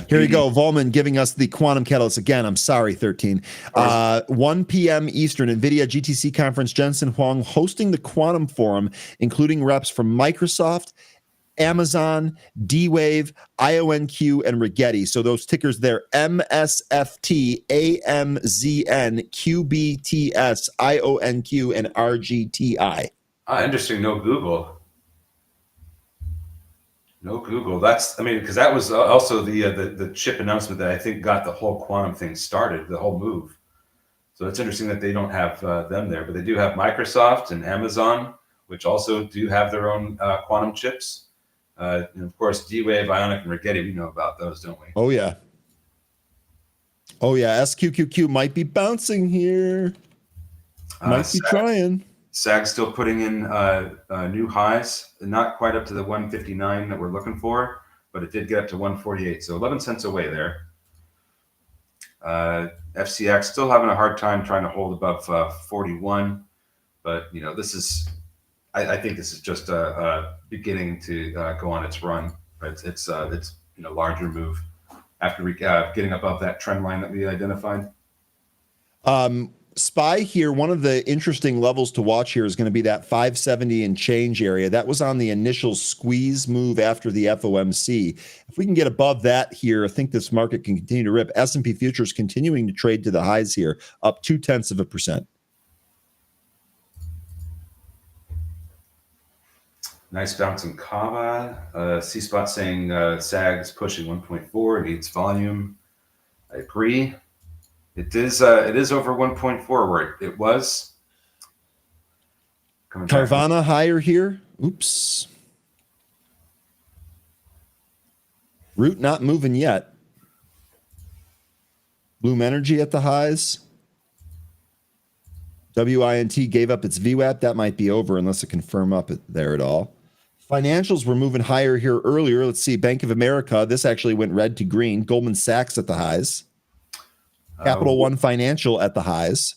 Here you go. Volman giving us the quantum catalyst again. I'm sorry, 13. 1 p.m. Eastern, NVIDIA GTC conference. Jensen Huang hosting the quantum forum, including reps from Microsoft, Amazon, D-Wave, IONQ, and Rigetti. So those tickers there, MSFT, AMZN, QBTS, IONQ, and RGTI. Interesting. No Google. No Google. Because that was also the chip announcement that I think got the whole quantum thing started, the whole move. So it's interesting that they don't have them there, but they do have Microsoft and Amazon, which also do have their own quantum chips. And of course, D-Wave, Ionic, and Rigetti, we know about those, don't we? Oh, yeah. Oh, yeah. SQQQ might be bouncing here. Might be trying. SAG still putting in new highs, not quite up to the 159 that we're looking for, but it did get up to 148, so 11 cents away there. FCX still having a hard time trying to hold above 41, but this is, I think this is just beginning to go on its run. But it's larger move after getting above that trend line that we identified. SPY here, one of the interesting levels to watch here is going to be that 570 and change area. That was on the initial squeeze move after the FOMC. If we can get above that here, I think this market can continue to rip. S&P futures continuing to trade to the highs here, up 0.2%. Nice bounce in Kava. C-Spot saying SAG is pushing 1.4, needs volume. I agree. It is over 1.4 where it was. Carvana higher here. Oops. Root not moving yet. Bloom Energy at the highs. WINT gave up its VWAP. That might be over unless it can firm up there at all. Financials were moving higher here earlier. Let's see. Bank of America. This actually went red to green. Goldman Sachs at the highs. Capital One Financial at the highs.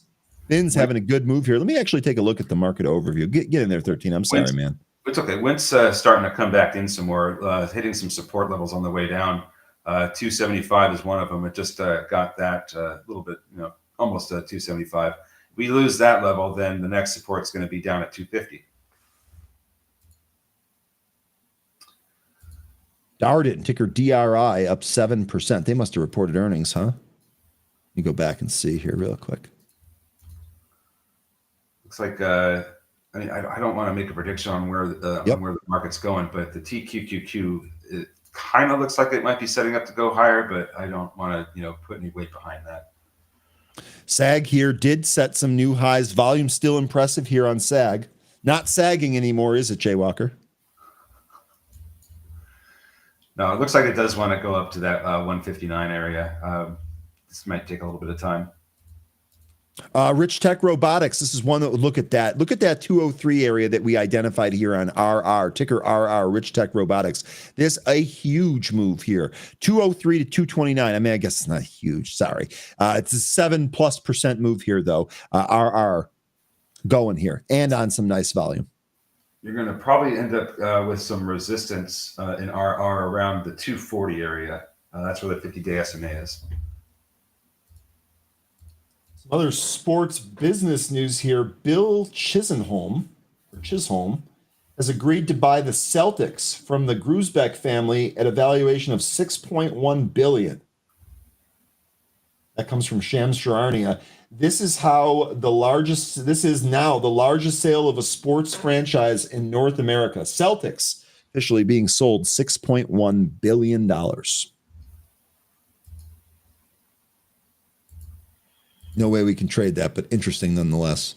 Finn's having a good move here. Let me actually take a look at the market overview. Get in there, 13. I'm sorry, man. It's okay. Went's starting to come back in some more, hitting some support levels on the way down. 275 is one of them. It just got that little bit, almost 275. If we lose that level, then the next support is going to be down at 250. Darden, ticker DRI, up 7%. They must have reported earnings, huh? Let me go back and see here real quick. Looks like I don't want to make a prediction on where the market's going, but the TQQQ, it kind of looks like it might be setting up to go higher, but I don't want to put any weight behind that. SAG here did set some new highs. Volume still impressive here on SAG. Not sagging anymore, is it, Jay Walker? No, it looks like it does want to go up to that 159 area. This might take a little bit of time. Rich Tech Robotics. This is one that would look at that. Look at that 203 area that we identified here on RR, ticker RR, Rich Tech Robotics. There's a huge move here. 203 to 229. I mean, I guess it's not huge. Sorry. It's a 7+% move here, though. RR going here and on some nice volume. You're going to probably end up with some resistance in RR around the 240 area. That's where the 50-day SMA is. Some other sports business news here. Bill Chisholm has agreed to buy the Celtics from the Grusbeck family at a valuation of $6.1 billion. That comes from Shams Shararnia. This is now the largest sale of a sports franchise in North America. Celtics officially being sold $6.1 billion. No way we can trade that, but interesting nonetheless.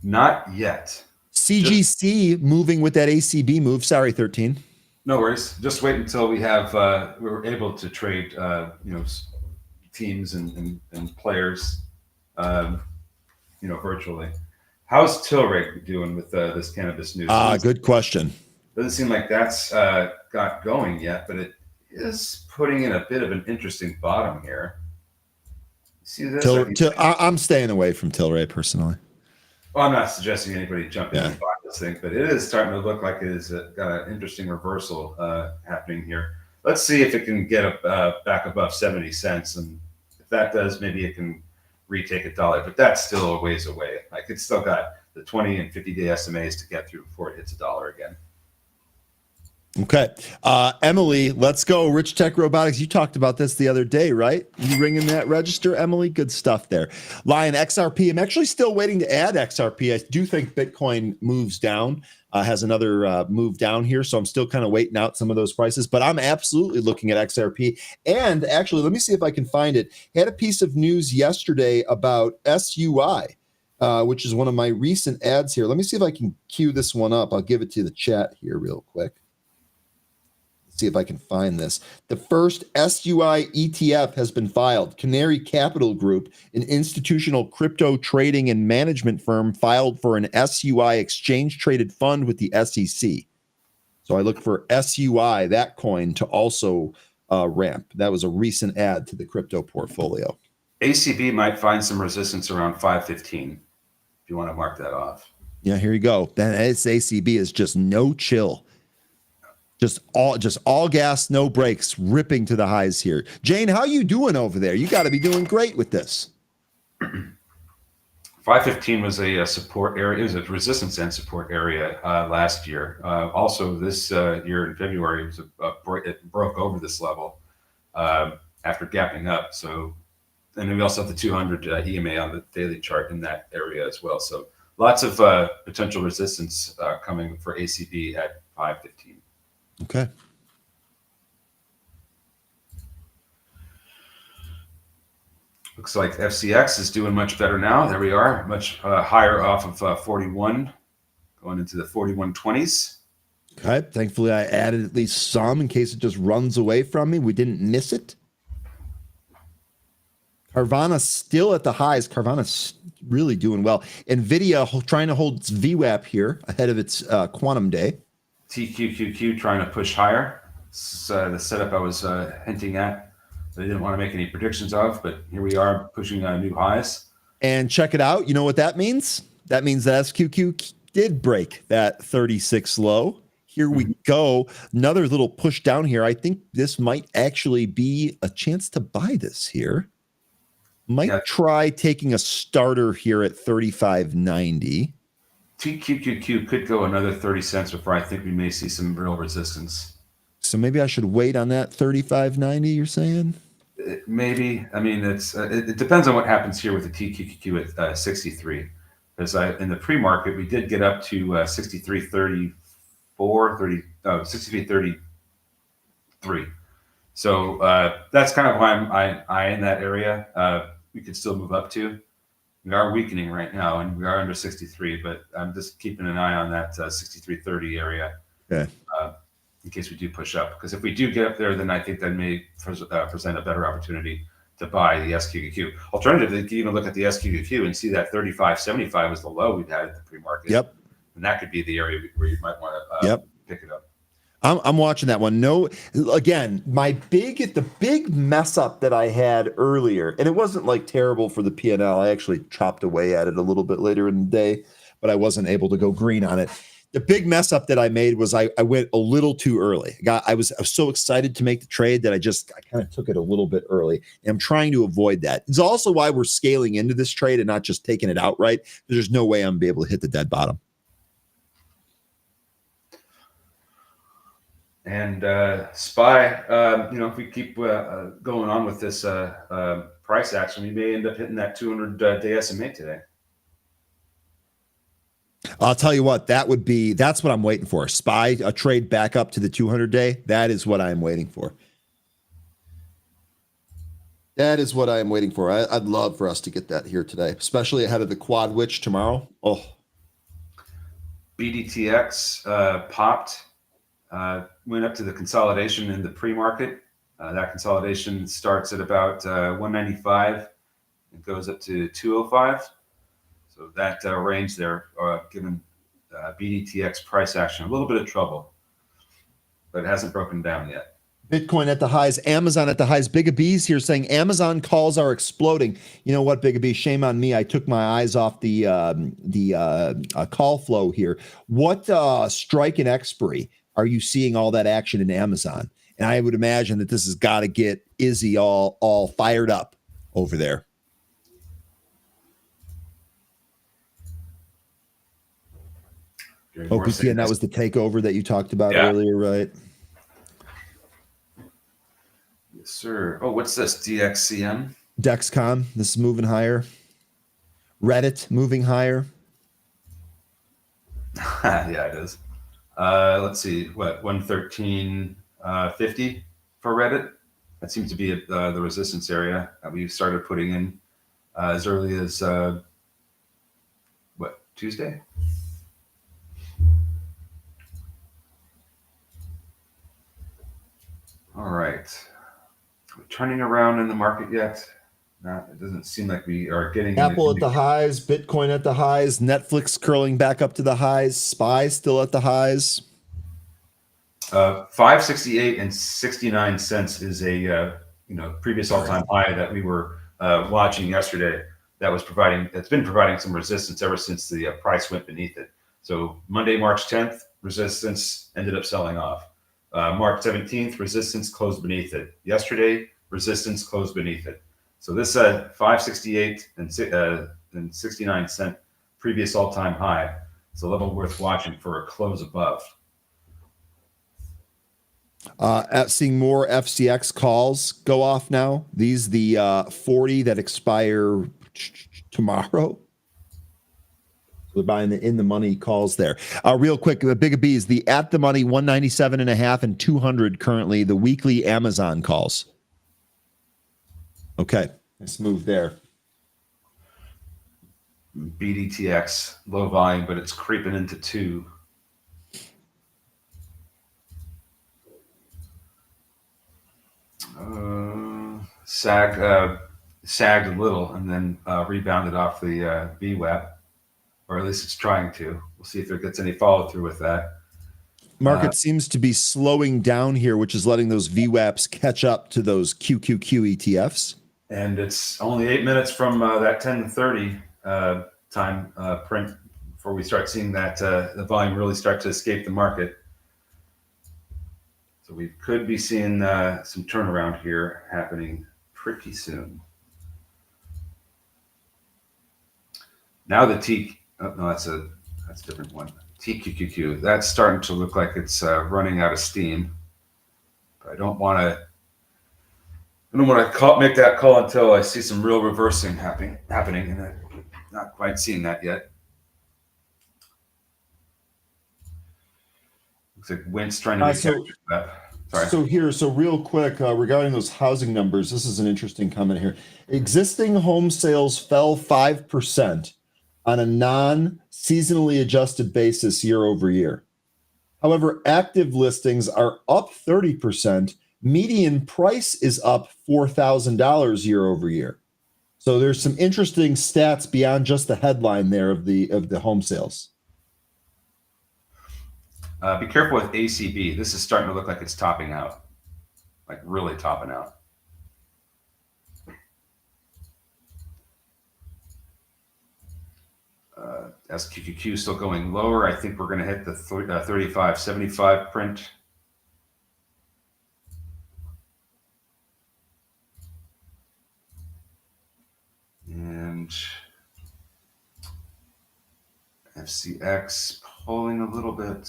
Not yet. CGC moving with that ACB move. Sorry, 13. No worries. Just wait until we were able to trade, teams and players, virtually. How's Tilray doing with this cannabis news? Good question. Doesn't seem like that's got going yet, but it is putting in a bit of an interesting bottom here. See this? I'm staying away from Tilray personally. Well, I'm not suggesting anybody jump in and buy this thing, but it is starting to look like it has got an interesting reversal happening here. Let's see if it can get back above 70 cents. And if that does, maybe it can retake $1, but that's still a ways away. Like, it's still got the 20 and 50-day SMAs to get through before it hits $1 again. Okay. Emily, let's go. Rich Tech Robotics. You talked about this the other day, right? You ringing that register, Emily? Good stuff there. Lion XRP. I'm actually still waiting to add XRP. I do think Bitcoin moves down, has another move down here. So I'm still kind of waiting out some of those prices, but I'm absolutely looking at XRP. And actually, let me see if I can find it. Had a piece of news yesterday about SUI, which is one of my recent ads here. Let me see if I can queue this one up. I'll give it to the chat here real quick. See if I can find this. The first SUI ETF has been filed. Canary Capital Group, an institutional crypto trading and management firm, filed for an SUI exchange-traded fund with the SEC. So I look for SUI, that coin, to also ramp. That was a recent add to the crypto portfolio. ACB might find some resistance around 515 if you want to mark that off. Yeah, here you go. Then its ACB is just no chill. Just all gas, no brakes, ripping to the highs here. Jane, how you doing over there? You got to be doing great with this. 515 was a support area. It was a resistance and support area last year. Also, this year in February, it broke over this level after gapping up. So, and then we also have the 200 EMA on the daily chart in that area as well. So, lots of potential resistance coming for ACB at 515. Okay. Looks like FCX is doing much better now. There we are, much higher off of 41, going into the 41.20s. Okay. Thankfully, I added at least some in case it just runs away from me. We didn't miss it. Carvana still at the highs. Carvana's really doing well. NVIDIA trying to hold its VWAP here ahead of its quantum day. TQQQ trying to push higher. It's the setup I was hinting at. I didn't want to make any predictions of, but here we are pushing new highs. And check it out. You know what that means? That means that SQQ did break that 36 low. Here we go. Another little push down here. I think this might actually be a chance to buy this here. Might try taking a starter here at 35.90. TQQQ could go another 30 cents before I think we may see some real resistance. So maybe I should wait on that 35.90, you're saying? Maybe. I mean, it depends on what happens here with the TQQQ at 63. Because in the pre-market, we did get up to 63.34, 63.33. So that's kind of why I'm in that area. We could still move up to. We are weakening right now, and we are under 63, but I'm just keeping an eye on that 63.30 area. Okay. In case we do push up. Because if we do get up there, then I think that may present a better opportunity to buy the SQQQ. Alternatively, you can even look at the SQQQ and see that 35.75 was the low we've had at the pre-market. Yep. And that could be the area where you might want to pick it up. I'm watching that one. No, again, the big mess up that I had earlier, and it wasn't like terrible for the P&L. I actually chopped away at it a little bit later in the day, but I wasn't able to go green on it. The big mess up that I made was I went a little too early. I was so excited to make the trade that I kind of took it a little bit early. And I'm trying to avoid that. It's also why we're scaling into this trade and not just taking it outright. There's no way I'm gonna be able to hit the dead bottom. And SPY, if we keep going on with this price action, we may end up hitting that 200-day SMA today. I'll tell you what, that's what I'm waiting for. SPY, a trade back up to the 200-day. That is what I'm waiting for. That is what I am waiting for. I'd love for us to get that here today, especially ahead of the quad witch tomorrow. Oh, BDTX popped, went up to the consolidation in the pre-market. That consolidation starts at about 195 and goes up to 205. So that range there, given BDTX price action, a little bit of trouble, but it hasn't broken down yet. Bitcoin at the highs, Amazon at the highs. Big B's here saying Amazon calls are exploding. You know what, Big B? Shame on me. I took my eyes off the call flow here. What strike and expiry are you seeing all that action in Amazon? And I would imagine that this has got to get Izzy all fired up over there. OPT, and that was the takeover that you talked about earlier, right? Yes, sir. Oh, what's this? DXCM? Dexcom. This is moving higher. Reddit moving higher. Yeah, it is. Let's see. What, 113.50 for Reddit? That seems to be the resistance area that we started putting in as early as, Tuesday? All right. We're turning around in the market yet? No, it doesn't seem like we are getting Apple at the highs, Bitcoin at the highs, Netflix curling back up to the highs, SPY still at the highs. 568 and 69 cents is a previous all-time high that we were watching yesterday. That's been providing some resistance ever since the price went beneath it. So Monday, March 10th, resistance ended up selling off. March 17th, resistance closed beneath it. Yesterday, resistance closed beneath it. So this 568 and 69 cent previous all-time high is a level worth watching for a close above. Seeing more FCX calls go off now. These the 40 that expire tomorrow. We're buying the in the money calls there. Real quick, the Big B is the at the money 197.5 and 200 currently. The weekly Amazon calls. Okay, let's move there. BDTX low volume, but it's creeping into 2. Sagged a little and then rebounded off the VWAP, or at least it's trying to. We'll see if there gets any follow through with that. Market seems to be slowing down here, which is letting those VWAPs catch up to those QQQ ETFs. And it's only 8 minutes from that 10:30 time print before we start seeing that the volume really start to escape the market. So we could be seeing some turnaround here happening pretty soon. Now the that's a different one. TQQQ, that's starting to look like it's running out of steam. But I don't want to make that call until I see some real reversing happening, and I'm not quite seeing that yet. Looks like Wentz trying to make that. Sorry. So real quick, regarding those housing numbers, this is an interesting comment here. Existing home sales fell 5% on a non-seasonally adjusted basis year over year. However, active listings are up 30%. Median price is up $4,000 year over year. So there's some interesting stats beyond just the headline there of the home sales. Be careful with ACB. This is starting to look like it's topping out, like really topping out. SQQQ still going lower. I think we're going to hit the 35.75 print. And FCX pulling a little bit.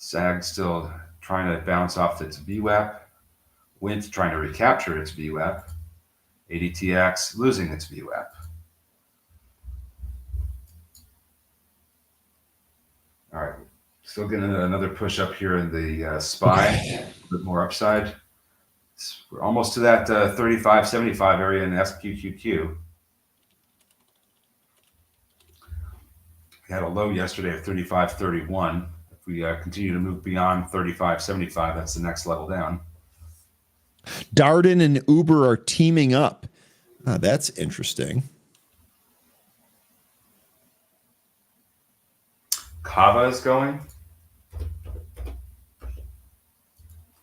SAG still trying to bounce off its VWAP. Wint trying to recapture its VWAP. ADTX losing its VWAP. All right, still getting another push up here in the SPY, a bit more upside. We're almost to that 35.75 area in SQQQ. We had a low yesterday of 35.31. If we continue to move beyond 35.75, that's the next level down. Darden and Uber are teaming up. That's interesting. Kava is going.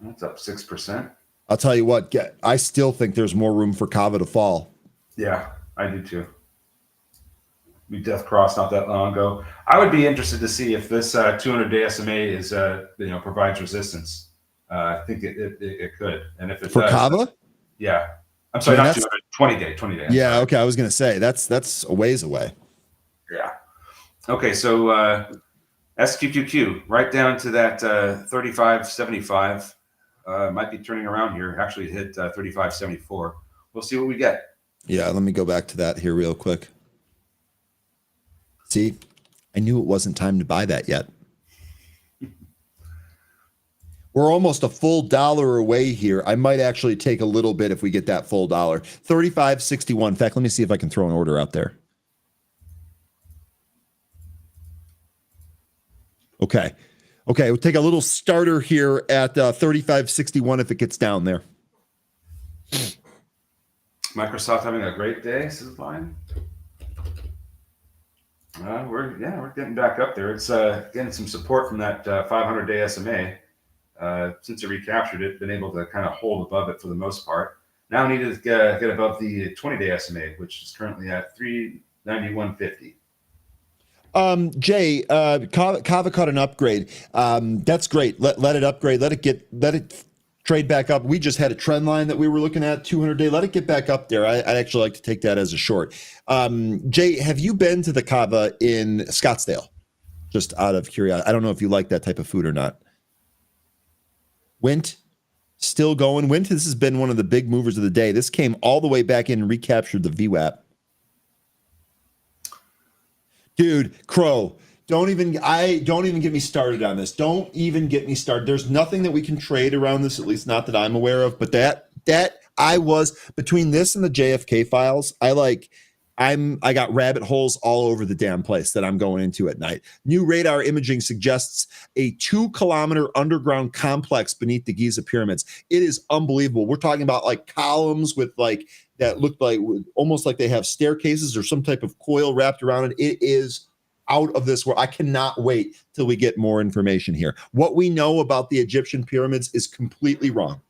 That's up 6%. I'll tell you what, I still think there's more room for Kava to fall. Yeah, I do too. We death crossed not that long ago. I would be interested to see if this 200-day SMA is provides resistance. I think it could, and if it for does, Kava, yeah. I'm sorry, not 200, 20 day. Yeah, okay. I was gonna say that's a ways away. Yeah. Okay, so SQQQ right down to that 35.75. Might be turning around here. Actually hit 35.74. We'll see what we get. Yeah, let me go back to that here real quick. See, I knew it wasn't time to buy that yet. We're almost a full $1 away here. I might actually take a little bit if we get that full $1. 35.61. In fact, let me see if I can throw an order out there. Okay. Okay, we'll take a little starter here at 35.61 if it gets down there. Microsoft having a great day, this is fine. We're getting back up there. It's getting some support from that 500-day SMA. Since it recaptured it, been able to kind of hold above it for the most part. Now need to get above the 20-day SMA, which is currently at 391.50. Jay, Kava caught an upgrade. That's great. Let it upgrade. Let it trade back up. We just had a trend line that we were looking at 200-day. Let it get back up there. I'd actually like to take that as a short. Jay, have you been to the Kava in Scottsdale? Just out of curiosity. I don't know if you like that type of food or not. Wint, still going. Wint, this has been one of the big movers of the day. This came all the way back in and recaptured the VWAP. Dude, Crow, don't even get me started on this. Don't even get me started. There's nothing that we can trade around this, at least not that I'm aware of. But that I was between this and the JFK files, I got rabbit holes all over the damn place that I'm going into at night. New radar imaging suggests a 2-kilometer underground complex beneath the Giza pyramids. It is unbelievable. We're talking about like columns with like that look like almost like they have staircases or some type of coil wrapped around it. It is out of this world. I cannot wait till we get more information here. What we know about the Egyptian pyramids is completely wrong.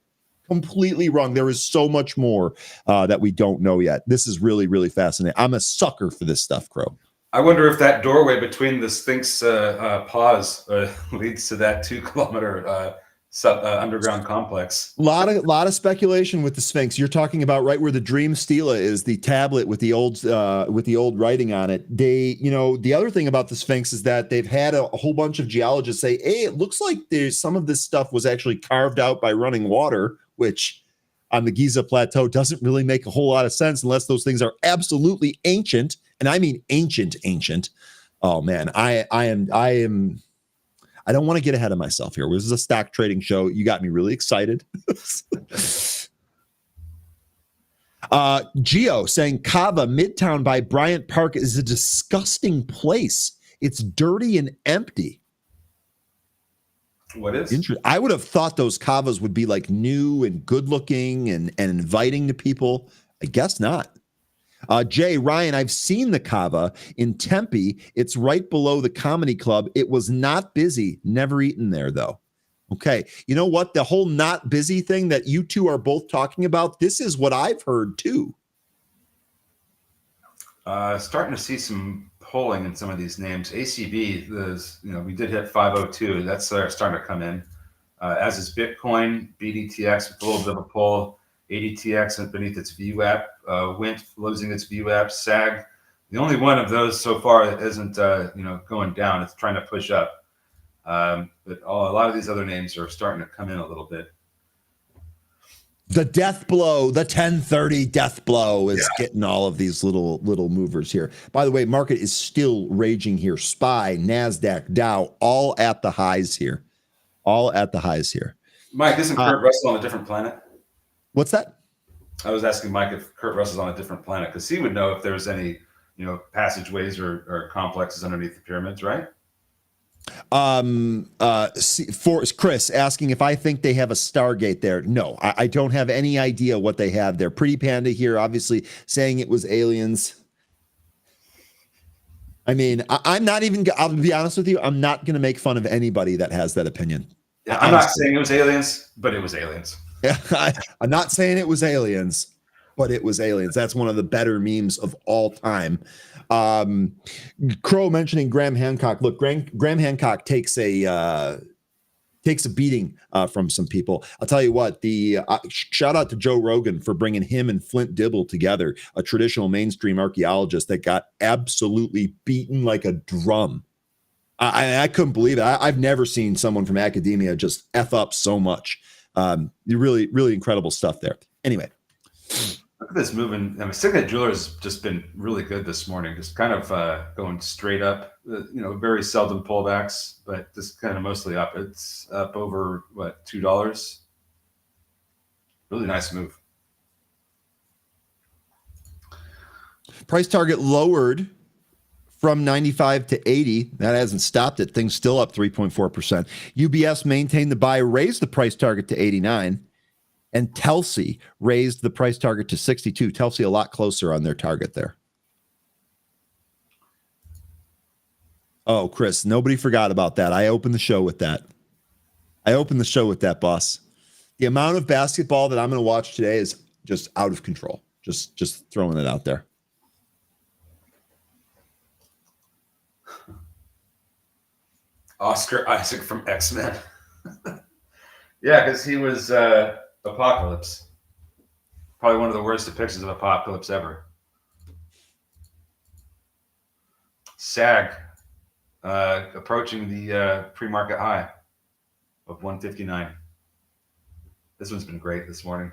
Completely wrong. There is so much more that we don't know yet. This is really, really fascinating. I'm a sucker for this stuff, Crow. I wonder if that doorway between the Sphinx paws leads to that 2-kilometer underground complex. Lot of speculation with the Sphinx. You're talking about right where the Dream Stela is, the tablet with the old writing on it. The other thing about the Sphinx is that they've had a whole bunch of geologists say, hey, it looks like there's some of this stuff was actually carved out by running water, which on the Giza plateau doesn't really make a whole lot of sense unless those things are absolutely ancient. And I mean ancient. Oh man, I don't want to get ahead of myself here. This is a stock trading show. You got me really excited. Geo saying Kava Midtown by Bryant Park is a disgusting place. It's dirty and empty. What is? I would have thought those Kavas would be like new and good looking and inviting to people. I guess not. Jay, Ryan, I've seen the Kava in Tempe. It's right below the comedy club. It was not busy. Never eaten there, though. Okay. You know what? The whole not busy thing that you two are both talking about, this is what I've heard, too. Starting to see some pulling in some of these names. ACB, we did hit 502. That's starting to come in. As is Bitcoin, BDTX with a little bit of a pull. ADTX beneath its VWAP, Wint losing its VWAP, SAG. The only one of those so far that isn't going down. It's trying to push up. But a lot of these other names are starting to come in a little bit. The death blow, the 1030 death blow is getting all of these little movers here. By the way, market is still raging here. SPY, NASDAQ, Dow, all at the highs here. All at the highs here. Mike, isn't Kurt Russell on a different planet? What's that? I was asking Mike if Kurt Russell's on a different planet because he would know if there's any, passageways or complexes underneath the pyramids, right? For Chris asking if I think they have a Stargate there. No, I don't have any idea what they have there. Pretty Panda here, obviously saying it was aliens. I mean, I'm not even, I'll be honest with you, I'm not going to make fun of anybody that has that opinion. Yeah, I'm not saying it was aliens, but it was aliens. Yeah, I'm not saying it was aliens, but it was aliens. That's one of the better memes of all time. Crow mentioning Graham Hancock. Look, Graham Hancock takes a beating from some people. I'll tell you what, the shout out to Joe Rogan for bringing him and Flint Dibble together, a traditional mainstream archaeologist that got absolutely beaten like a drum. I couldn't believe it. I've never seen someone from academia just F up so much. Really, really incredible stuff there. Anyway. Look at this moving. Signet Jeweler has just been really good this morning. Just kind of going straight up. Very seldom pullbacks, but just kind of mostly up. It's up over $2. Really nice move. Price target lowered from 95 to 80. That hasn't stopped it. Things still up 3.4%. UBS maintained the buy, raised the price target to 89. And Telsey raised the price target to 62. Telsey a lot closer on their target there. Oh, Chris, nobody forgot about that. I opened the show with that. Boss. The amount of basketball that I'm going to watch today is just out of control. Just throwing it out there. Oscar Isaac from X-Men. Yeah, because he was Apocalypse. Probably one of the worst depictions of Apocalypse ever. SAG approaching the pre-market high of 159. This one's been great this morning.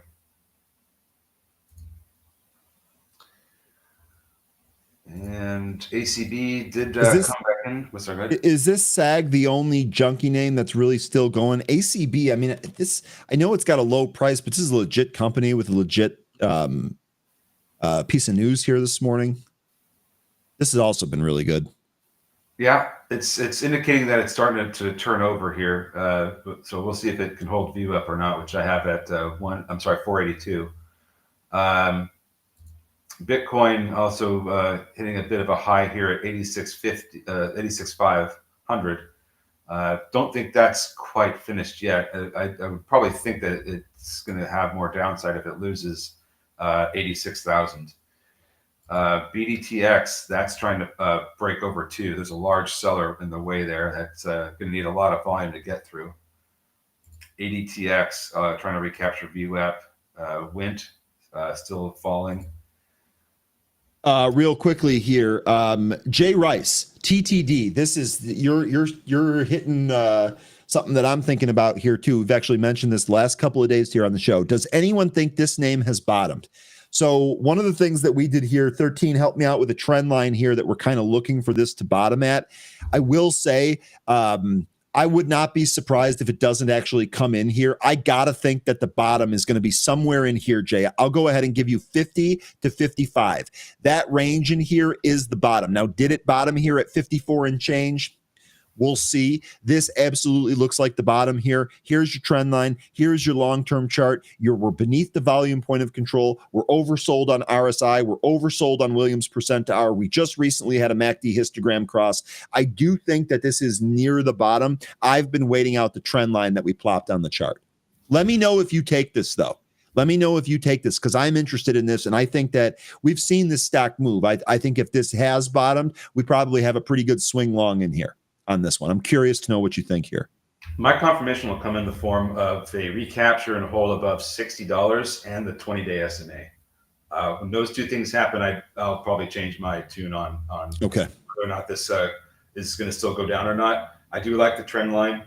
And ACB did come back in. What's our good? Is this SAG the only junky name that's really still going? ACB, I mean, I know it's got a low price, but this is a legit company with a legit piece of news here this morning. This has also been really good. Yeah, it's indicating that it's starting to turn over here. So we'll see if it can hold view up or not, which I have at 482. Bitcoin also hitting a bit of a high here at 86,500. Don't think that's quite finished yet. I would probably think that it's going to have more downside if it loses 86,000. BDTX, that's trying to break over too. There's a large seller in the way there that's going to need a lot of volume to get through. ADTX trying to recapture VWAP. Wint still falling. Real quickly here, Jay Rice, TTD. This is you're hitting something that I'm thinking about here too. We've actually mentioned this the last couple of days here on the show. Does anyone think this name has bottomed? So one of the things that we did here, 13 helped me out with a trend line here that we're kind of looking for this to bottom at. I will say, I would not be surprised if it doesn't actually come in here. I got to think that the bottom is going to be somewhere in here, Jay. I'll go ahead and give you 50 to 55. That range in here is the bottom. Now, did it bottom here at 54 and change? We'll see. This absolutely looks like the bottom here. Here's your trend line. Here's your long-term chart. We're beneath the volume point of control. We're oversold on RSI. We're oversold on Williams percent to hour. We just recently had a MACD histogram cross. I do think that this is near the bottom. I've been waiting out the trend line that we plopped on the chart. Let me know if you take this, though. Let me know if you take this, because I'm interested in this, and I think that we've seen this stock move. I think if this has bottomed, we probably have a pretty good swing long in here on this one. I'm curious to know what you think here. My confirmation will come in the form of a recapture and hold above $60 and the 20-day SMA. When those two things happen, I'll probably change my tune on okay, whether or not this is going to still go down or not. I do like the trend line.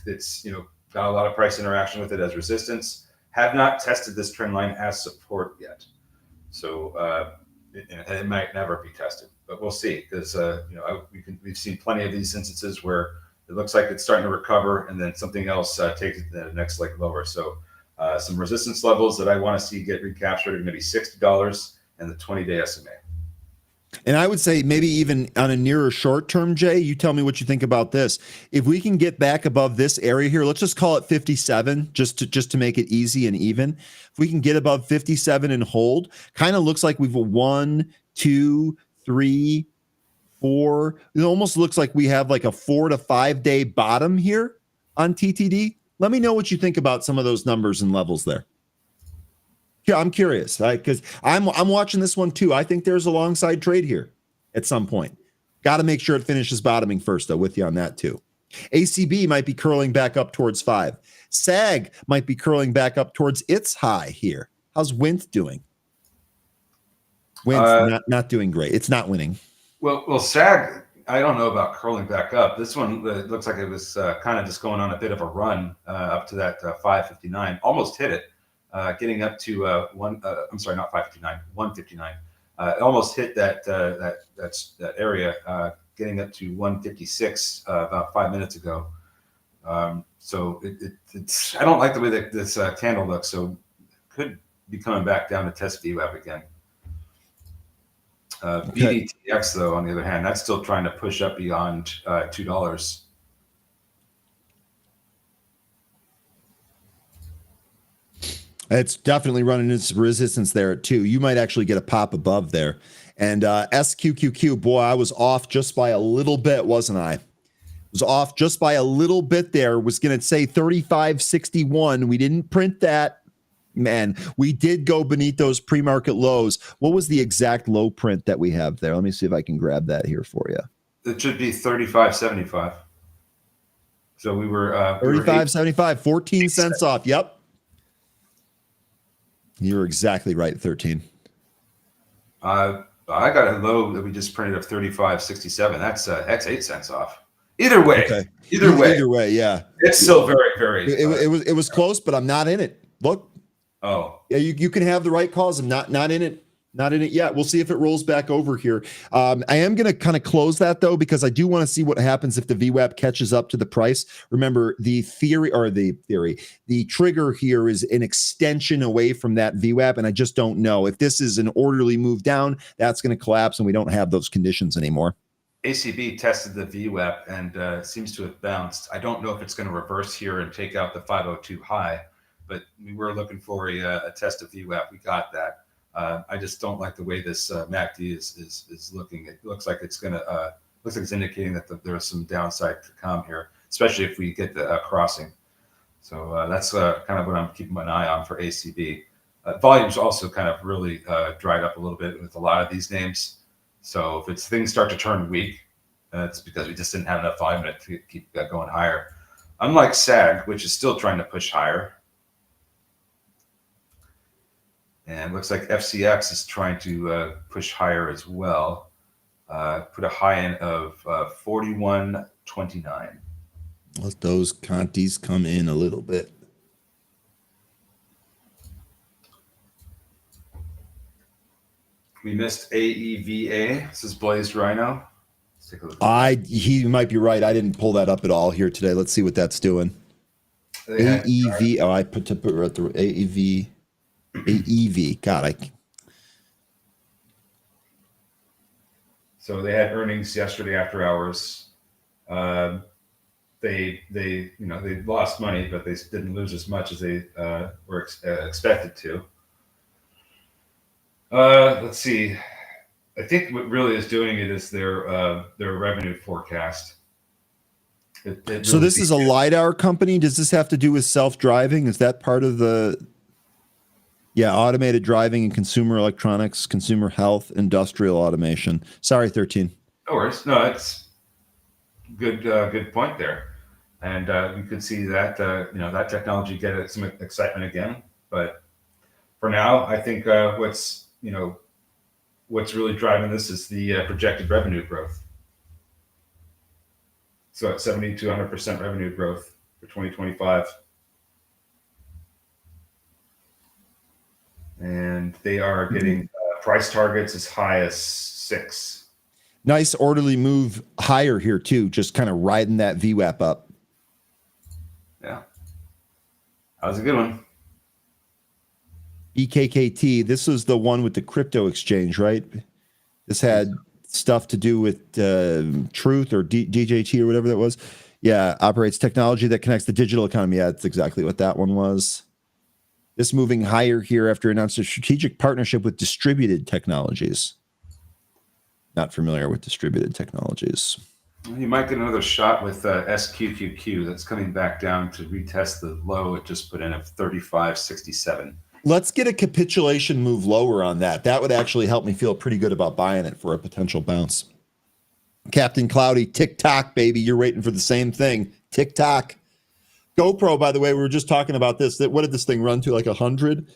It's got a lot of price interaction with it as resistance. Have not tested this trend line as support yet, so it might never be tested, but we'll see, because we've seen plenty of these instances where it looks like it's starting to recover, and then something else takes it to the next leg lower. So some resistance levels that I want to see get recaptured are going to be $60 and the 20-day SMA. And I would say maybe even on a nearer short term, Jay, you tell me what you think about this. If we can get back above this area here, let's just call it 57, just to make it easy and even. If we can get above 57 and hold, kind of looks like we've a 1, 2, 3, 4. It almost looks like we have like a 4 to 5 day bottom here on TTD. Let me know what you think about some of those numbers and levels there. Yeah, I'm curious, right? Because I'm watching this one too. I think there's a long side trade here at some point. Got to make sure it finishes bottoming first, though. With you on that too. ACB might be curling back up towards 5. SAG might be curling back up towards its high here. How's Wint doing? Wint's not doing great. It's not winning. Well, SAG, I don't know about curling back up. This one looks like it was kind of just going on a bit of a run up to that 559. Almost hit it. Getting up to I'm sorry, not 559, 159. It almost hit that area, getting up to 156 about 5 minutes ago. So it's I don't like the way that this candle looks. So could be coming back down to test VWAP again. Okay. BDTX though, on the other hand, that's still trying to push up beyond $2. It's definitely running into resistance there at 2. You might actually get a pop above there. And SQQQ, boy, I was off just by a little bit, wasn't I? Was off just by a little bit there. Was going to say 35.61. We didn't print that. Man, we did go beneath those pre-market lows. What was the exact low print that we have there? Let me see if I can grab that here for you. It should be 35.75. So we were 35.75, 14 cents off. Yep. You're exactly right, 13. I got a low that we just printed of 35.67. That's 8 cents off. Either way, Okay. Either way, yeah. it's still very, very. It was close, but I'm not in it. Look. Oh. Yeah, you can have the right calls. I'm not in it. Not in it yet. We'll see if it rolls back over here. I am going to kind of close that, though, because I do want to see what happens if the VWAP catches up to the price. Remember, the trigger here is an extension away from that VWAP, and I just don't know. If this is an orderly move down, that's going to collapse, and we don't have those conditions anymore. ACB tested the VWAP and seems to have bounced. I don't know if it's going to reverse here and take out the 502 high, but we were looking for a test of VWAP. We got that. I just don't like the way this MACD is looking. It looks like it's indicating that there's some downside to come here, especially if we get the crossing. So that's kind of what I'm keeping an eye on for ACB. Volumes also kind of really dried up a little bit with a lot of these names. So if things start to turn weak, it's because we just didn't have enough volume to keep going higher. Unlike SAG, which is still trying to push higher. And looks like FCX is trying to push higher as well. Put a high end of 41.29. Let those Contis come in a little bit. We missed AEVA. This is Blazed Rhino. Let's take a look. He might be right. I didn't pull that up at all here today. Let's see what that's doing. AEV. Oh, I put at the AEV. AEV. God, So they had earnings yesterday after hours. They lost money, but they didn't lose as much as they were expected to. Let's see. I think what really is doing it is their revenue forecast. So this is a LiDAR company. Does this have to do with self-driving? Is that part of the... Yeah, automated driving and consumer electronics, consumer health, industrial automation. Sorry, 13. No worries. No, it's good point there. And we could see that that technology get some excitement again. But for now, I think what's really driving this is the projected revenue growth. So at 70 to 100% revenue growth for 2025. And they are getting price targets as high as 6. Nice orderly move higher here too, just kind of riding that VWAP up. Yeah. That was a good one. EKKT, this was the one with the crypto exchange, right? This had stuff to do with Truth or DJT or whatever that was. Yeah, operates technology that connects the digital economy. Yeah, that's exactly what that one was. This moving higher here after announced a strategic partnership with Distributed Technologies. Not familiar with Distributed Technologies. You might get another shot with SQQQ. That's coming back down to retest the low it just put in of 35.67. Let's get a capitulation move lower on that. That would actually help me feel pretty good about buying it for a potential bounce. Captain Cloudy, TikTok, baby. You're waiting for the same thing. TikTok. GoPro, by the way, we were just talking about this. What did this thing run to? Like 100?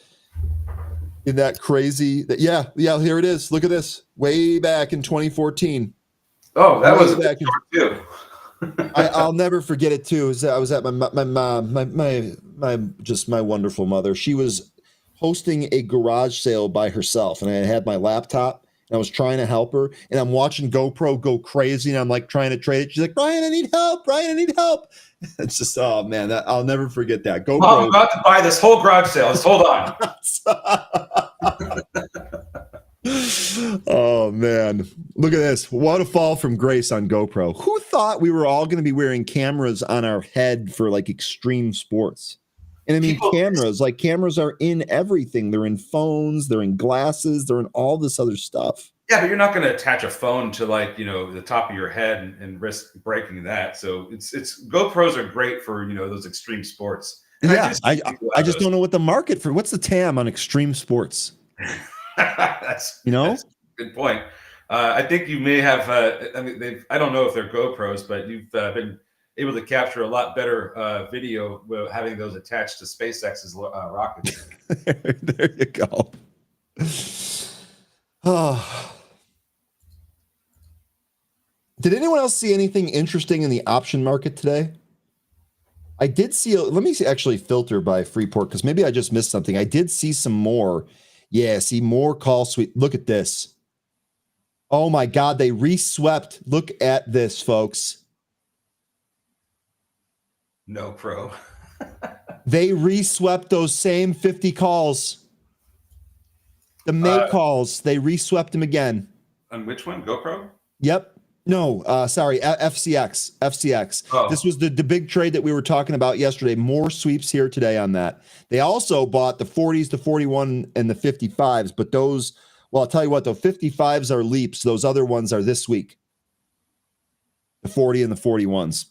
In that crazy? Yeah, here it is. Look at this. Way back in 2014. Oh, that was back too. I'll never forget it too. I was at my mom, my wonderful mother. She was hosting a garage sale by herself, and I had my laptop, and I was trying to help her, and I'm watching GoPro go crazy, and I'm like trying to trade it. She's like, Brian, I need help. Brian, I need help. It's just, oh man, I'll never forget that. GoPro. Mom, I'm about to buy this whole garage sale. Just hold on. Oh man, look at this. What a fall from grace on GoPro. Who thought we were all going to be wearing cameras on our head for like extreme sports? And I mean, cameras are in everything. They're in phones, they're in glasses, they're in all this other stuff. Yeah, but you're not going to attach a phone to the top of your head and risk breaking that. So it's GoPros are great for those extreme sports. And yeah, I just don't know what the market for. What's the TAM on extreme sports? That's a good point. I think you may have. I don't know if they're GoPros, but you've been able to capture a lot better video having those attached to SpaceX's rockets. There you go. Oh. Did anyone else see anything interesting in the option market today? I did see. Let me actually filter by Freeport because maybe I just missed something. I did see some more. Yeah, see more call sweep. Look at this. Oh my God, they reswept. Look at this, folks. No pro. They reswept those same 50 calls. The May calls, they reswept them again. On which one? GoPro? Yep. No, sorry, FCX. Oh. This was the big trade that we were talking about yesterday. More sweeps here today on that. They also bought the 40s, the 41, and the 55s, but those, well, I'll tell you what, the 55s are leaps. Those other ones are this week. The 40 and the 41s.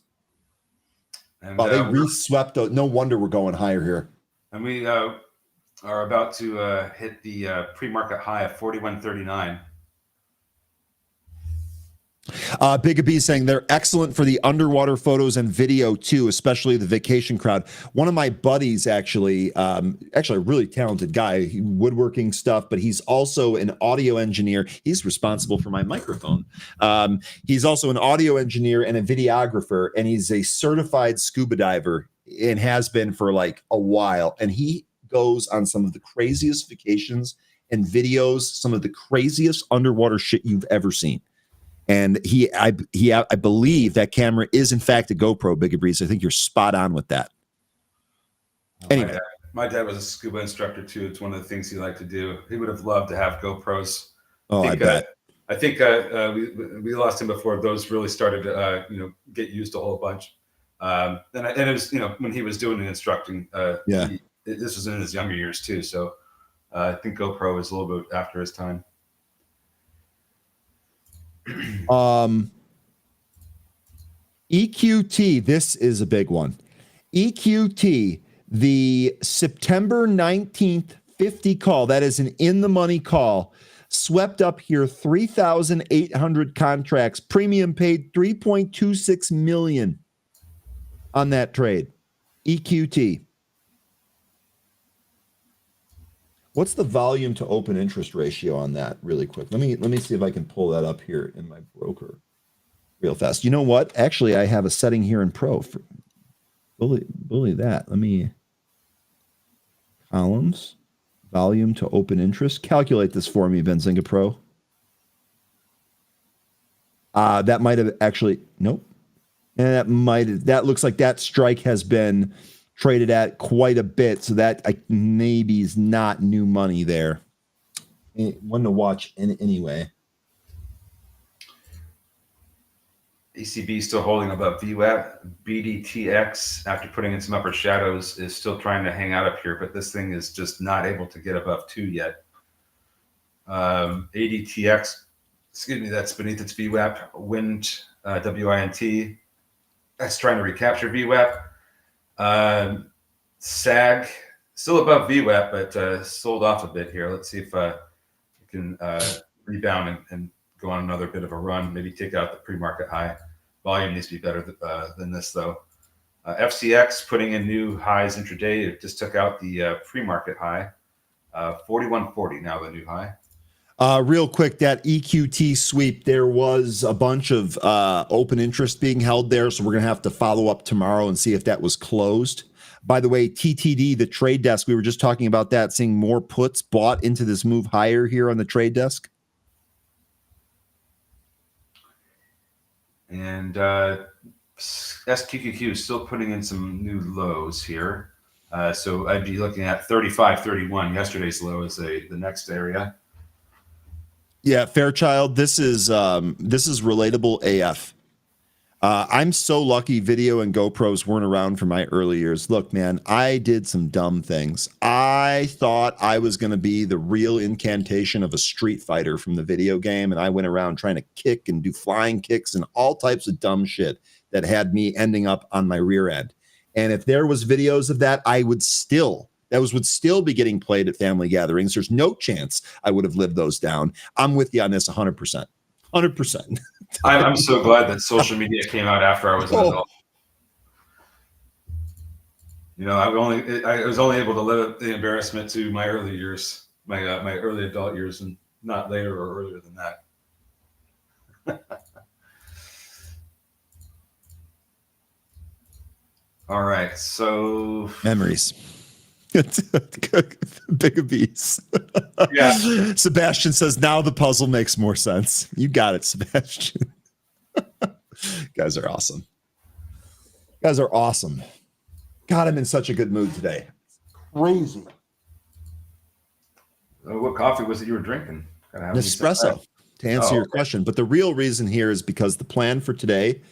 And, wow, they reswept. No wonder we're going higher here. And we are about to hit the pre-market high of 41.39. Big B saying they're excellent for the underwater photos and video too, especially the vacation crowd. One of my buddies, actually a really talented guy, woodworking stuff, but he's also an audio engineer. He's responsible for my microphone. He's also an audio engineer and a videographer, and he's a certified scuba diver and has been for like a while. And he goes on some of the craziest vacations and videos, some of the craziest underwater shit you've ever seen. And I believe that camera is in fact a GoPro, Big Breeze. I think you're spot on with that. Anyway, my dad was a scuba instructor too. It's one of the things he liked to do. He would have loved to have GoPros. Oh, I bet. I think we lost him before those really started to get used a whole bunch. And it was when he was doing the instructing. This was in his younger years too. So I think GoPro was a little bit after his time. EQT, this is a big one. EQT, the September 19th 50 call, that is an in the money call, swept up here 3,800 contracts, premium paid 3.26 million on that trade. EQT. What's the volume to open interest ratio on that really quick? Let me see if I can pull that up here in my broker. real fast. You know what? Actually, I have a setting here in Pro for bully that. Let me columns, volume to open interest. Calculate this for me, Benzinga Pro. That might have actually, nope. And that looks like that strike has been traded at quite a bit. So that maybe is not new money there. One to watch anyway. ECB still holding above VWAP. BDTX, after putting in some upper shadows, is still trying to hang out up here, but this thing is just not able to get above 2 yet. ADTX, excuse me, that's beneath its VWAP. WINT, WINT, that's trying to recapture VWAP. SAG, still above VWAP, but sold off a bit here. Let's see if it can rebound and go on another bit of a run, maybe take out the pre-market high. Volume needs to be better than this, though. FCX putting in new highs intraday. It just took out the pre-market high. 41.40 now the new high. Real quick, that EQT sweep, there was a bunch of open interest being held there, so we're going to have to follow up tomorrow and see if that was closed. By the way, TTD, the trade desk, we were just talking about that, seeing more puts bought into this move higher here on the trade desk. And SQQQ is still putting in some new lows here. So I'd be looking at 35.31. Yesterday's low is the next area. Yeah, Fairchild, this is relatable AF. I'm so lucky video and GoPros weren't around for my early years. Look, man, I did some dumb things. I thought I was going to be the real incantation of a Street Fighter from the video game, and I went around trying to kick and do flying kicks and all types of dumb shit that had me ending up on my rear end. And if there was videos of that, would still be getting played at family gatherings. There's no chance I would have lived those down. I'm with you on this 100%. 100%. I'm so glad that social media came out after I was an adult. You know, I was only able to live the embarrassment to my early years, my early adult years, and not later or earlier than that. All right, so memories. Big bees. Yeah. Sebastian says now the puzzle makes more sense. You got it, Sebastian. Guys are awesome. Guys are awesome. God, I'm in such a good mood today. Crazy. What coffee was it you were drinking? Nespresso, to answer your question. But the real reason here is because the plan for today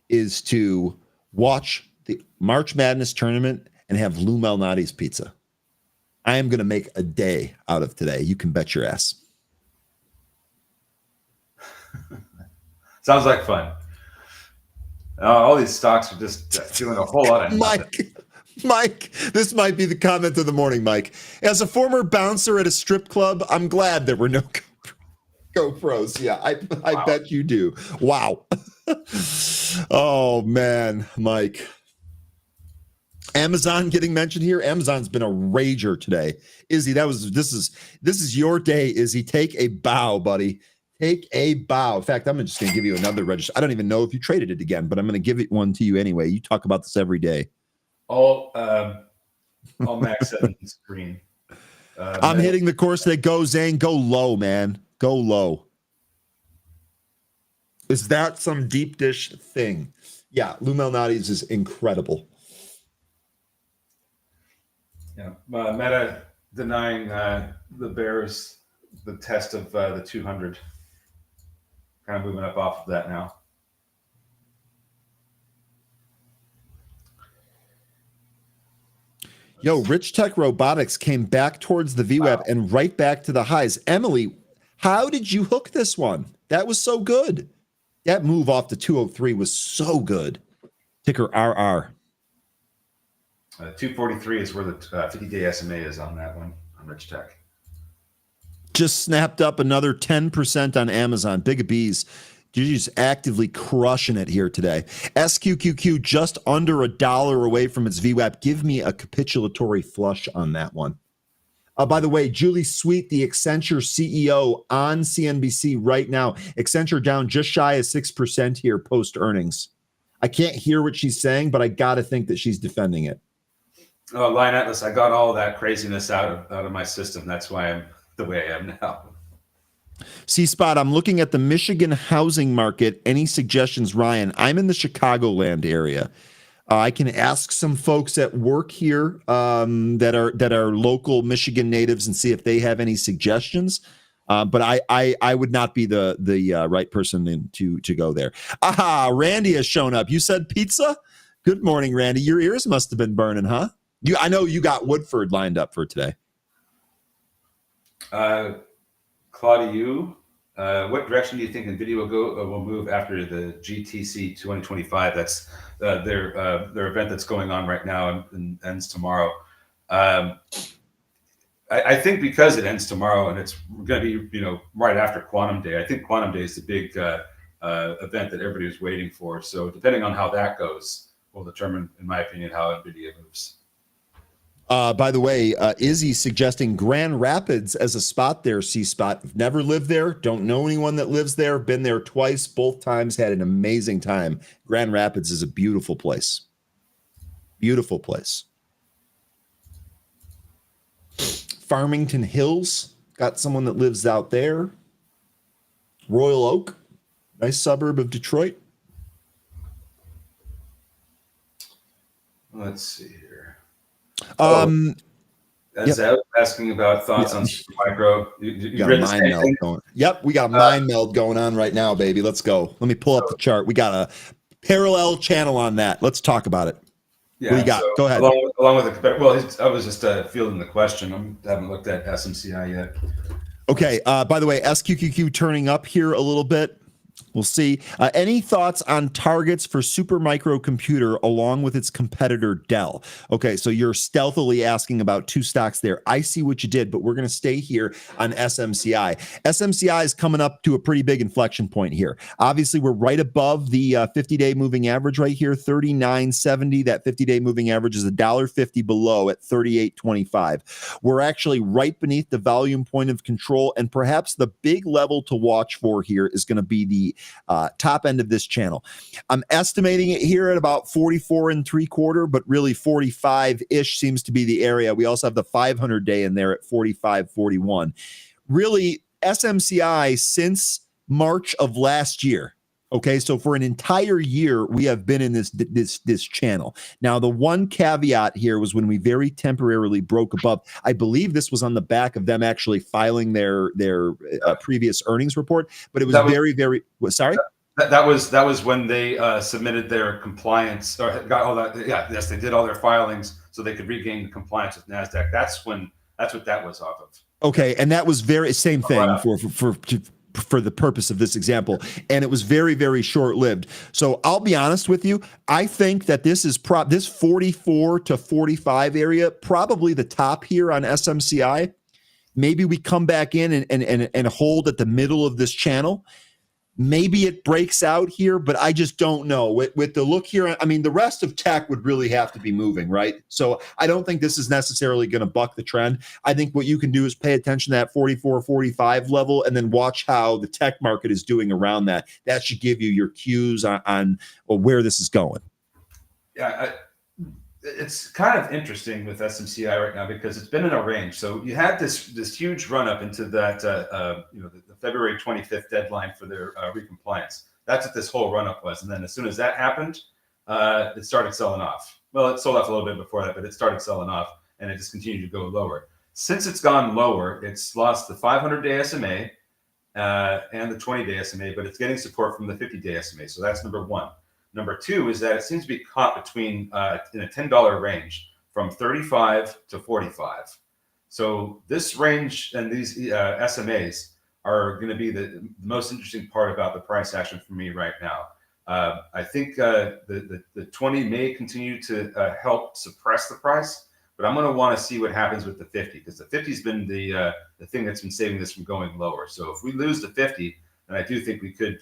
is to watch the March Madness tournament and have Lou Malnati's pizza. I am going to make a day out of today. You can bet your ass. Sounds like fun. All these stocks are just doing a whole lot of Mike, this might be the comment of the morning, Mike. As a former bouncer at a strip club, I'm glad there were no GoPros. Yeah, I bet you do. Wow. Oh, man, Mike. Amazon getting mentioned here. Amazon's been a rager today. Izzy, this is your day, Izzy. Take a bow, buddy. Take a bow. In fact, I'm just going to give you another register. I don't even know if you traded it again, but I'm going to give it one to you anyway. You talk about this every day. All max up the screen. I'm hitting the course that goes in. Go low, man. Go low. Is that some deep dish thing? Yeah, Lou Malnati's is incredible. Yeah, Meta denying the bears the test of the 200. Kind of moving up off of that now. Yo, Rich Tech Robotics came back towards the VWAP and right back to the highs. Emily, how did you hook this one? That was so good. That move off the 203 was so good. Ticker RR. 243 is where the 50-day SMA is on that one, on Rich Tech. Just snapped up another 10% on Amazon. Big B's. You're just actively crushing it here today. SQQQ just under $1 away from its VWAP. Give me a capitulatory flush on that one. By the way, Julie Sweet, the Accenture CEO on CNBC right now. Accenture down just shy of 6% here post earnings. I can't hear what she's saying, but I got to think that she's defending it. Oh, Lion Atlas, I got all that craziness out of my system. That's why I'm the way I am now. C-Spot, I'm looking at the Michigan housing market. Any suggestions, Ryan? I'm in the Chicagoland area. I can ask some folks at work here that are local Michigan natives and see if they have any suggestions. But I would not be the right person to go there. Aha, Randy has shown up. You said pizza? Good morning, Randy. Your ears must have been burning, huh? I know you got Woodford lined up for today. Claudia, what direction do you think NVIDIA will move after the GTC 2025? That's their event that's going on right now and ends tomorrow. I think because it ends tomorrow and it's going to be right after Quantum Day. I think Quantum Day is the big event that everybody was waiting for. So depending on how that goes, will determine, in my opinion, how NVIDIA moves. By the way, Izzy suggesting Grand Rapids as a spot there, C-Spot. Never lived there, don't know anyone that lives there, been there twice, both times, had an amazing time. Grand Rapids is a beautiful place. Beautiful place. Farmington Hills, got someone that lives out there. Royal Oak, nice suburb of Detroit. Let's see here. Yep. Asking about thoughts on Supermicro. You got a mind meld going. Yep, we got a mind meld going on right now, baby. Let's go. Let me pull up the chart. We got a parallel channel on that. Let's talk about it. Yeah, what do you got? Go ahead. Along with the competitor. Well, I was just fielding the question. I haven't looked at SMCI yet. Okay. By the way, SQQQ turning up here a little bit. We'll see. Any thoughts on targets for Supermicro Computer along with its competitor Dell? Okay, so you're stealthily asking about two stocks there. I see what you did, but we're going to stay here on SMCI. SMCI is coming up to a pretty big inflection point here. Obviously, we're right above the 50-day moving average right here, 39.70. That 50-day moving average is $1.50 below at 38.25. We're actually right beneath the volume point of control, and perhaps the big level to watch for here is going to be the top end of this channel. I'm estimating it here at about 44 3/4, but really 45-ish seems to be the area. We also have the 500-day in there at 45.41. Really, SMCI since March of last year. Okay, so for an entire year, we have been in this channel. Now, the one caveat here was when we very temporarily broke above. I believe this was on the back of them actually filing their previous earnings report, but it was very. Sorry. That was when they submitted their compliance or got all that. Yeah, yes, they did all their filings so they could regain the compliance with NASDAQ. That's what that was off of. Okay, and that was same thing for the purpose of this example, and it was very, very short-lived. So I'll be honest with you. I think that this is this 44 to 45 area, probably the top here on SMCI. Maybe we come back in and hold at the middle of this channel. Maybe it breaks out here, but I just don't know. With the look here, I mean, the rest of tech would really have to be moving, right? So I don't think this is necessarily going to buck the trend. I think what you can do is pay attention to that 44, 45 level and then watch how the tech market is doing around that. That should give you your cues on where this is going. Yeah, it's kind of interesting with SMCI right now because it's been in a range. So you had this huge run up into that the February 25th deadline for their recompliance. That's what this whole run up was. And then as soon as that happened, it started selling off. Well, it sold off a little bit before that, but it started selling off and it just continued to go lower. Since it's gone lower, it's lost the 500-day SMA and the 20-day SMA, but it's getting support from the 50-day SMA. So that's number one. Number two is that it seems to be caught between in a $10 range from 35 to 45. So this range and these SMAs are going to be the most interesting part about the price action for me right now. I think the 20 may continue to help suppress the price, but I'm going to want to see what happens with the 50 because the 50 has been the thing that's been saving this from going lower. So if we lose the 50, then I do think we could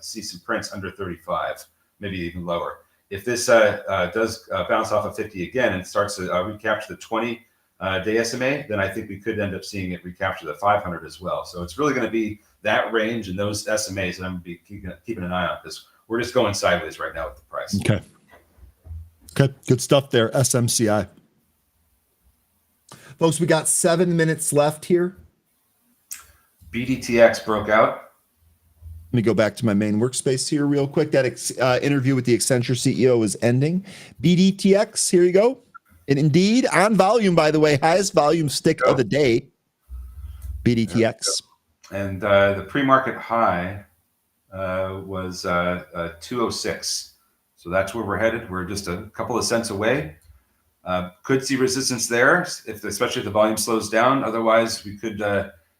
see some prints under 35. Maybe even lower. If this does bounce off of 50 again and starts to recapture the 20 day SMA, then I think we could end up seeing it recapture the 500 as well. So it's really going to be that range and those SMAs that I'm going to be keeping an eye on, because we're just going sideways right now with the price. Okay. Good stuff there. SMCI. Folks, we got 7 minutes left here. BDTX broke out. Let me go back to my main workspace here real quick. That interview with the Accenture CEO is ending. BDTX, here you go. And indeed, on volume, by the way, highest volume stick of the day, BDTX. And the pre-market high was 206. So that's where we're headed. We're just a couple of cents away. Could see resistance there, especially if the volume slows down. Otherwise, we could,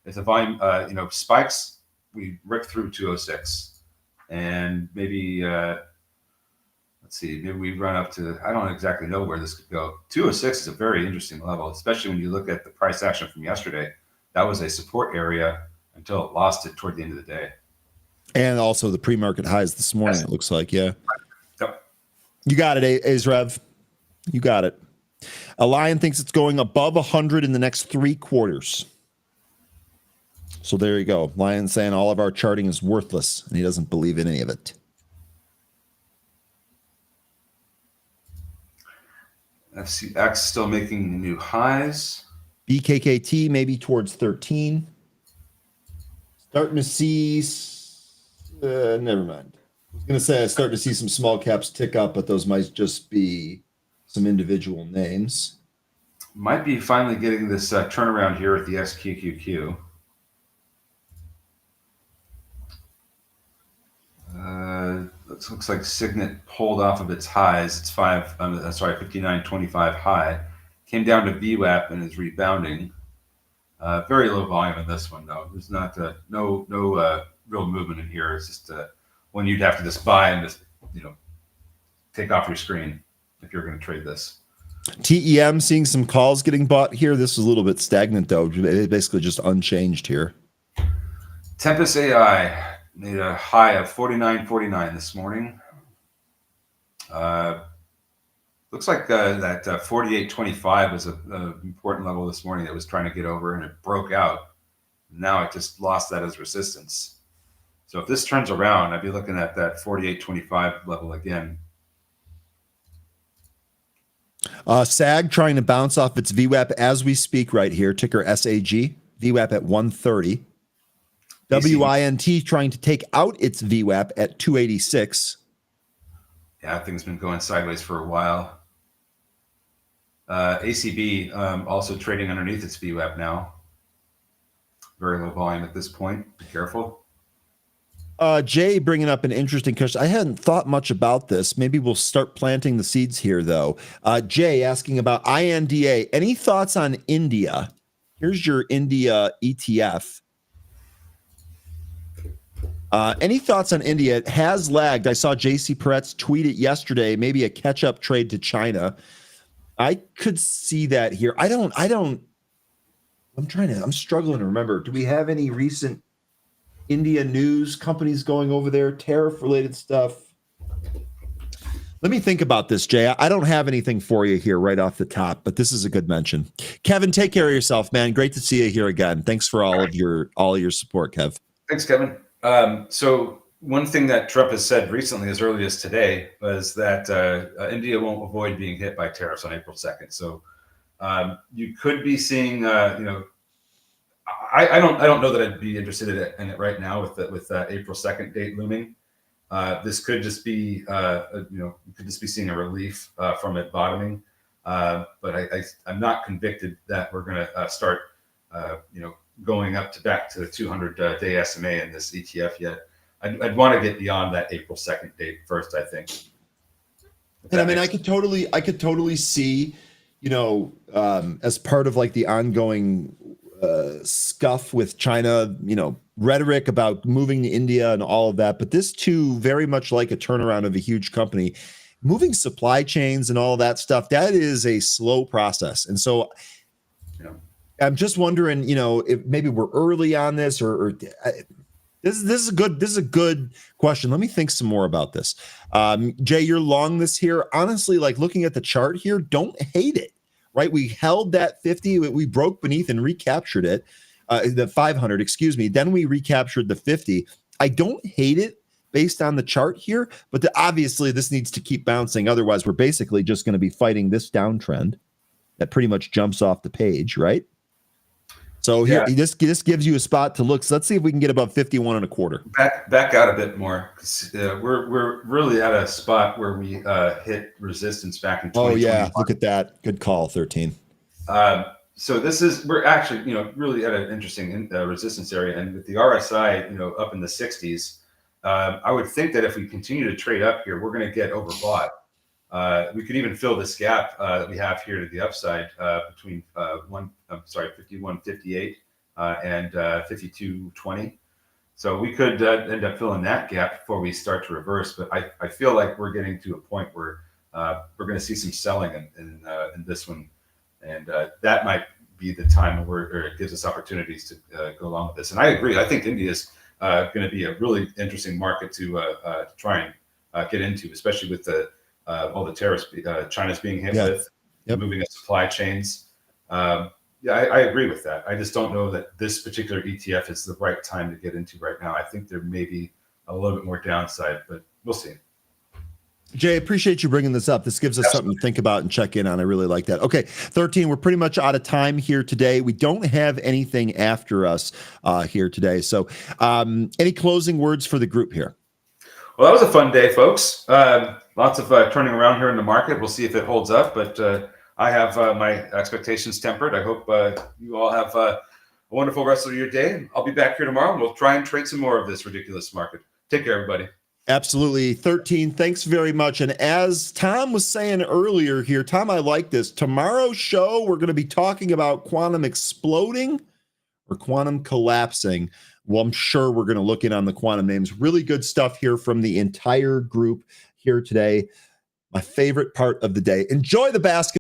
if the volume spikes, we rip through 206, and maybe let's see, maybe we run up to, I don't exactly know where this could go. 206 is a very interesting level, especially when you look at the price action from yesterday. That was a support area until it lost it toward the end of the day. And also the pre-market highs this morning, it looks like, yeah. Yep. You got it, Azrev. You got it. Lion thinks it's going above 100 in the next 3 quarters. So there you go. Lion saying all of our charting is worthless, and he doesn't believe in any of it. FCX still making new highs. BKKT maybe towards 13. Starting to see, never mind. I was going to say I start to see some small caps tick up, but those might just be some individual names. Might be finally getting this turnaround here at the XQQQ. Looks like Signet pulled off of its highs. It's 59.25 high. Came down to VWAP and is rebounding. Very low volume in this one, though. There's not no real movement in here. It's just one you'd have to just buy and just take off your screen if you're going to trade this. TEM seeing some calls getting bought here. This is a little bit stagnant, though. It's basically just unchanged here. Tempest AI made a high of 49.49 this morning. Looks like that 48.25 was an important level this morning that was trying to get over, and it broke out. Now it just lost that as resistance. So if this turns around, I'd be looking at that 48.25 level again. SAG trying to bounce off its VWAP as we speak right here. Ticker SAG. VWAP at 130. WINT trying to take out its VWAP at 286. Yeah, things been going sideways for a while. ACB also trading underneath its VWAP now. Very low volume at this point. Be careful. Jay bringing up an interesting question. I hadn't thought much about this. Maybe we'll start planting the seeds here, though. Jay asking about INDA. Any thoughts on India? Here's your India ETF. Any thoughts on India? It has lagged. I saw JC Peretz tweet it yesterday, maybe a catch-up trade to China. I could see that here. I'm struggling to remember. Do we have any recent India news, companies going over there, tariff-related stuff? Let me think about this, Jay. I don't have anything for you here right off the top, but this is a good mention. Kevin, take care of yourself, man. Great to see you here again. Thanks for all of your support, Kev. Thanks, Kevin. So one thing that Trump has said recently, as early as today, was that India won't avoid being hit by tariffs on April 2nd. So you could be seeing, I don't know that I'd be interested in it right now with April 2nd date looming. This could just be, you could just be seeing a relief from it bottoming. But I'm not convicted that we're going to start, going back to the 200-day SMA in this ETF yet. I'd want to get beyond that April 2nd date first, I think. And I mean, I could totally see, as part of like the ongoing scuff with China, rhetoric about moving to India and all of that. But this too, very much like a turnaround of a huge company, moving supply chains and all of that stuff, that is a slow process. And so I'm just wondering, if maybe we're early on this or this is a good question. Let me think some more about this. Jay, you're long this here. Honestly, like looking at the chart here, don't hate it. right? We held that 50. We broke beneath and recaptured it, the 500, excuse me. Then we recaptured the 50. I don't hate it based on the chart here, but obviously this needs to keep bouncing. Otherwise, we're basically just going to be fighting this downtrend that pretty much jumps off the page, right? So here, this gives you a spot to look. So let's see if we can get above 51.25. Back out a bit more. We're really at a spot where we hit resistance back in 2021. Oh yeah, look at that. Good call, 13. So we're actually really at an interesting resistance area, and with the RSI up in the 60s, I would think that if we continue to trade up here, we're going to get overbought. We could even fill this gap that we have here to the upside between 51.58 and 52.20. So we could end up filling that gap before we start to reverse. But I feel like we're getting to a point where we're going to see some selling in this one, and that might be the time where it gives us opportunities to go along with this. And I agree. I think India is going to be a really interesting market to try and get into, especially with all the tariffs China's being hit with, moving of supply chains. I agree with that. I just don't know that this particular ETF is the right time to get into right now. I think there may be a little bit more downside, but we'll see. Jay, appreciate you bringing this up. This gives us something to think about and check in on. I really like that. Okay, 13, we're pretty much out of time here today. We don't have anything after us here today. So any closing words for the group here? Well, that was a fun day, folks. Lots of turning around here in the market. We'll see if it holds up, but I have my expectations tempered. I hope you all have a wonderful rest of your day. I'll be back here tomorrow, and we'll try and trade some more of this ridiculous market. Take care, everybody. Absolutely. 13, thanks very much. And as Tom was saying earlier here, Tom, I like this. Tomorrow's show, we're going to be talking about quantum exploding or quantum collapsing. Well, I'm sure we're going to look in on the quantum names. Really good stuff here from the entire group here today. My favorite part of the day. Enjoy the basketball.